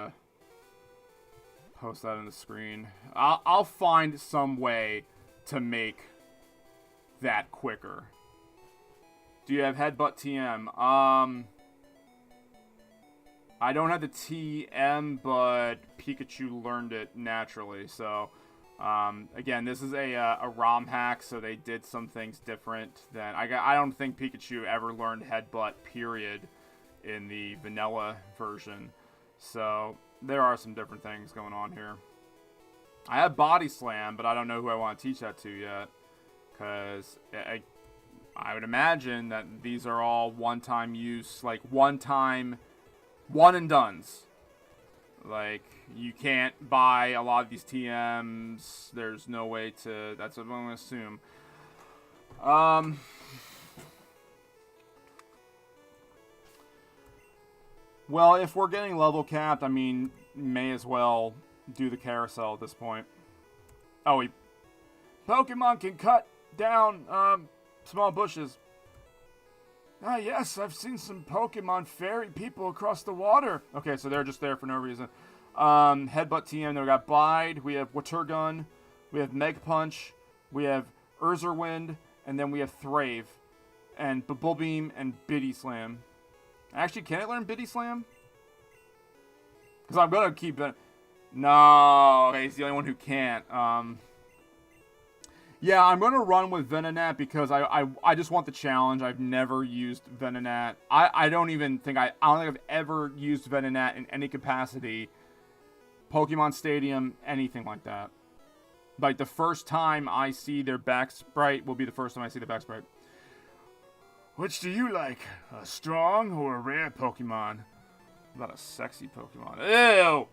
post that on the screen. I'll find some way to make that quicker. Do you have Headbutt TM? I don't have the TM, but Pikachu learned it naturally, so... again, this is a ROM hack, so they did some things different than... I don't think Pikachu ever learned Headbutt, period, in the vanilla version. So, there are some different things going on here. I have Body Slam, but I don't know who I want to teach that to yet. Because I would imagine that these are all one-time use, like one-time, one-and-dones. Like, you can't buy a lot of these TMs. There's no way to... That's what I'm going to assume. Well, if we're getting level capped, I mean, may as well do the carousel at this point. Oh, Pokemon can cut down, small bushes. Ah, yes, I've seen some Pokemon ferry people across the water. Okay, so they're just there for no reason. Headbutt TM, then we got Bide, we have Watergun, we have Meg Punch, we have Urzerwind, and then we have Thrave, and Bubblebeam, and Biddy Slam. Actually, can I learn Biddy Slam? Because I'm going to keep it. No, okay, he's the only one who can't. Yeah, I'm going to run with Venonat because I just want the challenge. I've never used Venonat. I don't think I've ever used Venonat in any capacity. Pokemon Stadium, anything like that. Like, the first time I see their back sprite will be the first time I see the back sprite. Which do you like? A strong or a rare Pokemon? What about a sexy Pokemon? Ew!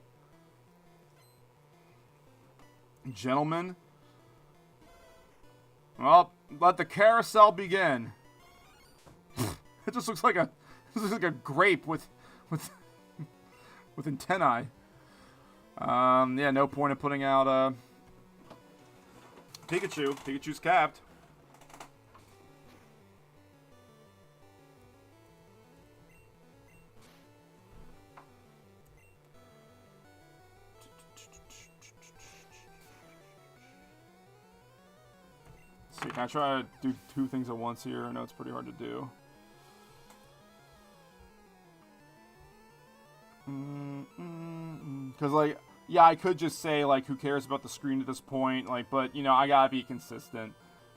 Gentlemen? Well, let the carousel begin. It just looks like a grape with antennae. Yeah, no point in putting out Pikachu. Pikachu's capped. See, can I try to do two things at once here? I know it's pretty hard to do. Because, like, yeah, I could just say, like, who cares about the screen at this point? Like, but, you know, I gotta be consistent.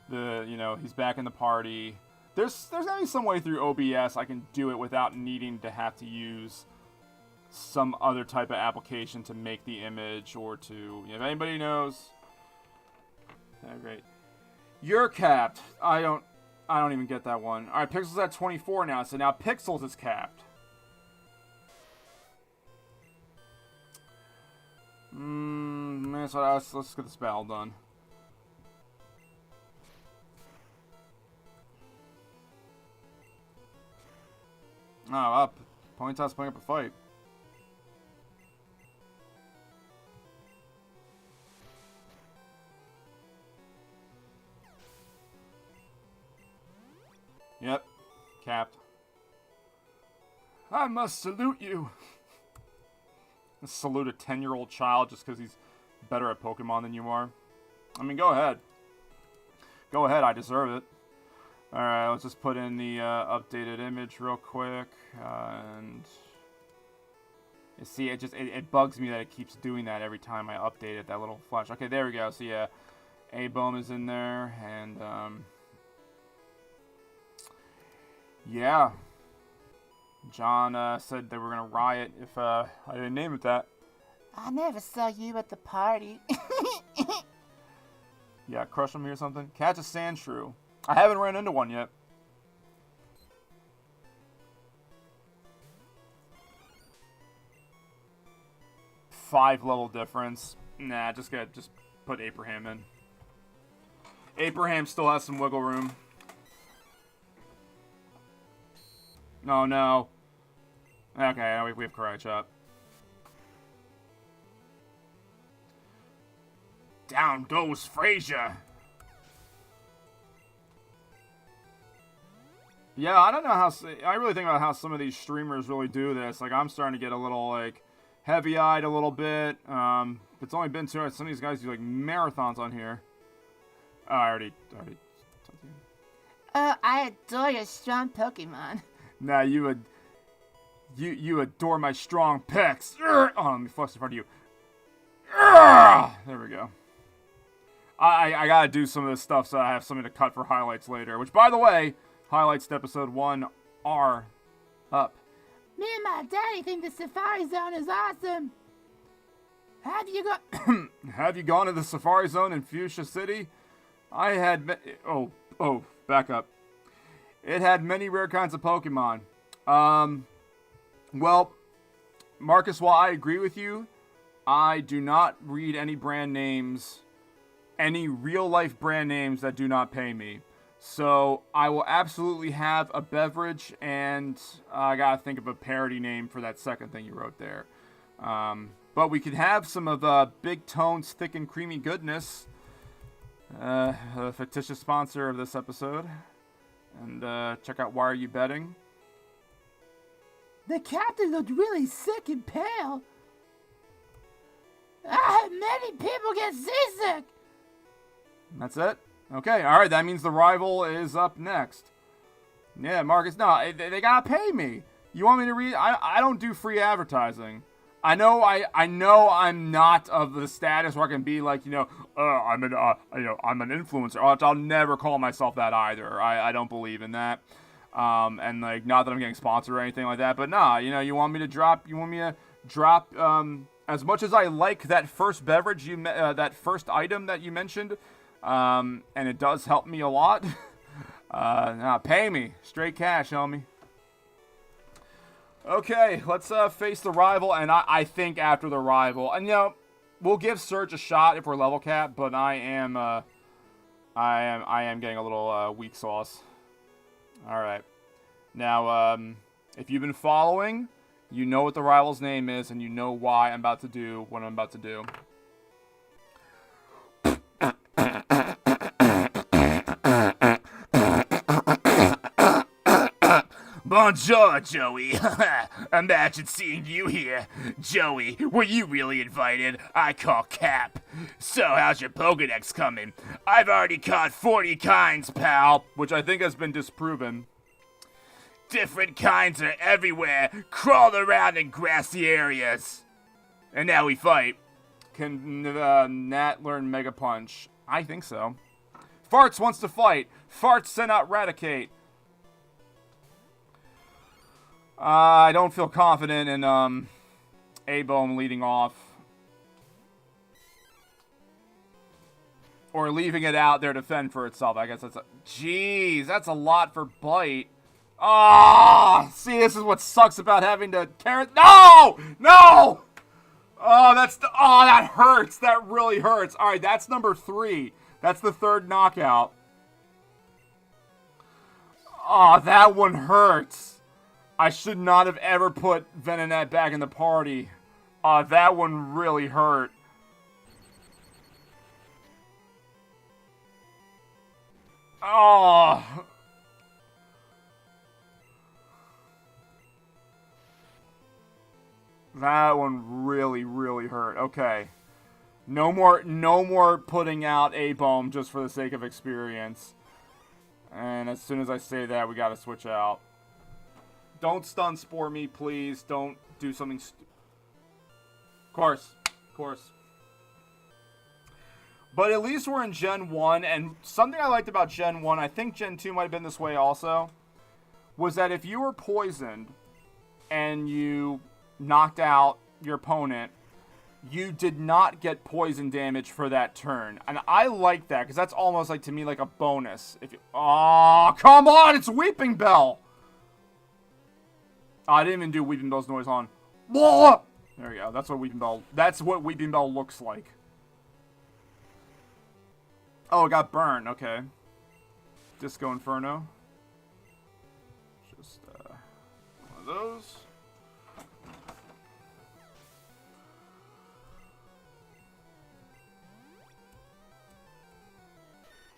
He's back in the party. There's gotta be some way through OBS I can do it without needing to have to use some other type of application to make the image or to, if anybody knows. Yeah, great. You're capped. I don't even get that one. Alright, Pixel's at 24 now, so now Pixels is capped. Let's get this battle done. Oh, up. Ponyta's putting up a fight. Yep. Capped. I must salute you. Salute a 10-year-old child just because he's better at Pokemon than you are. I mean, go ahead. Go ahead, I deserve it. Alright, let's just put in the updated image real quick. And you see, it bugs me that it keeps doing that every time I update it, that little flash. Okay, there we go. So yeah, A-Boom is in there, and yeah. John said they were going to riot if I didn't name it that. I never saw you at the party. Yeah, crush them here or something. Catch a Sandshrew. I haven't ran into one yet. Five level difference. Nah, just put Abraham in. Abraham still has some wiggle room. Oh no. Okay, we have Karate Chop. Down goes Frazier. Yeah, I don't know how... I really think about how some of these streamers really do this. Like, I'm starting to get a little, like, heavy-eyed a little bit. It's only been 2 hours. Some of these guys do, like, marathons on here. Oh, I already... Oh, I adore your strong Pokemon. Nah, you adore my strong pecs. Oh, let me flex in front of you. There we go. I gotta do some of this stuff so I have something to cut for highlights later. Which, by the way, highlights to episode 1 are up. Me and my daddy think the Safari Zone is awesome. Have you gone? Have you gone to the Safari Zone in Fuchsia City? I had... Oh, back up. It had many rare kinds of Pokemon. Well, Marcus, while I agree with you, I do not read any brand names, any real-life brand names that do not pay me. So I will absolutely have a beverage, and I gotta think of a parody name for that second thing you wrote there. But we could have some of Big Tone's Thick and Creamy Goodness, a fictitious sponsor of this episode. And check out Why Are You Betting? The captain looked really sick and pale. I had many people get seasick. That's it? Okay, alright, that means the rival is up next. Yeah, Marcus, no, they gotta pay me. You want me to read? I don't do free advertising. I know I'm not of the status where I can be like, I'm an influencer. I'll never call myself that either. I don't believe in that. And like, not that I'm getting sponsored or anything like that, but nah, you want me to drop as much as I like that first beverage that first item that you mentioned, and it does help me a lot. Nah, pay me straight cash, homie. Okay, let's face the rival, and I think after the rival, and we'll give Surge a shot if we're level capped, but I am getting a little weak sauce. All right, now if you've been following, you know what the rival's name is, and you know why I'm about to do what I'm about to do. Bonjour, Joey. Imagine seeing you here. Joey, were you really invited? I call Cap. So, how's your Pokedex coming? I've already caught 40 kinds, pal. Which I think has been disproven. Different kinds are everywhere, crawled around in grassy areas. And now we fight. Can Nat learn Mega Punch? I think so. Farts wants to fight. Farts send out Raticate. I don't feel confident in A-Bone leading off. Or leaving it out there to fend for itself. I guess that's jeez, that's a lot for Bite. Ah, see, this is what sucks about having to carry. No! No! Oh, that hurts. That really hurts. All right, that's number 3. That's the third knockout. Oh, that one hurts. I should not have ever put Venonat back in the party. That one really hurt. Oh. That one really, really hurt. Okay. No more putting out A-Bomb just for the sake of experience. And as soon as I say that, we gotta switch out. Don't stun spore me, please. Don't do something Of course. But at least we're in Gen 1, and something I liked about Gen 1, I think Gen 2 might have been this way also, was that if you were poisoned and you knocked out your opponent, you did not get poison damage for that turn. And I like that, because that's almost like, to me, like a bonus. Oh, come on! It's Weeping Bell! Oh, I didn't even do Weeping Bell's noise on. There we go. That's what Weeping Bell looks like. Oh, it got burned. Okay. Disco Inferno. Just one of those.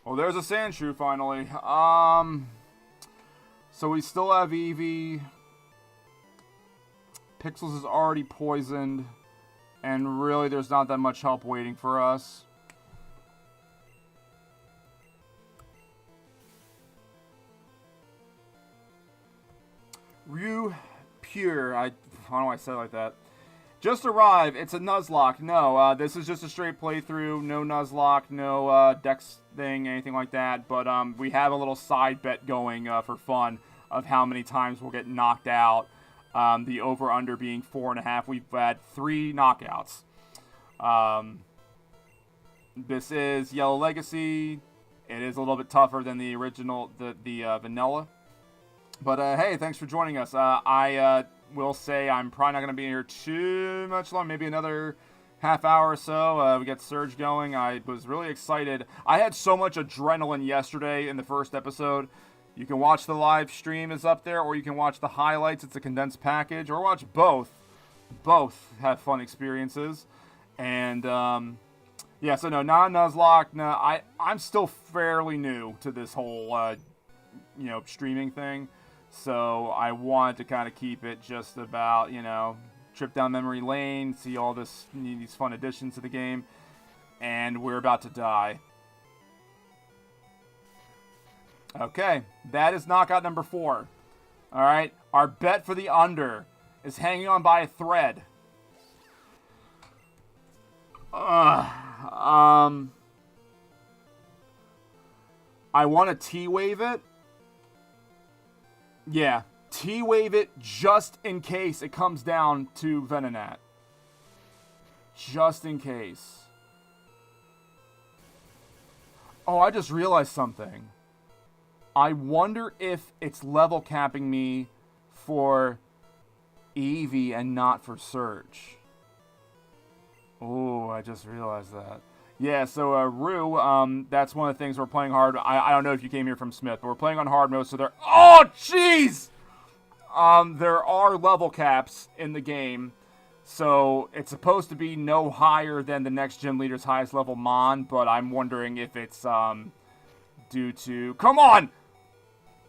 Oh, there's a Sandshrew finally. So we still have Eevee. Pixels is already poisoned. And really, there's not that much help waiting for us. Ryu Pure. I don't know why I said it like that. Just arrived. It's a Nuzlocke. No, this is just a straight playthrough. No Nuzlocke, no Dex thing, anything like that. But we have a little side bet going for fun of how many times we'll get knocked out. The over-under being 4.5. We've had 3 knockouts. This is Yellow Legacy. It is a little bit tougher than the original, the vanilla. But hey, thanks for joining us. I will say I'm probably not going to be here too much long, maybe another half hour or so. We get Surge going. I was really excited. I had so much adrenaline yesterday in the first episode. You can watch the live stream is up there, or you can watch the highlights. It's a condensed package, or watch both. Both have fun experiences. And, yeah, so no, not Nuzlocke. No, I'm still fairly new to this whole, streaming thing. So I wanted to kind of keep it just about, trip down memory lane, see all these fun additions to the game. And we're about to die. Okay, that is knockout number 4. All right, our bet for the under is hanging on by a thread. I want to T-wave it. Yeah, T-wave it just in case it comes down to Venonat. Just in case. Oh, I just realized something. I wonder if it's level capping me for Eevee and not for Surge. Oh, I just realized that. Yeah, so Rue, that's one of the things we're playing hard. I don't know if you came here from Smith, but we're playing on hard mode, so oh, jeez! There are level caps in the game, so it's supposed to be no higher than the next gym leader's highest level Mon, but I'm wondering if it's due to... Come on!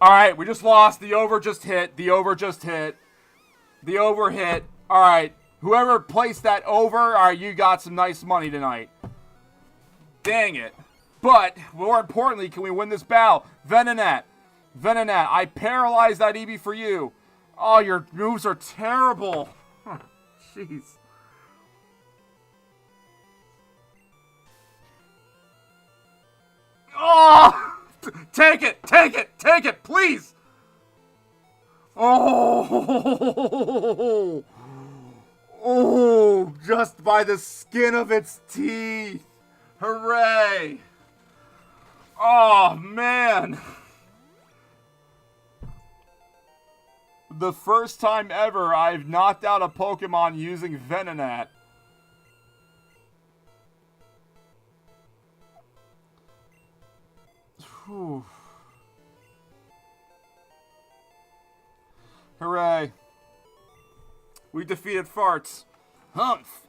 Alright, we just lost. The over just hit. The over just hit. The over hit. Alright, whoever placed that over, alright, you got some nice money tonight. Dang it. But, more importantly, can we win this battle? Venonat. Venonat, I paralyzed that Eevee for you. Oh, your moves are terrible. Jeez. Oh! Take it! Take it! Take it! Please! Oh! Oh! Just by the skin of its teeth! Hooray! Oh, man! The first time ever I've knocked out a Pokemon using Venonat. Whew. Hooray. We defeated Farts. Humph.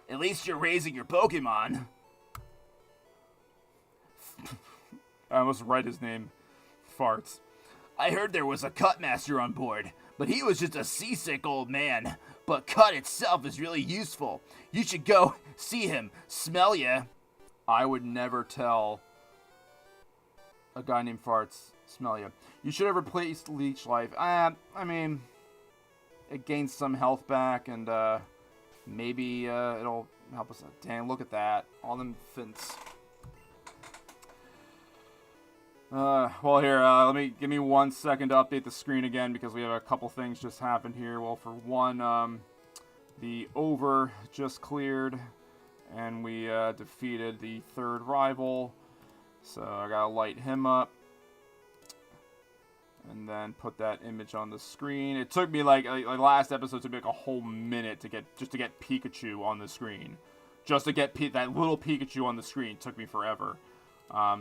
At least you're raising your Pokemon. I almost write his name. Farts. I heard there was a Cut Master on board, but he was just a seasick old man. But Cut itself is really useful. You should go see him. Smell ya. I would never tell a guy named Farts. Smell ya. You should have replaced Leech Life. I mean, it gains some health back, and maybe it'll help us. Dang, look at that. All them fints. Well, here, give me 1 second to update the screen again, because we have a couple things just happened here. Well, for one, the over just cleared, and we defeated the third rival. So I gotta light him up, and then put that image on the screen. It took me like last episode, it took me like a whole minute to get Pikachu on the screen. Just to get that little Pikachu on the screen took me forever.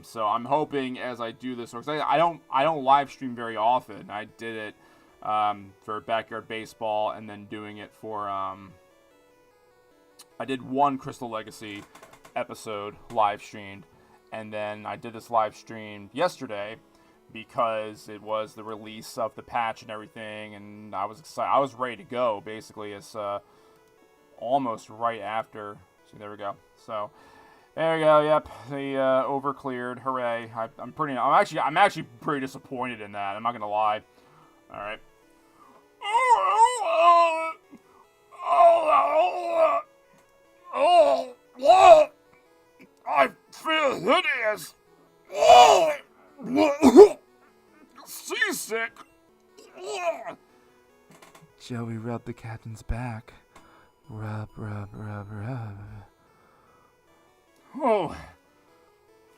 So I'm hoping as I do this, because I don't live stream very often. I did it for Backyard Baseball, and then doing it for I did one Crystal Legacy episode live streamed, and then I did this live stream yesterday because it was the release of the patch and everything, and I was excited. I was ready to go. Basically, it's almost right after. See, there we go. So. There we go. Yep, the over cleared. Hooray! I'm actually pretty disappointed in that. I'm not gonna lie. All right. I feel hideous. Seasick. Joey rubbed the captain's back. Rub, rub, rub, rub. Oh,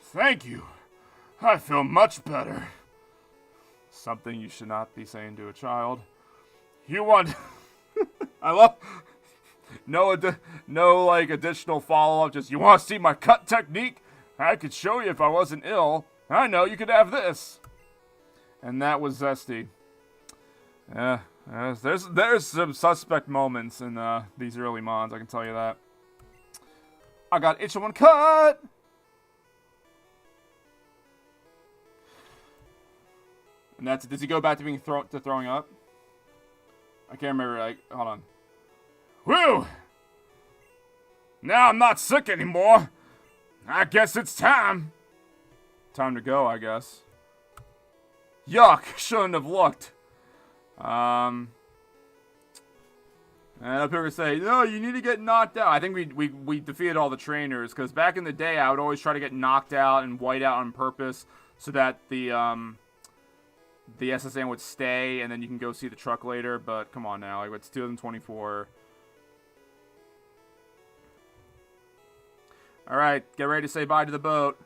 thank you. I feel much better. Something you should not be saying to a child. You want... I love... No, like, additional follow-up. Just, you want to see my cut technique? I could show you if I wasn't ill. I know, you could have this. And that was Zesty. Yeah, there's some suspect moments in these early Mons, I can tell you that. I got HM01 cut! And that's it. Does he go back to being throwing up? I can't remember, like, hold on. Whew! Now I'm not sick anymore. I guess it's time. Time to go, I guess. Yuck! Shouldn't have looked. And up here we say, no, you need to get knocked out. I think we defeated all the trainers, because back in the day, I would always try to get knocked out and white out on purpose, so that the SSN would stay, and then you can go see the truck later. But come on now, like, it's 2024. All right, get ready to say bye to the boat.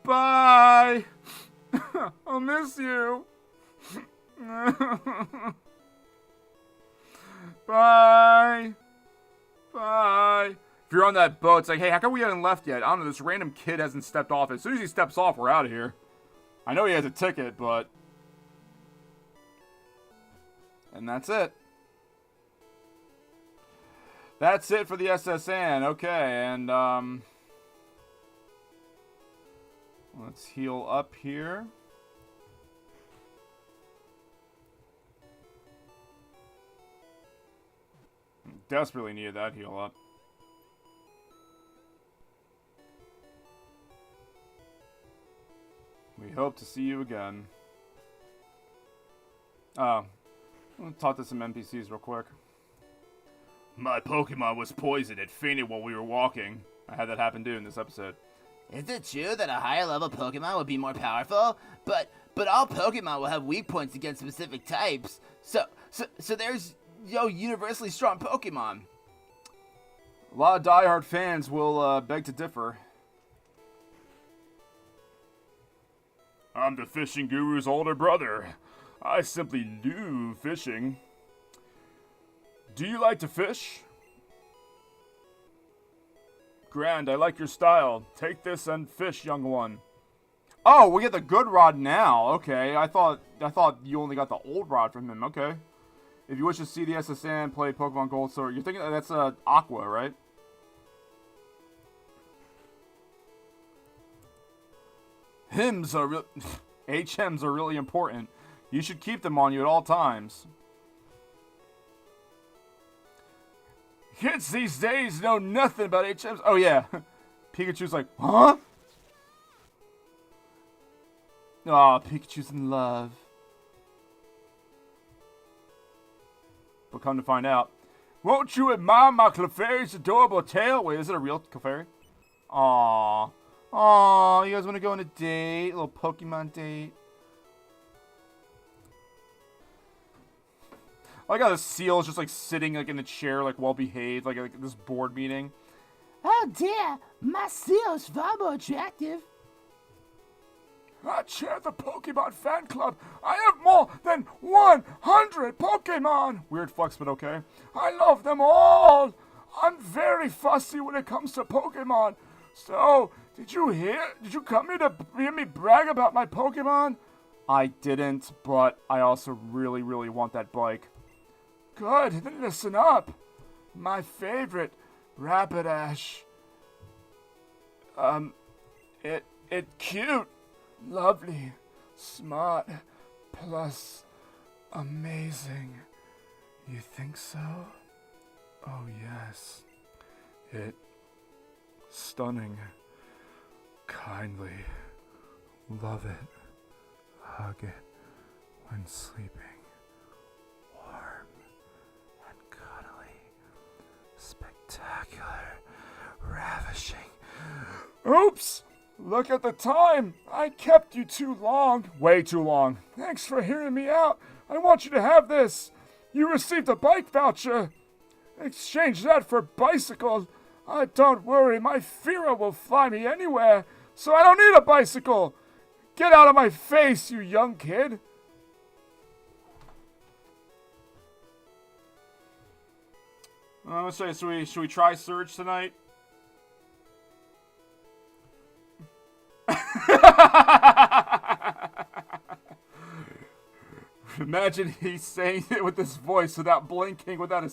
Bye. I'll miss you. Bye. Bye. If you're on that boat, it's like, hey, how come we haven't left yet? I don't know, this random kid hasn't stepped off. As soon as he steps off, we're out of here. I know he has a ticket, but... And that's it. That's it for the SSN. Okay, and, let's heal up here. Desperately needed that heal up. We hope to see you again. Oh. I'll talk to some NPCs real quick. My Pokemon was poisoned. It fainted while we were walking. I had that happen too in this episode. Is it true that a higher level Pokemon would be more powerful? But all Pokemon will have weak points against specific types. So there's universally strong Pokemon. A lot of diehard fans will beg to differ. I'm the fishing guru's older brother. I simply do fishing. Do you like to fish? Grand, I like your style. Take this and fish, young one. Oh, we get the good rod now. Okay, I thought you only got the old rod from him. Okay. If you wish to see the SSN play Pokemon Gold Sword, you're thinking that's Aqua, right? HMs are HMs are really important. You should keep them on you at all times. Kids these days know nothing about HMs. Oh yeah, Pikachu's like, huh? Aw, Pikachu's in love. But come to find out, won't you admire my Clefairy's adorable tail? Wait, is it a real Clefairy? Aww. Aww, you guys want to go on a date? A little Pokemon date? I like how the seal is just like sitting like in a chair, like well behaved, like this board meeting. Oh dear, my seal's far more attractive. I chair the Pokemon fan club. I have more than 100 Pokemon. Weird flex, but okay. I love them all. I'm very fussy when it comes to Pokemon. So, did you come here to hear me brag about my Pokemon? I didn't, but I also really, really want that bike. Good, then listen up. My favorite, Rapidash. It cute, lovely, smart, plus amazing. You think so? Oh yes. It stunning, kindly, love it, hug it when sleeping. Spectacular, ravishing. Oops! Look at the time! I kept you too long. Way too long. Thanks for hearing me out. I want you to have this. You received a bike voucher. Exchange that for bicycle. Don't worry, my Fira will fly me anywhere, so I don't need a bicycle. Get out of my face, you young kid. Let's say, should we try Surge tonight? Imagine he's saying it with this voice without blinking, without a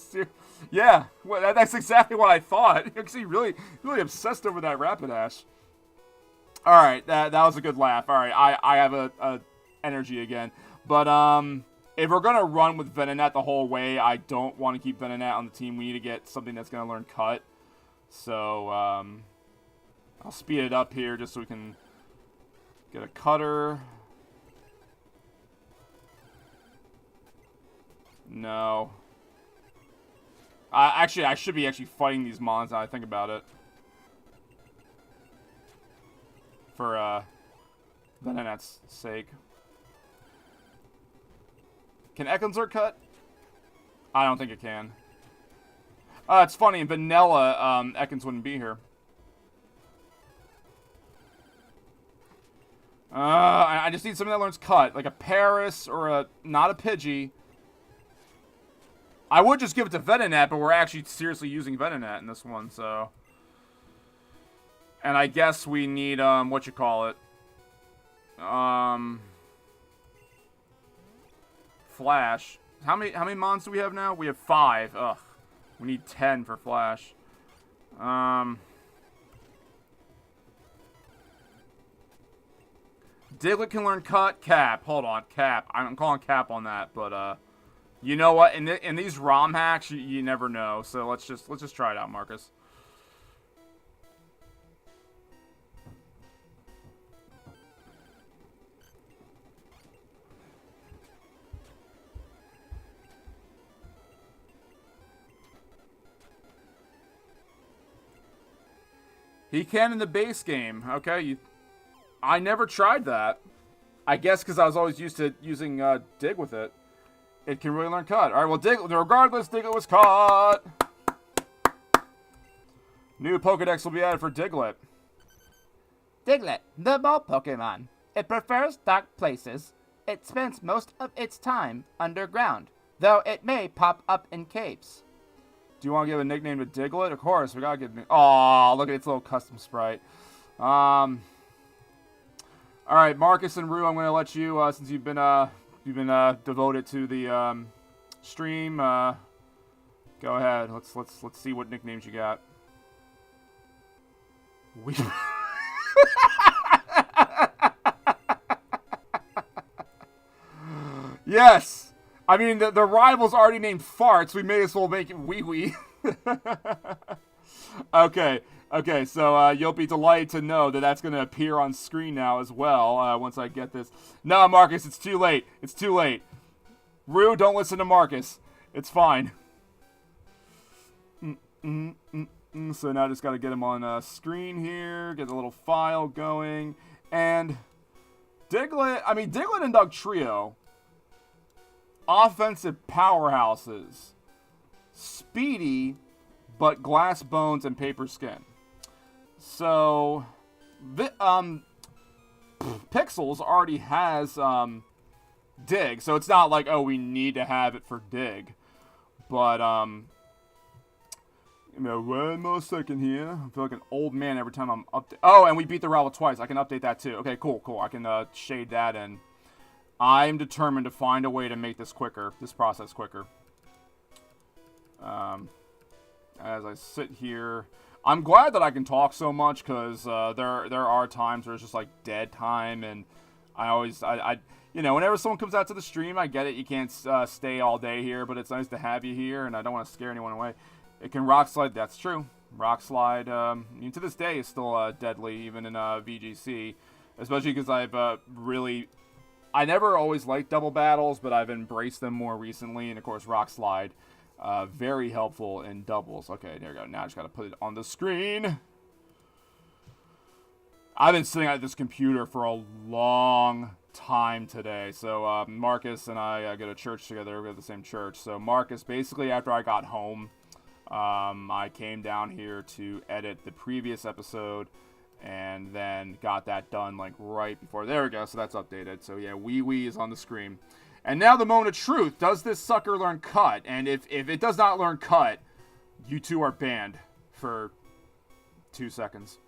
yeah, well, that's exactly what I thought. He's really obsessed over that Rapidash. All right, that was a good laugh. All right, I have a energy again. But if we're gonna run with Venonat the whole way, I don't want to keep Venonat on the team. We need to get something that's gonna learn Cut. So I'll speed it up here just so we can get a Cutter. No. Actually, I should be fighting these Mons now I think about it. For Venonat's sake. Can Ekans cut? I don't think it can. It's funny, in Vanilla, Ekans wouldn't be here. I just need something that learns Cut. Like a Paris or not a Pidgey. I would just give it to Venonat, but we're actually seriously using Venonat in this one, so. And I guess we need, whatchamacallit. Flash. How many Mons do we have now? We have 5. Ugh. We need 10 for Flash. Diglett can learn Cut. Cap. Hold on. Cap. I'm calling Cap on that, but, you know what? In these ROM hacks, you never know. So let's just try it out, Marcus. He can in the base game. Okay, I never tried that. I guess because I was always used to using Dig with it. It can really learn Cut. All right, well, regardless, Diglett was caught. New Pokedex will be added for Diglett. Diglett, the ball Pokemon. It prefers dark places. It spends most of its time underground, though it may pop up in caves. Do you want to give a nickname to Diglett? Of course, we gotta give. Oh, look at its little custom sprite. All right, Marcus and Rue, I'm gonna let you since you've been devoted to the stream. Go ahead. Let's see what nicknames you got. We. Yes. I mean, the rival's already named Farts. We may as well make it Wee Wee. Okay, so you'll be delighted to know that that's going to appear on screen now as well once I get this. No, Marcus, it's too late. It's too late. Rue, don't listen to Marcus. It's fine. So now I just got to get him on screen here, get the little file going. And Diglett and Dugtrio. Offensive powerhouses. Speedy, but glass bones and paper skin. So, Pixels already has Dig, so it's not like, oh, we need to have it for Dig. But, one more second here. I feel like an old man every time I'm update. Oh, and we beat the rival twice. I can update that too. Okay, cool. I can shade that in. I'm determined to find a way to make this quicker, this process quicker. As I sit here, I'm glad that I can talk so much because there are times where it's just like dead time, and I whenever someone comes out to the stream, I get it. You can't stay all day here, but it's nice to have you here, and I don't want to scare anyone away. It can rock slide. That's true. Rock slide. To this day is still deadly, even in VGC, especially because I've I never always liked double battles, but I've embraced them more recently. And, of course, Rock Slide, very helpful in doubles. Okay, there we go. Now I just got to put it on the screen. I've been sitting at this computer for a long time today. So, Marcus and I go to church together. We go to the same church. So, Marcus, basically, after I got home, I came down here to edit the previous episode. And then got that done like right before. There we go. So that's updated. So yeah, Wee Wee is on the screen. And now the moment of truth. Does this sucker learn Cut? And if it does not learn Cut, You two are banned for 2 seconds.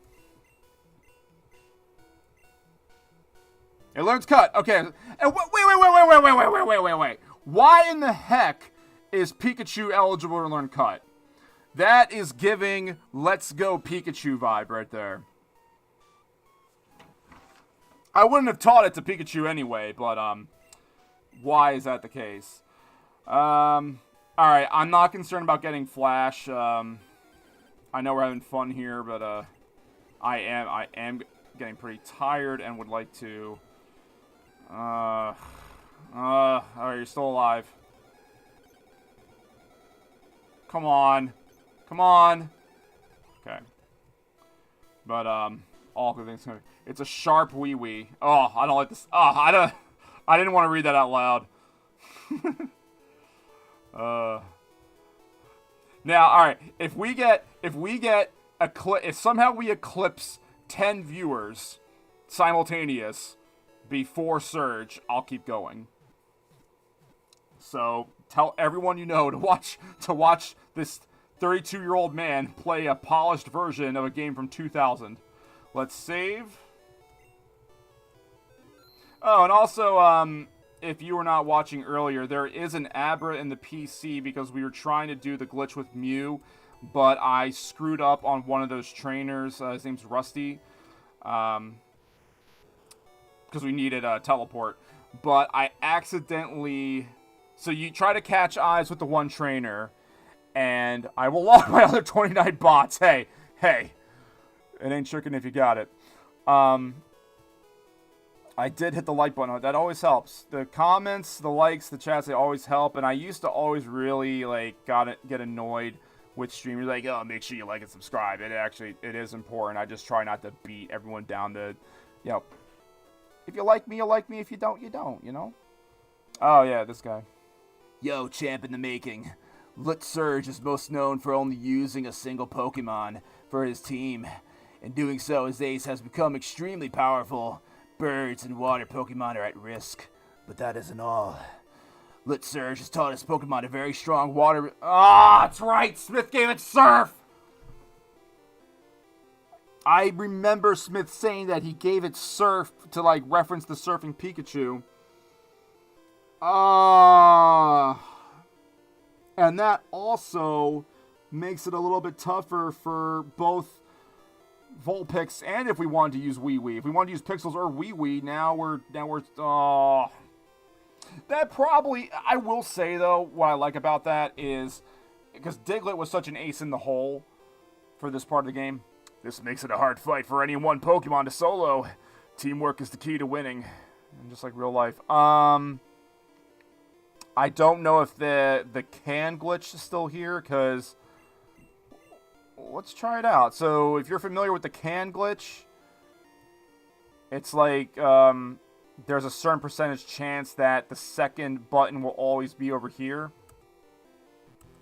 It learns cut. Okay. And wait. Why in the heck is Pikachu eligible to learn cut? That is giving Let's Go Pikachu vibe right there. I wouldn't have taught it to Pikachu anyway, but why is that the case? Alright, I'm not concerned about getting Flash. I know we're having fun here, but I am getting pretty tired and would like to alright, you're still alive. Come on. Okay. But all good things coming. It's a sharp wee. Oh, I don't like this. Oh, I didn't want to read that out loud. Now, all right. If somehow we eclipse 10 viewers simultaneous before Surge, I'll keep going. So tell everyone you know to watch this 32-year-old man play a polished version of a game from 2000. Let's save. Oh, and also, if you were not watching earlier, there is an Abra in the PC because we were trying to do the glitch with Mew, but I screwed up on one of those trainers. His name's Rusty. Because we needed a teleport. But I accidentally... So you try to catch eyes with the one trainer, and I will log my other 29 bots. Hey. It ain't tricking if you got it. I did hit the like button. That always helps. The comments, the likes, the chats, they always help. And I used to always really, get annoyed with streamers. Like, oh, make sure you like and subscribe. It is important. I just try not to beat everyone down to, if you like me, you like me. If you don't, you don't, Oh, yeah, this guy. Yo, champ in the making. Lit Surge is most known for only using a single Pokemon for his team. In doing so, his ace has become extremely powerful. Birds and water Pokemon are at risk, but that isn't all. Lit Surge has taught his Pokemon a very strong water... that's right! Smith gave it Surf! I remember Smith saying that he gave it Surf to, reference the surfing Pikachu. And that also makes it a little bit tougher for both Vulpix and if we wanted to use Wee. If we wanted to use Pixels or Wee, now we're that probably, I will say though, what I like about that is, because Diglett was such an ace in the hole for this part of the game, this makes it a hard fight for any one Pokemon to solo. Teamwork is the key to winning, and just like real life. I don't know if the can glitch is still here, because let's try it out. So if you're familiar with the can glitch, it's like there's a certain percentage chance that the second button will always be over here.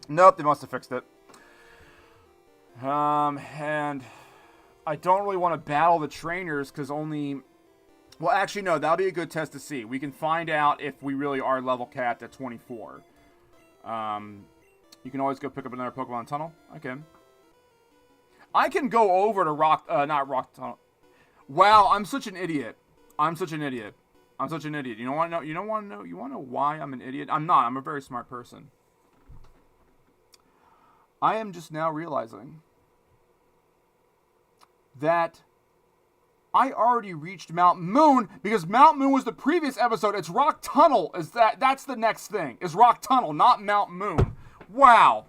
Nope, they must have fixed it. And I don't really want to battle the trainers because only... Well, actually, no, that'll be a good test to see. We can find out if we really are level capped at 24. You can always go pick up another Pokemon Tunnel. I can. I can go over to not Rock Tunnel. Wow, I'm such an idiot. You want to know? You want to know why I'm an idiot? I'm not. I'm a very smart person. I am just now realizing that I already reached Mount Moon because Mount Moon was the previous episode. It's Rock Tunnel. That's the next thing. Is Rock Tunnel, not Mount Moon. Wow.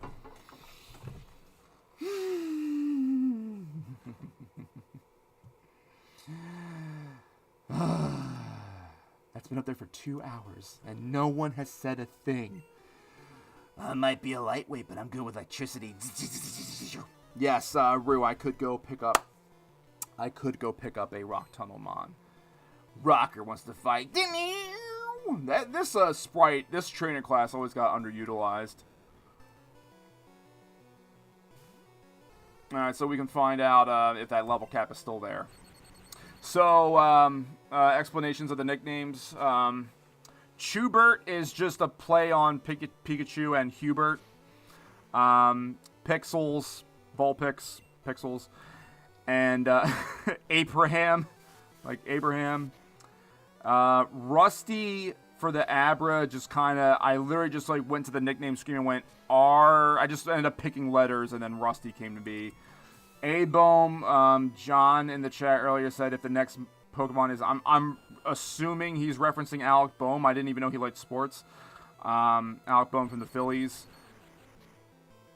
That's been up there for 2 hours, and no one has said a thing. I might be a lightweight, but I'm good with electricity. Yes, Rue, I could go pick up a Rock Tunnel Mon. Rocker wants to fight. This trainer class always got underutilized. Alright, so we can find out if that level cap is still there. So, explanations of the nicknames. Chubert is just a play on Pikachu and Hubert. Pixels, Vulpix, Pixels, and Abraham, like Abraham. Rusty for the Abra, just kind of, I literally just like went to the nickname screen and went R. I just ended up picking letters, and then Rusty came to be. A-Boom, John in the chat earlier said if the next Pokemon is, I'm assuming he's referencing Alec Bohm. I didn't even know he liked sports. Alec Bohm from the Phillies.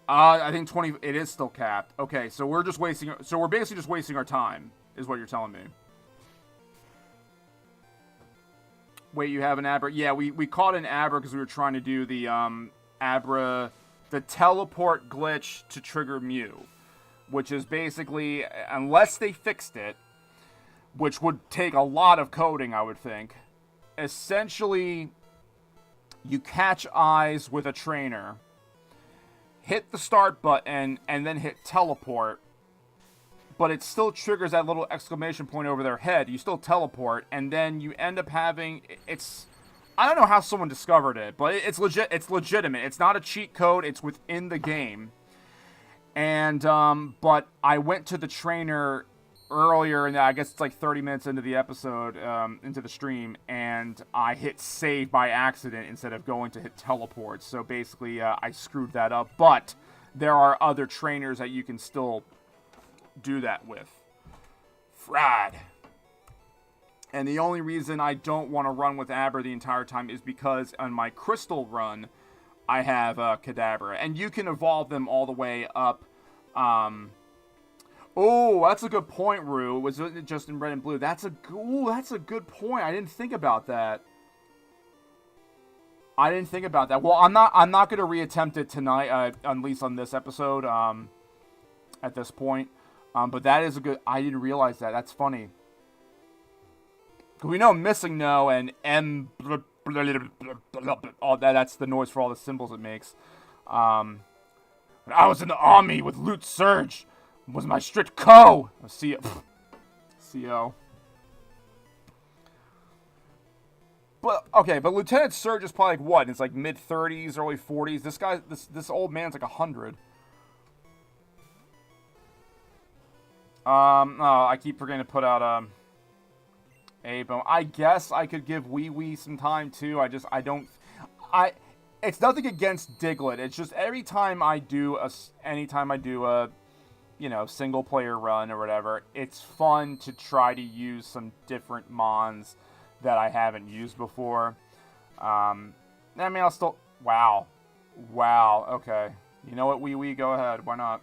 I think 20, it is still capped. Okay, so we're just wasting, so we're basically just wasting our time, is what you're telling me. Wait, you have an Abra? Yeah, we caught an Abra because we were trying to do the Abra, the teleport glitch to trigger Mew, which is basically, unless they fixed it, which would take a lot of coding, I would think, essentially, you catch eyes with a trainer, hit the start button, and then hit teleport, but it still triggers that little exclamation point over their head. You still teleport, and then you end up having, it's, I don't know how someone discovered it, but it's legit. It's legitimate. It's not a cheat code. It's within the game. And, but I went to the trainer earlier, and I guess it's like 30 minutes into the episode, into the stream, and I hit save by accident instead of going to hit teleport. So basically, I screwed that up. But there are other trainers that you can still do that with. Frad. And the only reason I don't want to run with Abra the entire time is because on my Crystal run, I have Kadabra. And you can evolve them all the way up. Oh, that's a good point, Rue. Was it just in red and blue? That's a good point. I didn't think about that. Well, I'm not going to reattempt it tonight, at least on this episode, at this point. But that is a good, I didn't realize that. That's funny. We know Missing No and M, all that's the noise for all the symbols it makes. When I was in the army with Loot Surge, was my strict co. CO. But okay, but Lieutenant Surge is probably like what? It's like mid-30s, early 40s. This guy, this old man's like 100. Oh, I keep forgetting to put out A-Bone. I guess I could give Wee Wee some time too. It's nothing against Diglett. It's just anytime I do a single player run or whatever, it's fun to try to use some different Mons that I haven't used before. I mean, I'll still, wow, okay. You know what, Wee Wee, go ahead, why not?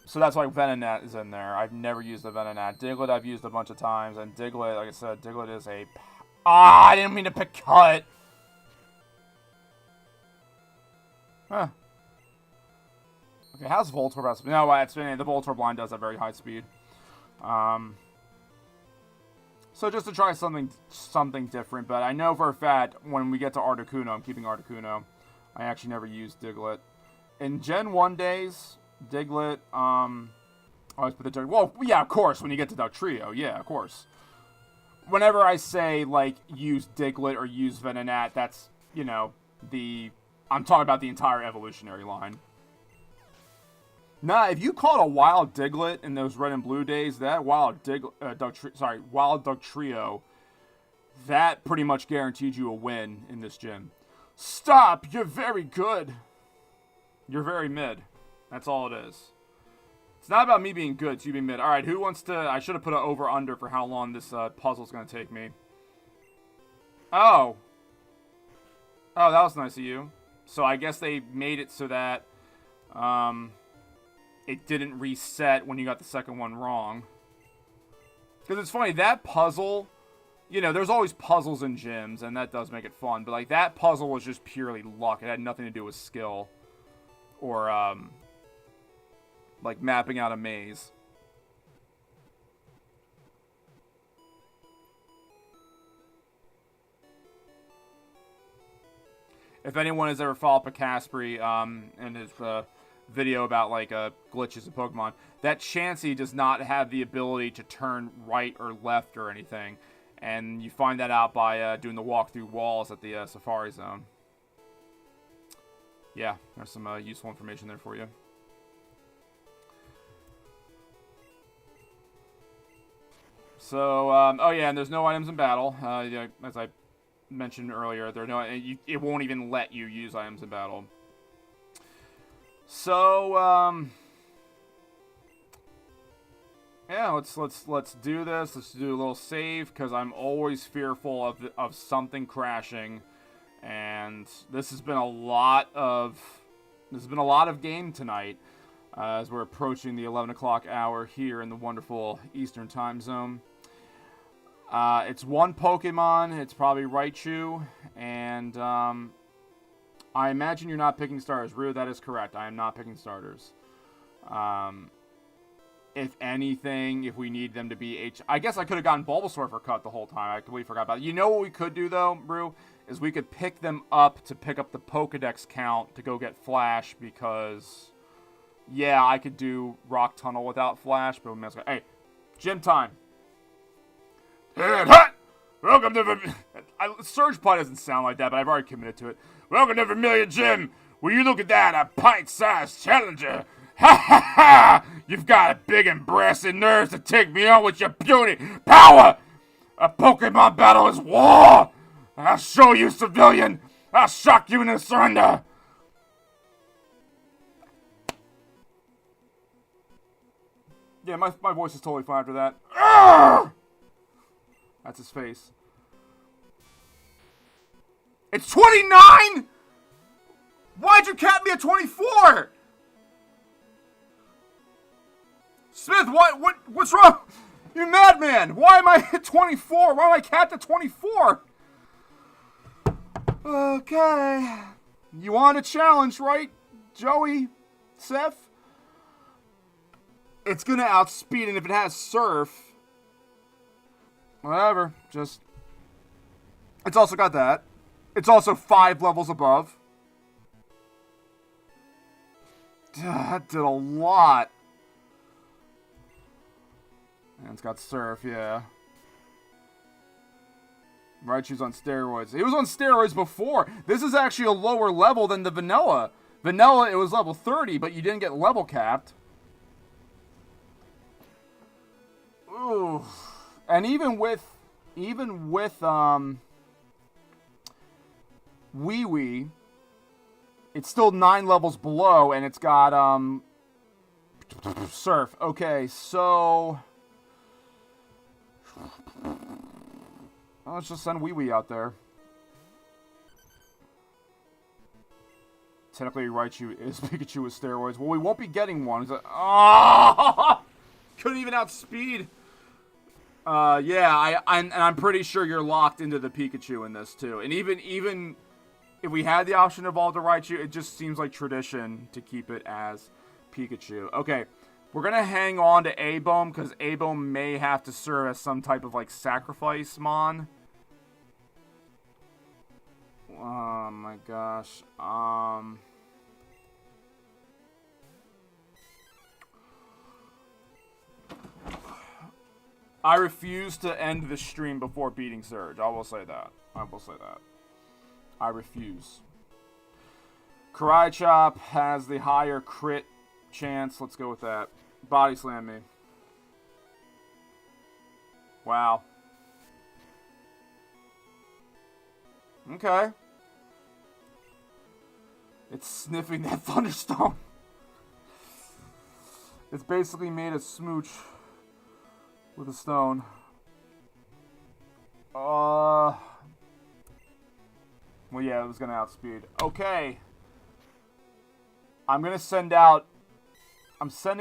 So that's why Venonat is in there. I've never used the Venonat. Diglett I've used a bunch of times, and Diglett, like I said, Diglett is a... I didn't mean to pick cut! Huh. Okay, how's Voltorb about speed? No, it's been, the Voltorb line does have very high speed. So just to try something different, but I know for a fact, when we get to Articuno, I'm keeping Articuno. I actually never used Diglett. In Gen 1 days... Diglett, always put the well, yeah, of course, when you get to Dugtrio, yeah, of course. Whenever I say, like, use Diglett or use Venonat, that's, you know, I'm talking about the entire evolutionary line. Nah, if you caught a wild Diglett in those red and blue days, that wild wild Dugtrio, that pretty much guaranteed you a win in this gym. Stop! You're very good! You're very mid. That's all it is. It's not about me being good, it's you being mid. Alright, who wants to... I should have put an over-under for how long this puzzle's going to take me. Oh. Oh, that was nice of you. So I guess they made it so that it didn't reset when you got the second one wrong. Because it's funny, that puzzle... You know, there's always puzzles in gyms, and that does make it fun. But, like, that puzzle was just purely luck. It had nothing to do with skill. Or, like mapping out a maze. If anyone has ever followed Picaspery in his video about like glitches in Pokemon, that Chansey does not have the ability to turn right or left or anything, and you find that out by doing the walk through walls at the Safari Zone. yeah, there's some useful information there for you. So, oh yeah, and there's no items in battle. Yeah, as I mentioned earlier, there are no. It won't even let you use items in battle. So, yeah, let's do this. Let's do a little save because I'm always fearful of something crashing, and this has been a lot of game tonight as we're approaching the 11 o'clock hour here in the wonderful Eastern Time Zone. It's one Pokemon. It's probably Raichu, and I imagine you're not picking starters. Rue, that is correct. I am not picking starters. If anything, if we need them to be I guess I could have gotten Bulbasaur for cut the whole time. I completely forgot about it. You know what we could do, though, Rue? Is we could pick them up to pick up the Pokedex count to go get Flash, because, yeah, I could do Rock Tunnel without Flash, but hey, gym time. Welcome to Surge Pod doesn't sound like that, but I've already committed to it. Welcome to Vermillion Gym. Will you look at that? A pint-sized challenger. Ha ha ha! You've got big and brassy nerves to take me on with your beauty, power! A Pokemon battle is war! I'll show you, civilian! I'll shock you into surrender! Yeah, my voice is totally fine after that. Arrgh! That's his face. It's 29?! Why'd you cap me at 24?! Smith, what's wrong? You madman! Why am I at 24? Why am I capped at 24? Okay. You want a challenge, right, Joey? Seth? It's gonna outspeed, and if it has Surf, whatever, just... It's also got that. It's also 5 levels above. That did a lot. And it's got Surf, yeah. Raichu's on steroids. He was on steroids before. This is actually a lower level than the Vanilla. Vanilla, it was level 30, but you didn't get level capped. Ooh. And even with Wee Wee, it's still 9 levels below, and it's got Surf. Okay, so let's just send Wee Wee out there. Technically, Raichu is Pikachu with steroids. Well, we won't be getting one. He's like, oh! Couldn't even outspeed. Yeah, I'm pretty sure you're locked into the Pikachu in this too. And even if we had the option to evolve the Raichu, it just seems like tradition to keep it as Pikachu. Okay, we're gonna hang on to A-Boom because A-Boom may have to serve as some type of like sacrifice Mon. Oh my gosh. I refuse to end the stream before beating Surge. I will say that. I refuse. Karai Chop has the higher crit chance. Let's go with that. Body slam me. Wow. Okay. It's sniffing that Thunderstone. It's basically made a smooch with a stone. Well, yeah, it was gonna outspeed. Okay. I'm sending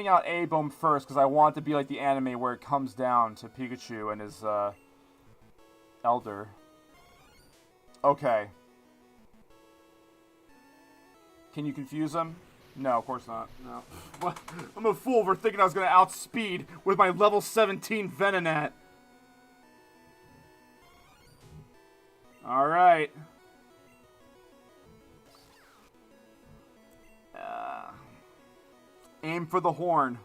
out A-Boom first because I want it to be like the anime where it comes down to Pikachu and his elder. Okay. Can you confuse him? No, of course not. No. I'm a fool for thinking I was going to outspeed with my level 17 Venonat. Alright. Aim for the horn.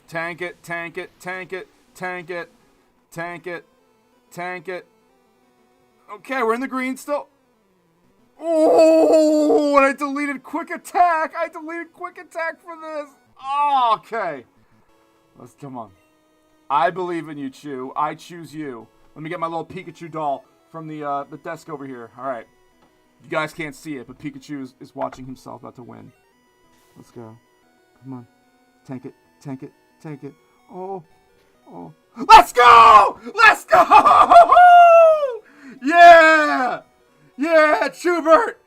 Tank it, tank it, tank it, tank it, tank it, tank it. Okay, we're in the green still. Oh, and I deleted quick attack. I deleted quick attack for this. Oh, okay. Let's come on. I believe in you, Chew. I choose you. Let me get my little Pikachu doll from the desk over here. All right. You guys can't see it, but Pikachu is watching himself about to win. Let's go. Come on. Tank it. Tank it. Tank it. Oh. Oh. Let's go! Let's go! Yeah! Yeah, Schubert!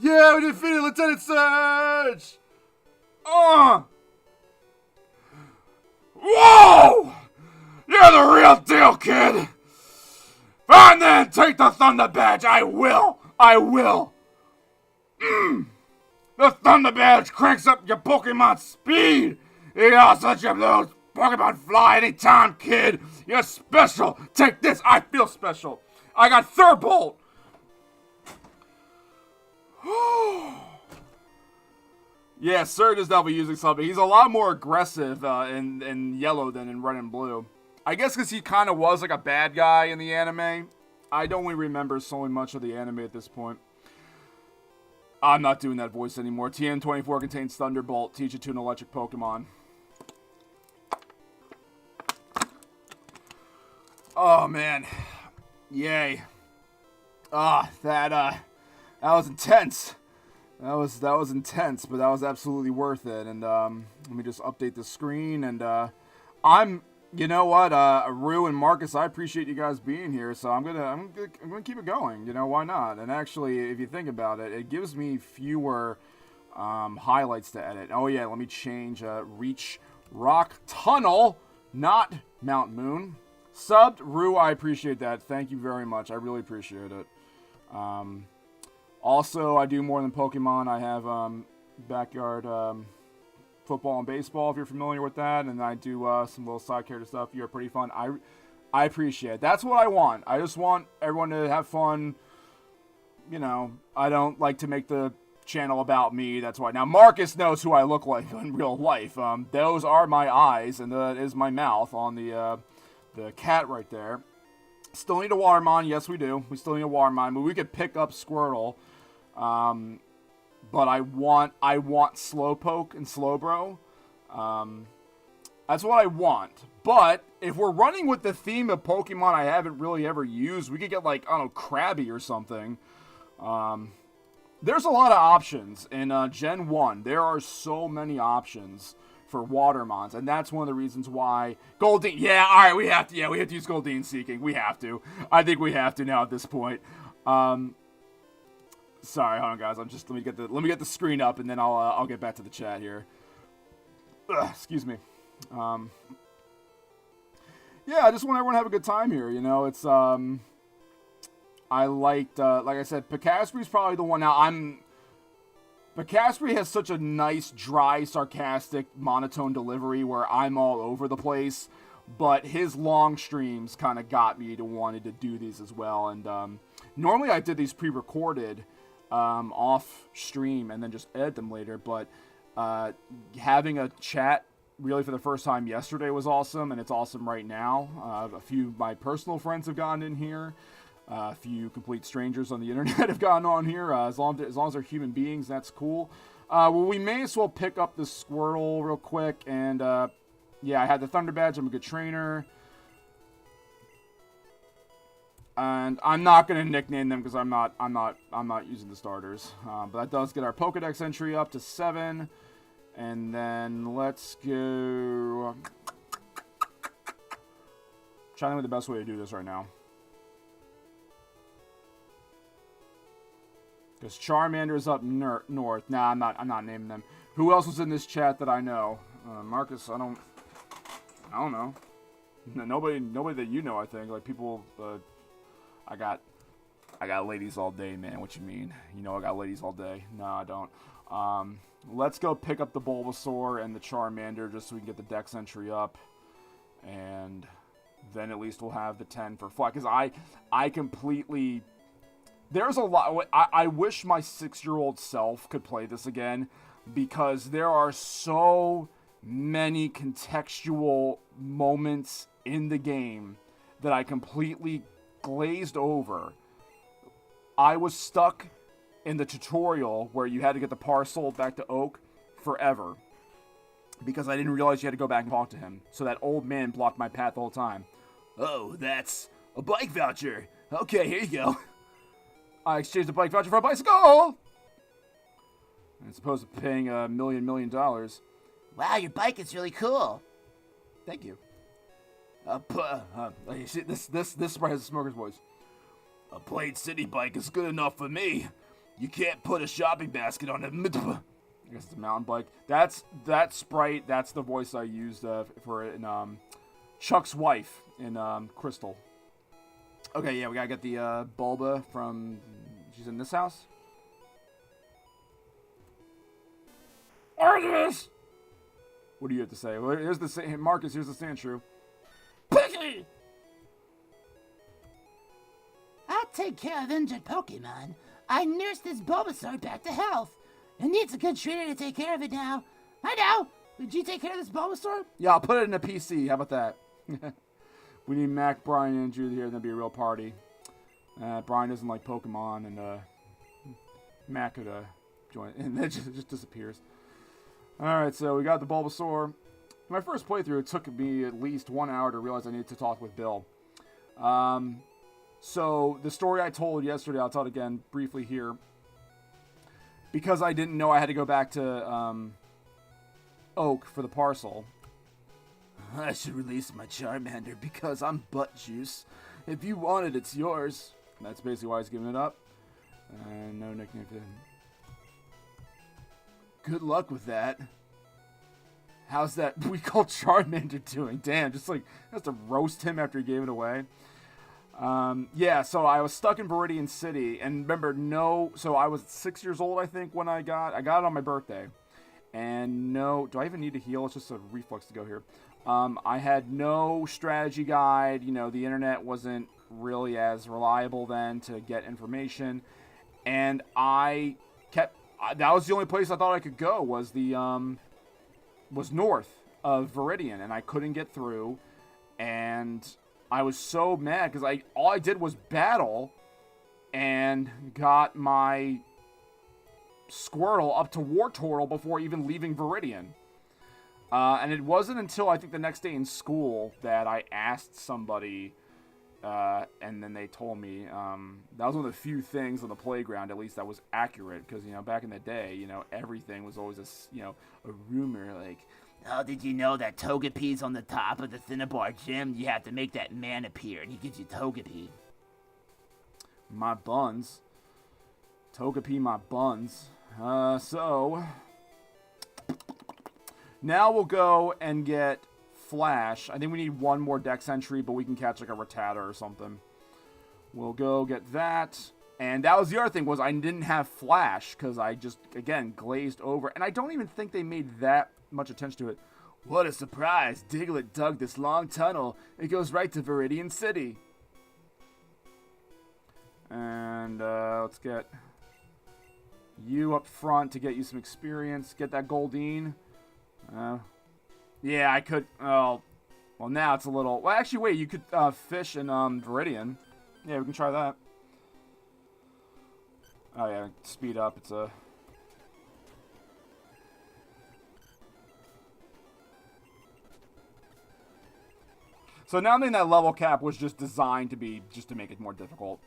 Yeah, we defeated Lieutenant Surge! Whoa! You're the real deal, kid! Fine then, take the Thunder Badge! I will! I will! The Thunder Badge cranks up your Pokemon speed! It also lets your little Pokemon fly anytime, kid! You're special! Take this! I feel special! I got Thunderbolt! Yeah, Surge is definitely using something. He's a lot more aggressive in yellow than in red and blue. I guess because he kind of was like a bad guy in the anime. I don't really remember so much of the anime at this point. I'm not doing that voice anymore. TM24 contains Thunderbolt. Teach it to an electric Pokemon. Oh, man. Yay. That was intense. That was intense, but that was absolutely worth it. And let me just update the screen. And you know what, Rue and Marcus, I appreciate you guys being here. So I'm gonna keep it going. You know, why not? And actually, if you think about it, it gives me fewer highlights to edit. Oh yeah, let me change Reach Rock Tunnel, not Mount Moon. Subbed, Rue, I appreciate that. Thank you very much. I really appreciate it. Also, I do more than Pokemon. I have backyard football and baseball, if you're familiar with that, and I do some little side character stuff. You're pretty fun. I appreciate it. That's what I want. I just want everyone to have fun. You know, I don't like to make the channel about me. That's why. Now, Marcus knows who I look like in real life. Those are my eyes, and that is my mouth on the cat right there. Still need a Watermon. Yes, we do. We still need a Watermon, but we could pick up Squirtle. But I want Slowpoke and Slowbro. That's what I want. But if we're running with the theme of Pokemon I haven't really ever used, we could get like, I don't know, Krabby or something. There's a lot of options in Gen 1. There are so many options for Watermons, and that's one of the reasons why Goldeen. Yeah, all right, we have to use Goldeen Seeking. We have to. I think we have to now at this point. Sorry, hold on, guys. Let me get the screen up, and then I'll get back to the chat here. Excuse me. Yeah, I just want everyone to have a good time here. You know, it's I liked like I said, Picaspery's probably the one. Now Picaspery has such a nice, dry, sarcastic, monotone delivery where I'm all over the place, but his long streams kind of got me to wanting to do these as well. And normally I did these pre-recorded off stream and then just edit them later, but having a chat really for the first time yesterday was awesome, and it's awesome right now. A few of my personal friends have gotten in here. A few complete strangers on the internet have gotten on here. As long as they're human beings, that's cool. Well, we may as well pick up the Squirtle real quick. And yeah, I had the Thunder Badge. I'm a good trainer. And I'm not gonna nickname them because I'm not using the starters. But that does get our Pokedex entry up to 7. And then let's go. Trying to think of the best way to do this right now. Because Charmander's up north. Nah, I'm not naming them. Who else was in this chat that I know? Marcus, I don't know. Nobody that you know, I think. Like people, I got ladies all day, man. What you mean? You know I got ladies all day. No, I don't. Let's go pick up the Bulbasaur and the Charmander just so we can get the Dex entry up. And then at least we'll have the 10 for flight. Because I completely... There's a lot... I wish my 6-year-old self could play this again, because there are so many contextual moments in the game that I completely glazed over. I was stuck in the tutorial where you had to get the parcel back to Oak forever. Because I didn't realize you had to go back and talk to him. So that old man blocked my path the whole time. Oh, that's a bike voucher. Okay, here you go. I exchanged a bike voucher for a bicycle! As opposed to paying $1 million. Wow, your bike is really cool. Thank you. This sprite has a smoker's voice. A plain city bike is good enough for me. You can't put a shopping basket on it. I guess it's a mountain bike. That sprite. That's the voice I used for it in Chuck's wife in Crystal. Okay, yeah, we gotta get the Bulba from. She's in this house. Argus! What do you have to say? Well, here's the Marcus. Here's the Sandshrew. Piggy! I'll take care of injured Pokemon. I nursed this Bulbasaur back to health. It needs a good trainer to take care of it now. I know! Would you take care of this Bulbasaur? Yeah, I'll put it in a PC. How about that? We need Mac, Brian, and Andrew here. That'd be a real party. Brian doesn't like Pokemon, and Mac could join, and it just disappears. Alright, so we got the Bulbasaur. My first playthrough, it took me at least 1 hour to realize I needed to talk with Bill. So the story I told yesterday, I'll tell it again briefly here. Because I didn't know I had to go back to Oak for the parcel. I should release my Charmander because I'm butt juice. If you want it, it's yours. That's basically why he's giving it up. No nickname for him. Good luck with that. How's that we call Charmander doing? Damn, just like has to roast him after he gave it away. Yeah, so I was stuck in Viridian City, and remember, so I was 6 years old, I think, when I got it on my birthday. And do I even need to heal? It's just a reflex to go here. I had no strategy guide. You know, the internet wasn't really as reliable then to get information. And that was the only place I thought I could go was was north of Viridian, and I couldn't get through. And I was so mad because all I did was battle and got my Squirtle up to Wartortle before even leaving Viridian. And it wasn't until I think the next day in school that I asked somebody, and then they told me that was one of the few things on the playground, at least, that was accurate. Because back in the day, everything was always a rumor. Like, oh, did you know that Togepi's on the top of the Cinnabar Gym? You have to make that man appear, and he gives you Togepi. My buns. Togepi, my buns. So now we'll go and get Flash. I think we need one more Dex entry, but we can catch like a Rattata or something. We'll go get that. And that was the other thing, was I didn't have Flash because I just, again, glazed over. And I don't even think they made that much attention to it. What a surprise. Diglett dug this long tunnel. It goes right to Viridian City. And let's get you up front to get you some experience. Get that Goldeen. Yeah, I could. Well, now it's a little. Well, actually, wait. You could fish in Viridian. Yeah, we can try that. Oh yeah, speed up. It's a. So now I think that level cap was just designed to be just to make it more difficult.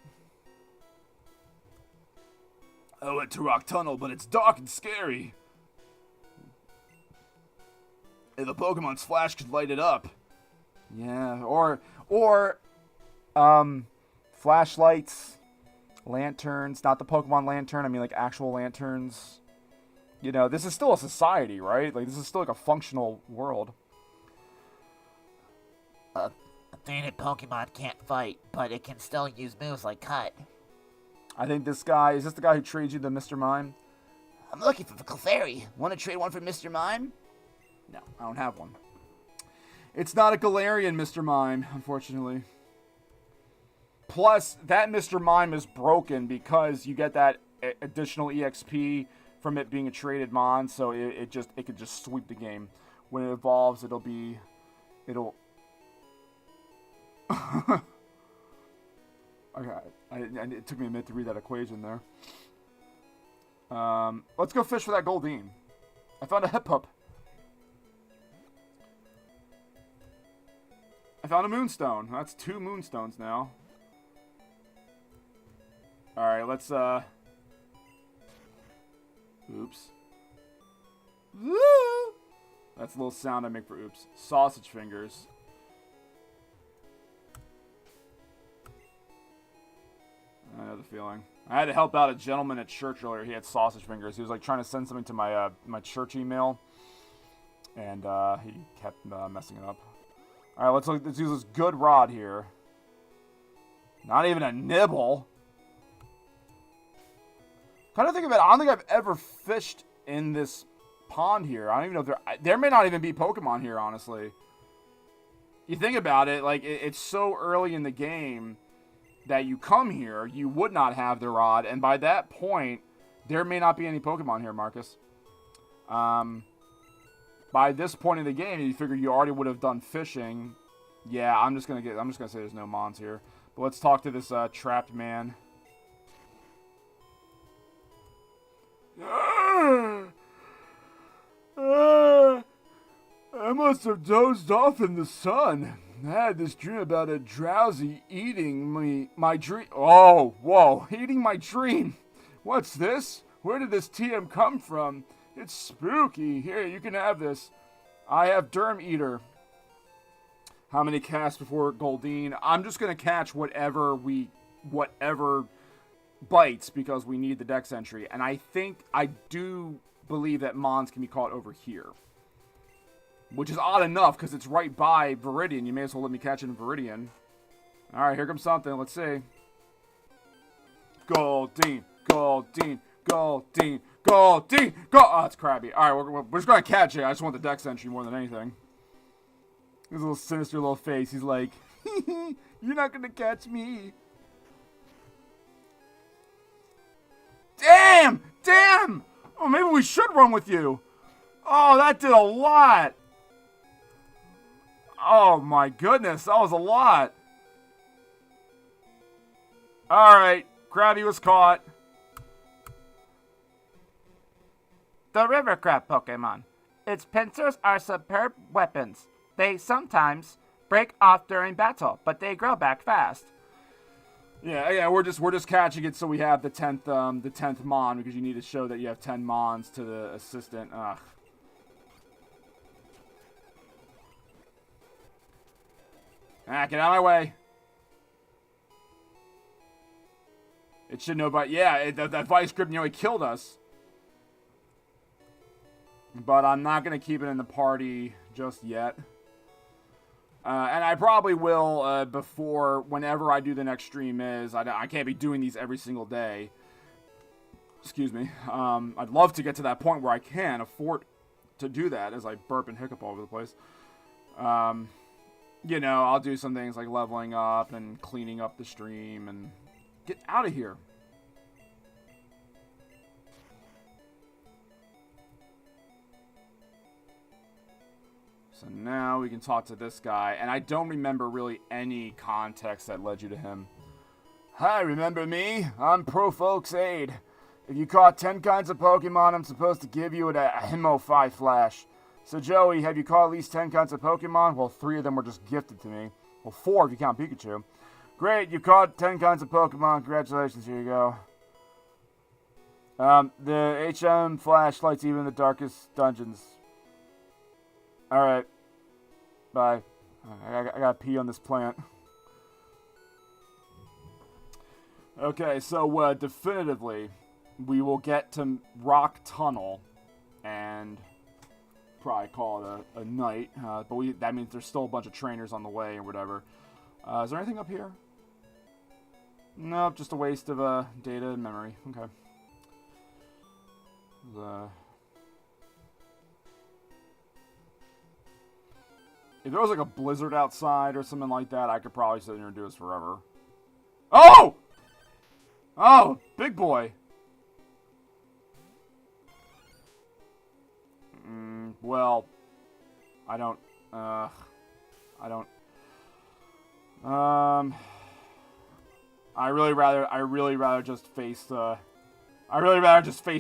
I went to Rock Tunnel, but it's dark and scary. If a Pokemon's Flash could light it up. Yeah, or flashlights, lanterns, not the Pokemon lantern, I mean like actual lanterns. This is still a society, right? Like, this is still like a functional world. A fainted Pokemon can't fight, but it can still use moves like Cut. I think is this the guy who trades you the Mr. Mime? I'm looking for the Clefairy. Want to trade one for Mr. Mime? No, I don't have one. It's not a Galarian Mr. Mime, unfortunately. Plus, that Mr. Mime is broken because you get that additional EXP from it being a traded Mon, so it could just sweep the game. When it evolves, it'll Okay, it took me a minute to read that equation there. Let's go fish for that Goldeen. I found a hip-hop. I found a moonstone. That's 2 moonstones now. Alright, let's, oops. That's a little sound I make for oops. Sausage fingers. I know the feeling. I had to help out a gentleman at church earlier. He had sausage fingers. He was like trying to send something to my my church email, and he kept messing it up. All right, let's use this good rod here. Not even a nibble. Kind of think of it. I don't think I've ever fished in this pond here. I don't even know if there may not even be Pokemon here, honestly. You think about it, like it's so early in the game that you come here, you would not have the rod, and by that point, there may not be any Pokemon here, Marcus. By this point in the game, you figure you already would have done fishing. Yeah, I'm just gonna say there's no Mons here. But let's talk to this trapped man. I must have dozed off in the sun. I had this dream about a drowsy eating my dream. Oh, whoa, eating my dream. What's this? Where did this TM come from? It's spooky. Here, you can have this. I have Derm Eater. How many casts before Goldeen? I'm just going to catch whatever bites because we need the dex entry. And I do believe that Mons can be caught over here. Which is odd enough, because it's right by Viridian. You may as well let me catch it in Viridian. Alright, here comes something. Let's see. Goldeen, Goldeen, Goldeen, Goldeen, go! Oh, it's crabby. Alright, we're just going to catch it. I just want the dex entry more than anything. His little sinister little face. He's like, you're not going to catch me. Damn! Damn! Oh, maybe we should run with you. Oh, that did a lot. Oh my goodness, that was a lot. Alright, Krabby was caught. The river crab Pokemon. Its pincers are superb weapons. They sometimes break off during battle, but they grow back fast. Yeah, we're just catching it so we have the 10th Mon, because you need to show that you have 10 Mons to the assistant. Ugh. Ah, get out of my way. It should know, but yeah, that Vice Grip nearly killed us. But I'm not going to keep it in the party just yet. And I probably will whenever I do the next stream is. I can't be doing these every single day. Excuse me. I'd love to get to that point where I can afford to do that as I burp and hiccup all over the place. You know, I'll do some things like leveling up and cleaning up the stream and get out of here. So now we can talk to this guy, and I don't remember really any context that led you to him. Hi, remember me? I'm Pro Folks Aid. If you caught 10 kinds of Pokemon, I'm supposed to give you a HM05 Flash. So, Joey, have you caught at least 10 kinds of Pokemon? Well, 3 of them were just gifted to me. Well, 4 if you count Pikachu. Great, you caught 10 kinds of Pokemon. Congratulations, here you go. The HM flashlights even in the darkest dungeons. Alright. Bye. I gotta pee on this plant. Okay, so, definitively, we will get to Rock Tunnel, and probably call it a night, but that means there's still a bunch of trainers on the way or whatever. Is there anything up here? Nope, just a waste of data and memory. Okay. If there was like a blizzard outside or something like that, I could probably sit here and do this forever. Oh! Oh, big boy. Well, I don't I really rather just face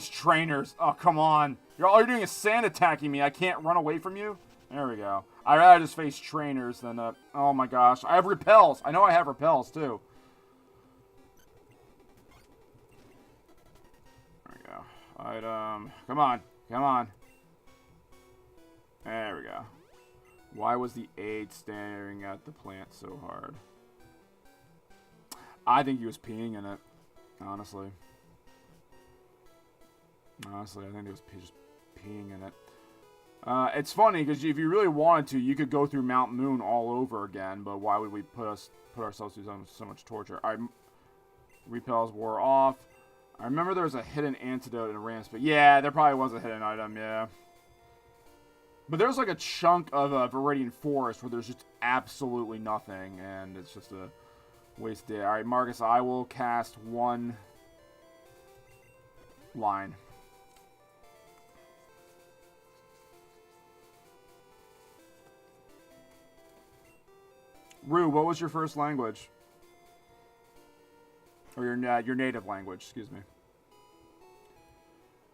trainers. Oh, come on. All you're doing is sand attacking me. I can't run away from you. There we go. I'd rather just face trainers than, oh my gosh. I have repels. I know I have repels, too. There we go. Item. Come on. Come on. There we go. Why was the aide staring at the plant so hard? I think he was peeing in it, honestly. Honestly, I think he was just peeing in it. It's funny, because if you really wanted to, you could go through Mount Moon all over again, but why would we put ourselves through so much torture? Repels wore off. I remember there was a hidden antidote in Ram's, but yeah, there probably was a hidden item, yeah. But there's like a chunk of Viridian Forest where there's just absolutely nothing, and it's just a waste day. Alright, Marcus, I will cast one line. Rue, what was your first language? Or your native language, excuse me.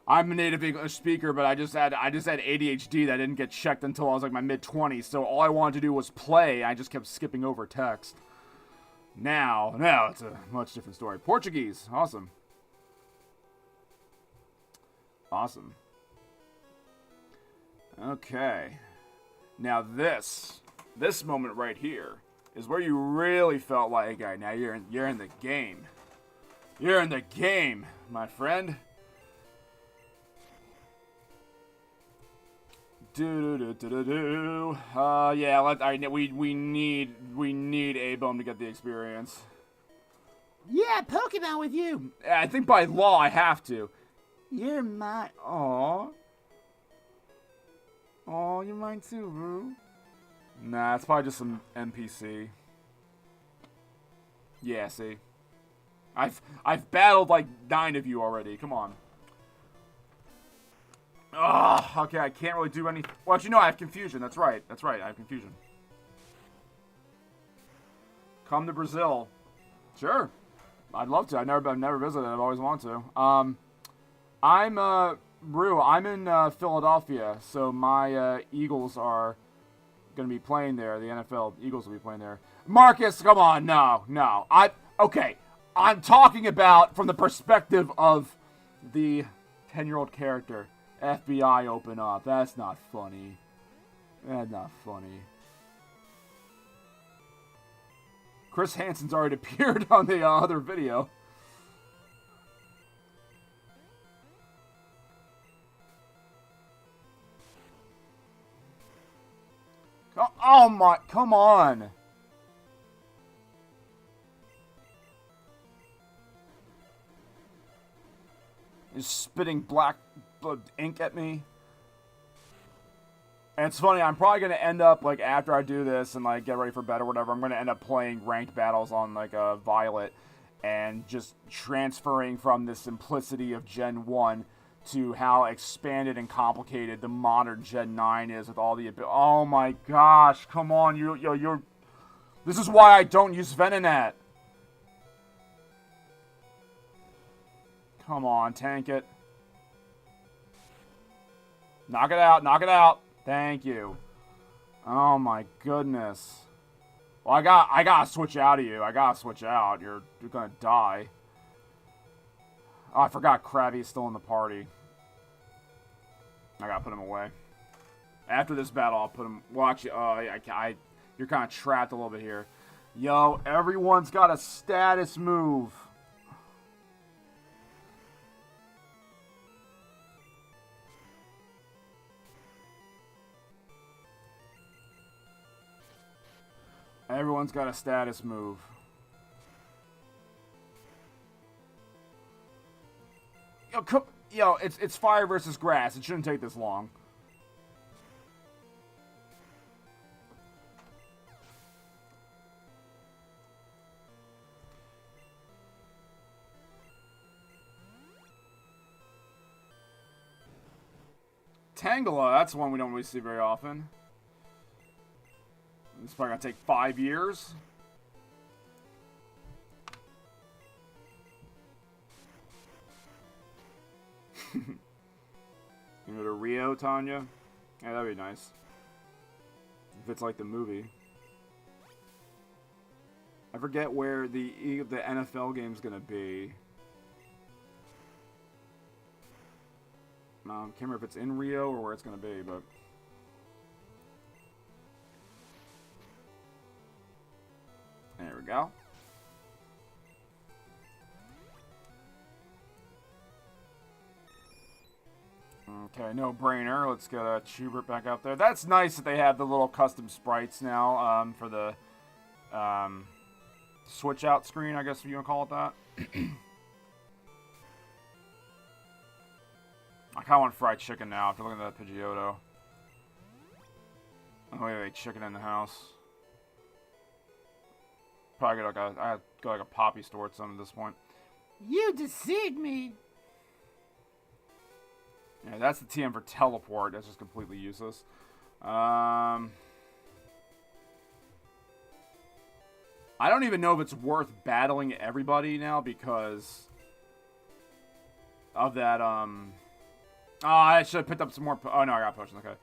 I'm a native English speaker, but I just had ADHD that didn't get checked until I was like my mid-20s. So all I wanted to do was play. I just kept skipping over text. Now it's a much different story. Portuguese, awesome. Awesome. Okay. Now this moment right here is where you really felt like, all right, now you're in the game. You're in the game, my friend. Yeah, we need A-Bone to get the experience. Yeah, Pokemon with you. I think by law I have to. You're mine. Aw, you're mine too, Roo. Nah, it's probably just some NPC. Yeah, see. I've battled like 9 of you already. Come on. Ugh, okay, I can't really do anything. Well, actually, no, I have confusion. That's right, I have confusion. Come to Brazil. Sure. I'd love to. I've never visited. I've always wanted to. I'm, Rue, I'm in Philadelphia, so my Eagles are going to be playing there. The NFL Eagles will be playing there. Marcus, come on, no. Okay, I'm talking about from the perspective of the 10-year-old character. FBI open up. That's not funny. That's not funny. Chris Hansen's already appeared on the other video. Oh my, come on. He's spitting black ink at me. And it's funny, I'm probably going to end up, like, after I do this and, like, get ready for bed or whatever, I'm going to end up playing ranked battles on, like, a Violet and just transferring from the simplicity of Gen 1 to how expanded and complicated the modern Gen 9 is with all the... Oh, my gosh, come on, you're... This is why I don't use Venonat. Come on, tank it. Knock it out, knock it out. Thank you. Oh my goodness. Well, I gotta switch out of you. I gotta switch out. You're gonna die. Oh, I forgot Krabby's still in the party. I gotta put him away. After this battle, I'll put him... Well, actually, you're kind of trapped a little bit here. Yo, everyone's got a status move. Everyone's got a status move. Yo, it's fire versus grass. It shouldn't take this long. Tangela, that's one we don't really see very often. It's probably gonna take 5 years. You know, to Rio, Tanya? Yeah, that'd be nice. If it's like the movie. I forget where the NFL game's gonna be. Can't remember if it's in Rio or where it's gonna be, but... There we go. Okay, no brainer. Let's get Schubert back out there. That's nice that they have the little custom sprites now for the switch out screen, I guess if you want to call it that. I kind of want fried chicken now after looking at that Pidgeotto. Oh, wait, chicken in the house. Probably go I go like a Poppy store at some at this point. You deceived me. Yeah, that's the TM for teleport. That's just completely useless. I don't even know if it's worth battling everybody now because of that, Oh, I should have picked up some more. Oh, no, I got potions. Okay.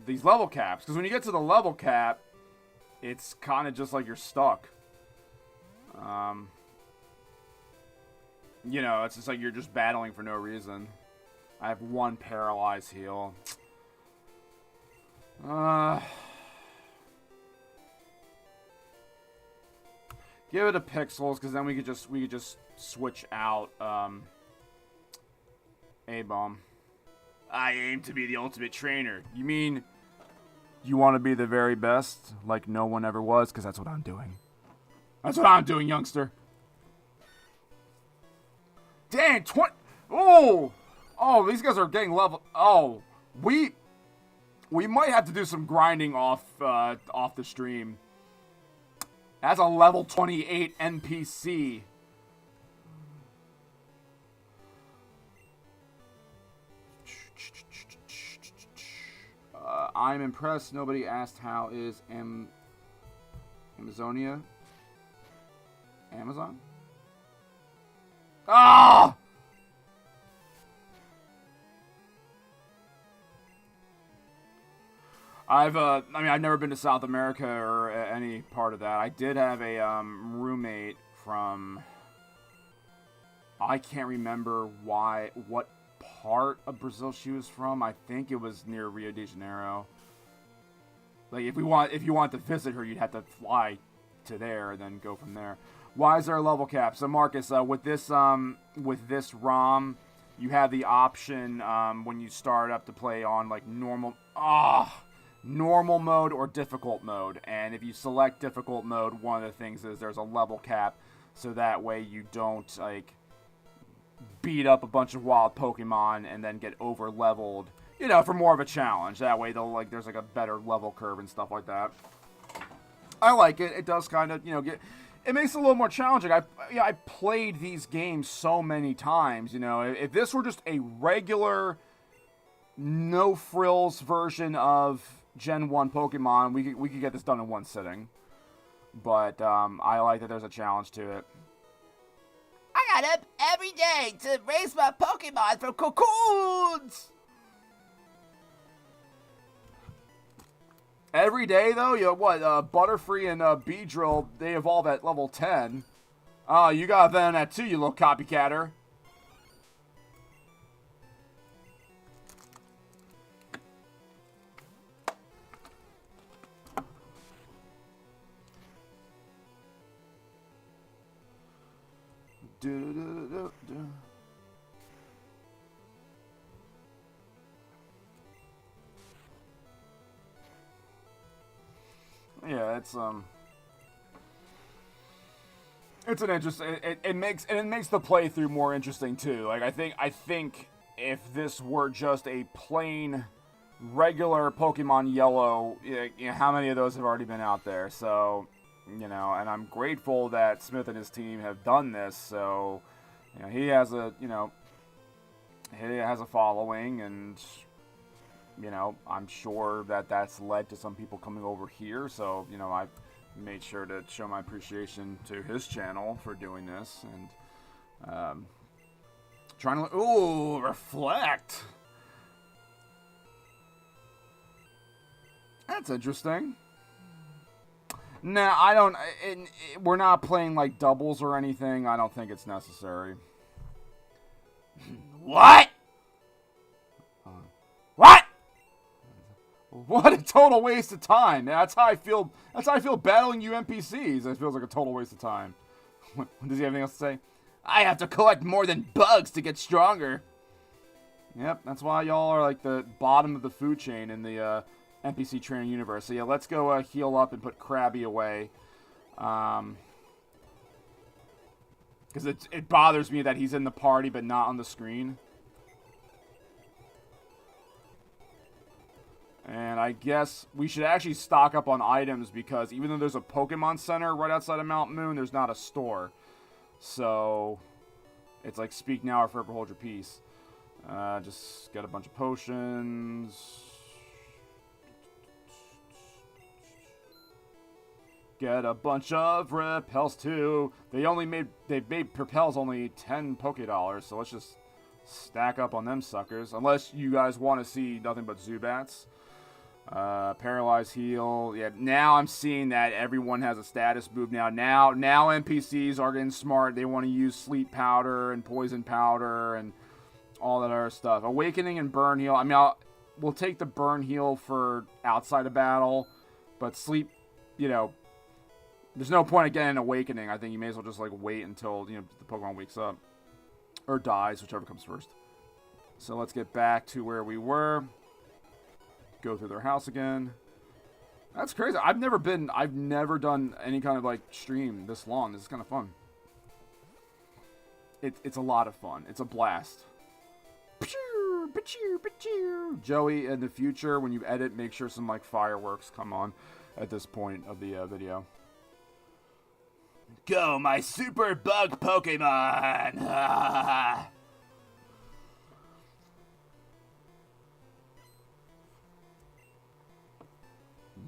These level caps. Because when you get to the level cap, it's kind of just like you're stuck. You know, it's just like you're just battling for no reason. I have one paralyzed heal. Give it a Pixels, because then we could just switch out A-Bomb. I aim to be the ultimate trainer. You mean you want to be the very best, like no one ever was? Because that's what I'm doing. That's what I'm doing, youngster. Dang, 20... Oh! Oh, these guys are getting level... Oh, we might have to do some grinding off the stream. That's a level 28 NPC. I'm impressed. Nobody asked how is Amazonia? Amazon? Ah! I've never been to South America or any part of that. I did have a roommate from, I can't remember what part of Brazil she was from. I think it was near Rio de Janeiro. Like if you want to visit her, you'd have to fly to there and then go from there. Why is there a level cap? So Marcus, with this ROM, you have the option when you start up to play on like normal mode or difficult mode, and if you select difficult mode, one of the things is there's a level cap, so that way you don't like beat up a bunch of wild Pokemon and then get over leveled, you know, for more of a challenge. That way they'll there's like a better level curve and stuff like that. I like it. It does kind of, it makes it a little more challenging. I played these games so many times, if this were just a regular no frills version of Gen 1 Pokemon, we could get this done in one sitting. But I like that there's a challenge to it. I got up every day to raise my Pokemon from cocoons. Every day, though? Butterfree and Beedrill, they evolve at level 10. Oh, you got them at 2, you little copycatter. Yeah, it's an interesting. It makes the playthrough more interesting too. Like I think if this were just a plain regular Pokemon Yellow, how many of those have already been out there? So, and I'm grateful that Smith and his team have done this. So, he has a following, and I'm sure that that's led to some people coming over here. So, I've made sure to show my appreciation to his channel for doing this, and Trying to... Ooh, reflect. That's interesting. Nah, I don't... we're not playing, like, doubles or anything. I don't think it's necessary. What? What? What a total waste of time. That's how I feel. That's how I feel battling you NPCs. It feels like a total waste of time. Does he have anything else to say? I have to collect more than bugs to get stronger. Yep, that's why y'all are like the bottom of the food chain in the NPC training universe. So yeah, let's go heal up and put Krabby away. Because it bothers me that he's in the party but not on the screen. And I guess we should actually stock up on items because even though there's a Pokemon Center right outside of Mount Moon, there's not a store. So it's like speak now or forever hold your peace. Just get a bunch of potions. Get a bunch of repels too. They made propels only 10 Poké-Dollars, so let's just stack up on them suckers. Unless you guys want to see nothing but Zubats. Paralyze heal. Yeah, now I'm seeing that everyone has a status move now. Now NPCs are getting smart. They want to use sleep powder and poison powder and all that other stuff. Awakening and burn heal. I mean, we'll take the burn heal for outside of battle, but sleep, you know, there's no point in getting an awakening. I think you may as well just like wait until, you know, the Pokemon wakes up or dies, whichever comes first. So let's get back to where we were. Go through their house again. That's crazy. I've never done any kind of like stream this long. This is kind of fun. It's a lot of fun. It's a blast. Joey, in the future, when you edit, make sure some like fireworks come on at this point of the video. Go, my super bug Pokemon!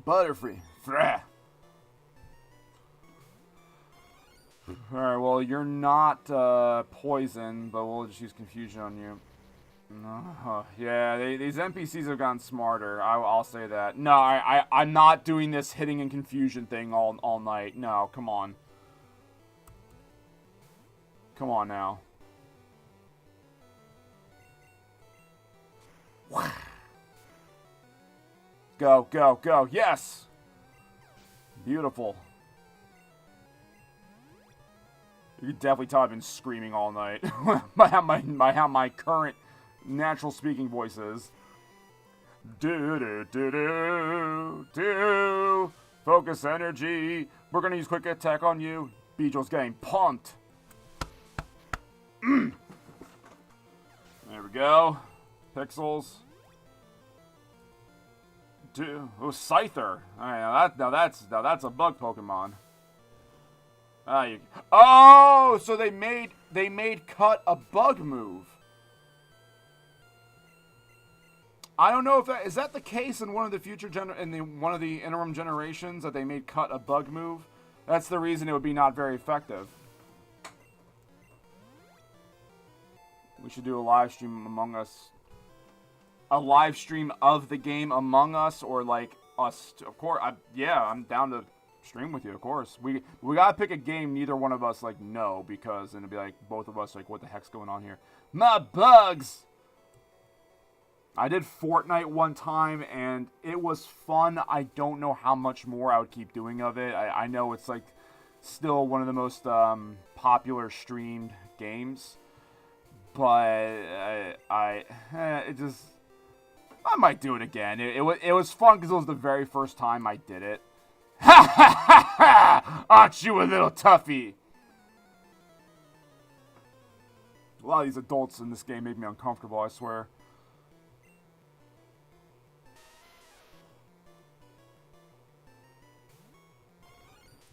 Butterfree. Frah. Alright, well, you're not poison, but we'll just use confusion on you. Yeah, these NPCs have gotten smarter. I'll say that. No, I'm not doing this hitting and confusion thing all night. No, come on. Come on now. Go, go, go. Yes! Beautiful. You can definitely tell I've been screaming all night. by how my current natural speaking voice is. Do. Focus energy. We're gonna use quick attack on you. Beedrill's getting pumped. There we go. Pixels. Oh, Scyther. Alright, now that's a bug Pokemon. Oh, so they made Cut a bug move. I don't know if is that the case in one of the future one of the interim generations that they made Cut a bug move. That's the reason it would be not very effective. We should do a live stream Among Us. A live stream of the game Among Us, or like us. Of course, yeah, I'm down to stream with you. Of course, we gotta pick a game. Neither one of us like no, because then it'd be like both of us like, what the heck's going on here? My bugs. I did Fortnite one time and it was fun. I don't know how much more I would keep doing of it. I know it's like still one of the most popular streamed games, but I might do it again. It was fun because it was the very first time I did it. Ha ha ha ha! Aren't you a little toughie? A lot of these adults in this game make me uncomfortable, I swear.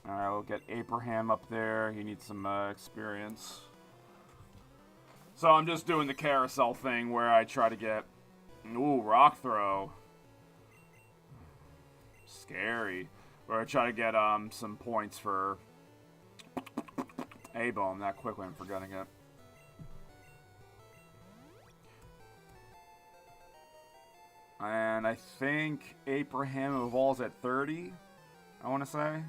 Alright, we'll get Abraham up there. He needs some experience. So I'm just doing the carousel thing where I try to get... Ooh, rock throw. Scary. Where I try to get some points for A-Bomb that quickly. I'm forgetting it. and I think Abraham evolves at 30, I want to say.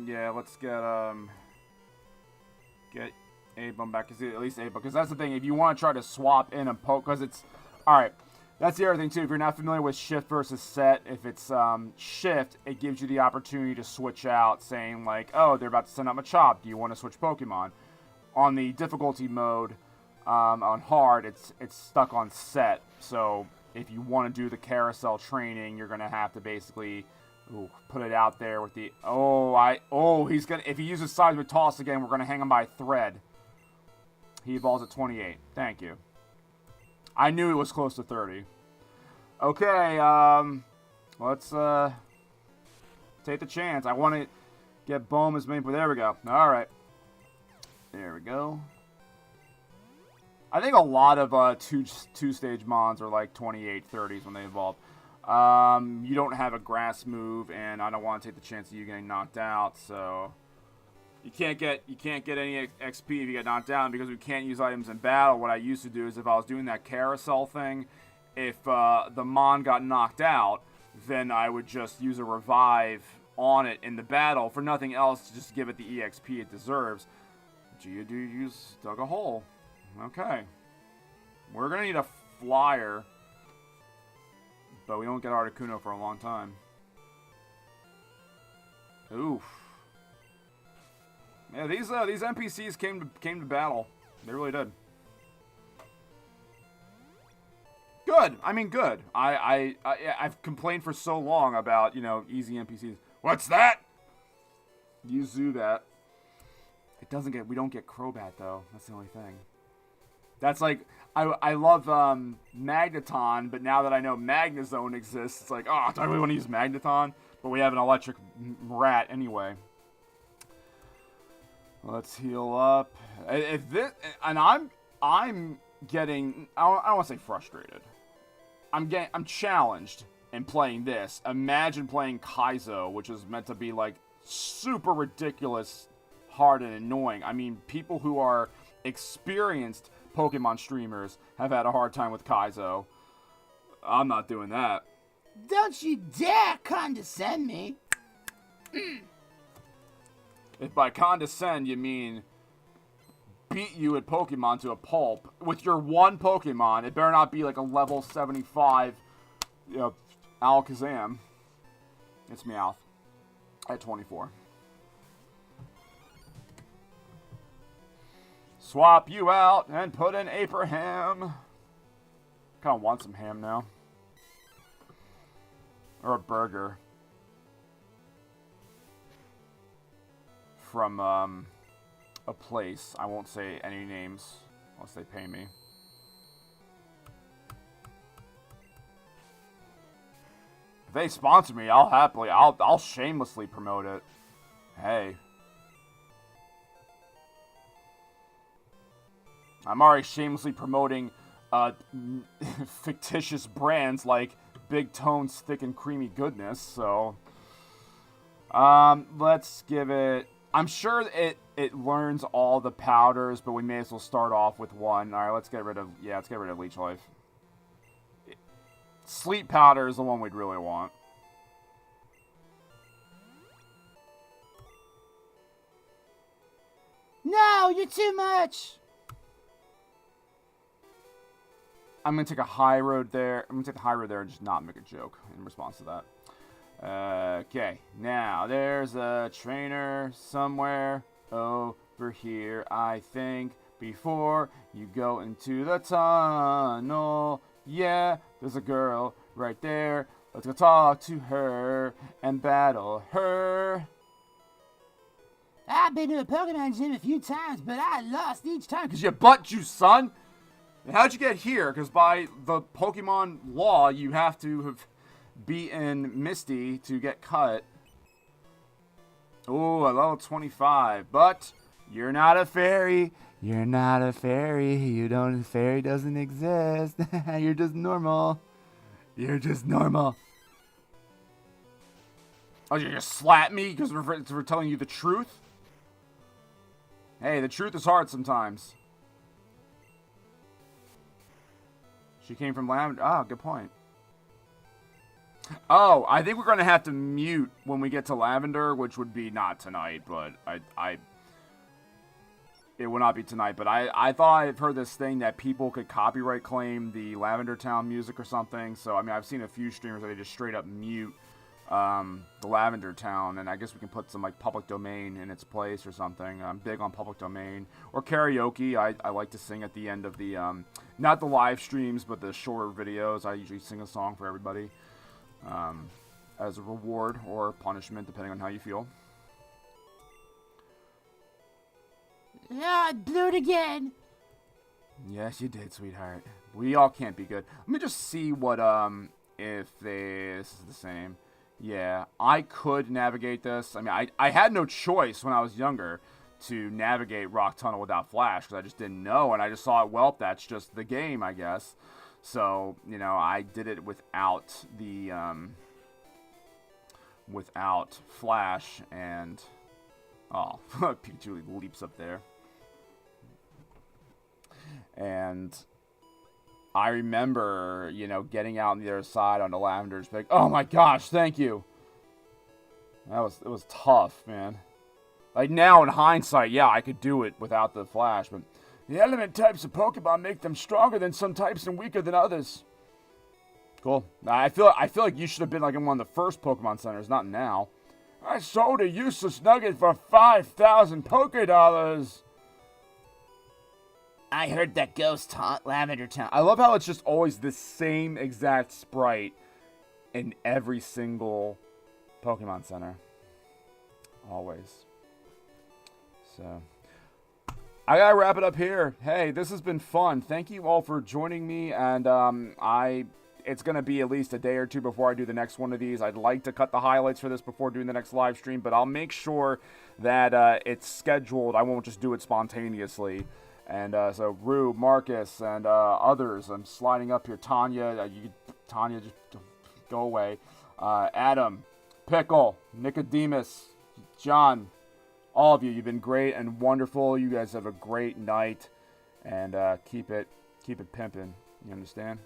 Yeah, let's get Abram back, at least Abram, because that's the thing, if you want to try to swap in a poke, because it's, alright, that's the other thing too, if you're not familiar with shift versus set, if it's shift, it gives you the opportunity to switch out, saying like, oh, they're about to send out Machop, do you want to switch Pokemon? On the difficulty mode, on hard, it's stuck on set, so if you want to do the carousel training, you're going to have to basically put it out there with the, he's going to, if he uses Seismic Toss again, we're going to hang him by a thread. He evolves at 28. Thank you. I knew it was close to 30. Okay, let's take the chance. I want to get Bohm as many, but there we go. All right. There we go. I think a lot of two-stage Mons are like 28, 30s when they evolve. You don't have a grass move, and I don't want to take the chance of you getting knocked out, so you can't get any XP if you get knocked down because we can't use items in battle. What I used to do is if I was doing that carousel thing, if the Mon got knocked out, then I would just use a revive on it in the battle for nothing else, to just give it the EXP it deserves. Geodude's dug a hole. Okay. We're going to need a flyer, but we don't get Articuno for a long time. Oof. Yeah, these NPCs came to battle. They really did. Good. I mean, good. I've complained for so long about, easy NPCs. What's that? You zoo that. We don't get Crobat though. That's the only thing. That's like, I love Magneton, but now that I know Magnezone exists, it's like, oh, do I really want to use Magneton? But we have an electric rat anyway. Let's heal up. I'm getting, I don't want to say frustrated. I'm challenged in playing this. Imagine playing Kaizo, which is meant to be like super ridiculous, hard and annoying. I mean, people who are experienced Pokemon streamers have had a hard time with Kaizo. I'm not doing that. Don't you dare condescend me. If by condescend you mean beat you at Pokemon to a pulp with your one Pokemon, it better not be like a level 75 Alakazam. It's Meowth at 24. Swap you out and put in Abraham. Kind of want some ham now. Or a burger. From a place. I won't say any names unless they pay me. If they sponsor me, I'll shamelessly promote it. Hey. I'm already shamelessly promoting fictitious brands like Big Tone's Thick and Creamy Goodness, so let's give it, I'm sure it learns all the powders, but we may as well start off with one. Alright, let's get rid of Leech Life. Sleep Powder is the one we'd really want. No, you're too much. I'm going to take a high road there. I'm going to take the high road there and just not make a joke in response to that. Okay, now there's a trainer somewhere over here, I think, before you go into the tunnel. Yeah, there's a girl right there. Let's go talk to her and battle her. I've been to a Pokemon gym a few times, but I lost each time. Because you butt juice, son. And how'd you get here? Because by the Pokemon law, you have to have beaten Misty to get cut. Oh, a level 25. But you're not a fairy. You're not a fairy. Fairy doesn't exist. You're just normal. You're just normal. Oh, you just slap me because we're telling you the truth? Hey, the truth is hard sometimes. She came from Lavender. Oh, good point. Oh, I think we're going to have to mute when we get to Lavender, which would be not tonight, but it will not be tonight. But I thought I've heard this thing that people could copyright claim the Lavender Town music or something. So, I mean, I've seen a few streamers where they just straight up mute the Lavender Town, and I guess we can put some like public domain in its place or something. I'm big on public domain or karaoke. I like to sing at the end of the not the live streams, but the shorter videos. I usually sing a song for everybody as a reward or punishment, depending on how you feel. Yeah, I blew it again. Yes, you did, sweetheart. We all can't be good. Let me just see what if this is the same. Yeah, I could navigate this. I mean, I had no choice when I was younger to navigate Rock Tunnel without Flash because I just didn't know, and I just thought, well, that's just the game, I guess. So, you know, I did it without the without Flash, and oh, Pikachu leaps up there. And I remember, you know, getting out on the other side on the Lavenders, like, oh my gosh, thank you. It was tough, man. Like now in hindsight, yeah, I could do it without the Flash, but the element types of Pokemon make them stronger than some types and weaker than others. Cool. I feel like you should have been like in one of the first Pokemon centers, not now. I sold a useless nugget for 5,000 Pokédollars. I heard that ghost haunt Lavender Town. I love how it's just always the same exact sprite in every single Pokemon Center. Always. So, I gotta wrap it up here. Hey, this has been fun. Thank you all for joining me, and it's gonna be at least a day or two before I do the next one of these. I'd like to cut the highlights for this before doing the next live stream, but I'll make sure that it's scheduled. I won't just do it spontaneously. And so Rue, Marcus, and others. I'm sliding up here. Tanya, Tanya, just go away. Adam, Pickle, Nicodemus, John, all of you. You've been great and wonderful. You guys have a great night, and keep it pimping. You understand?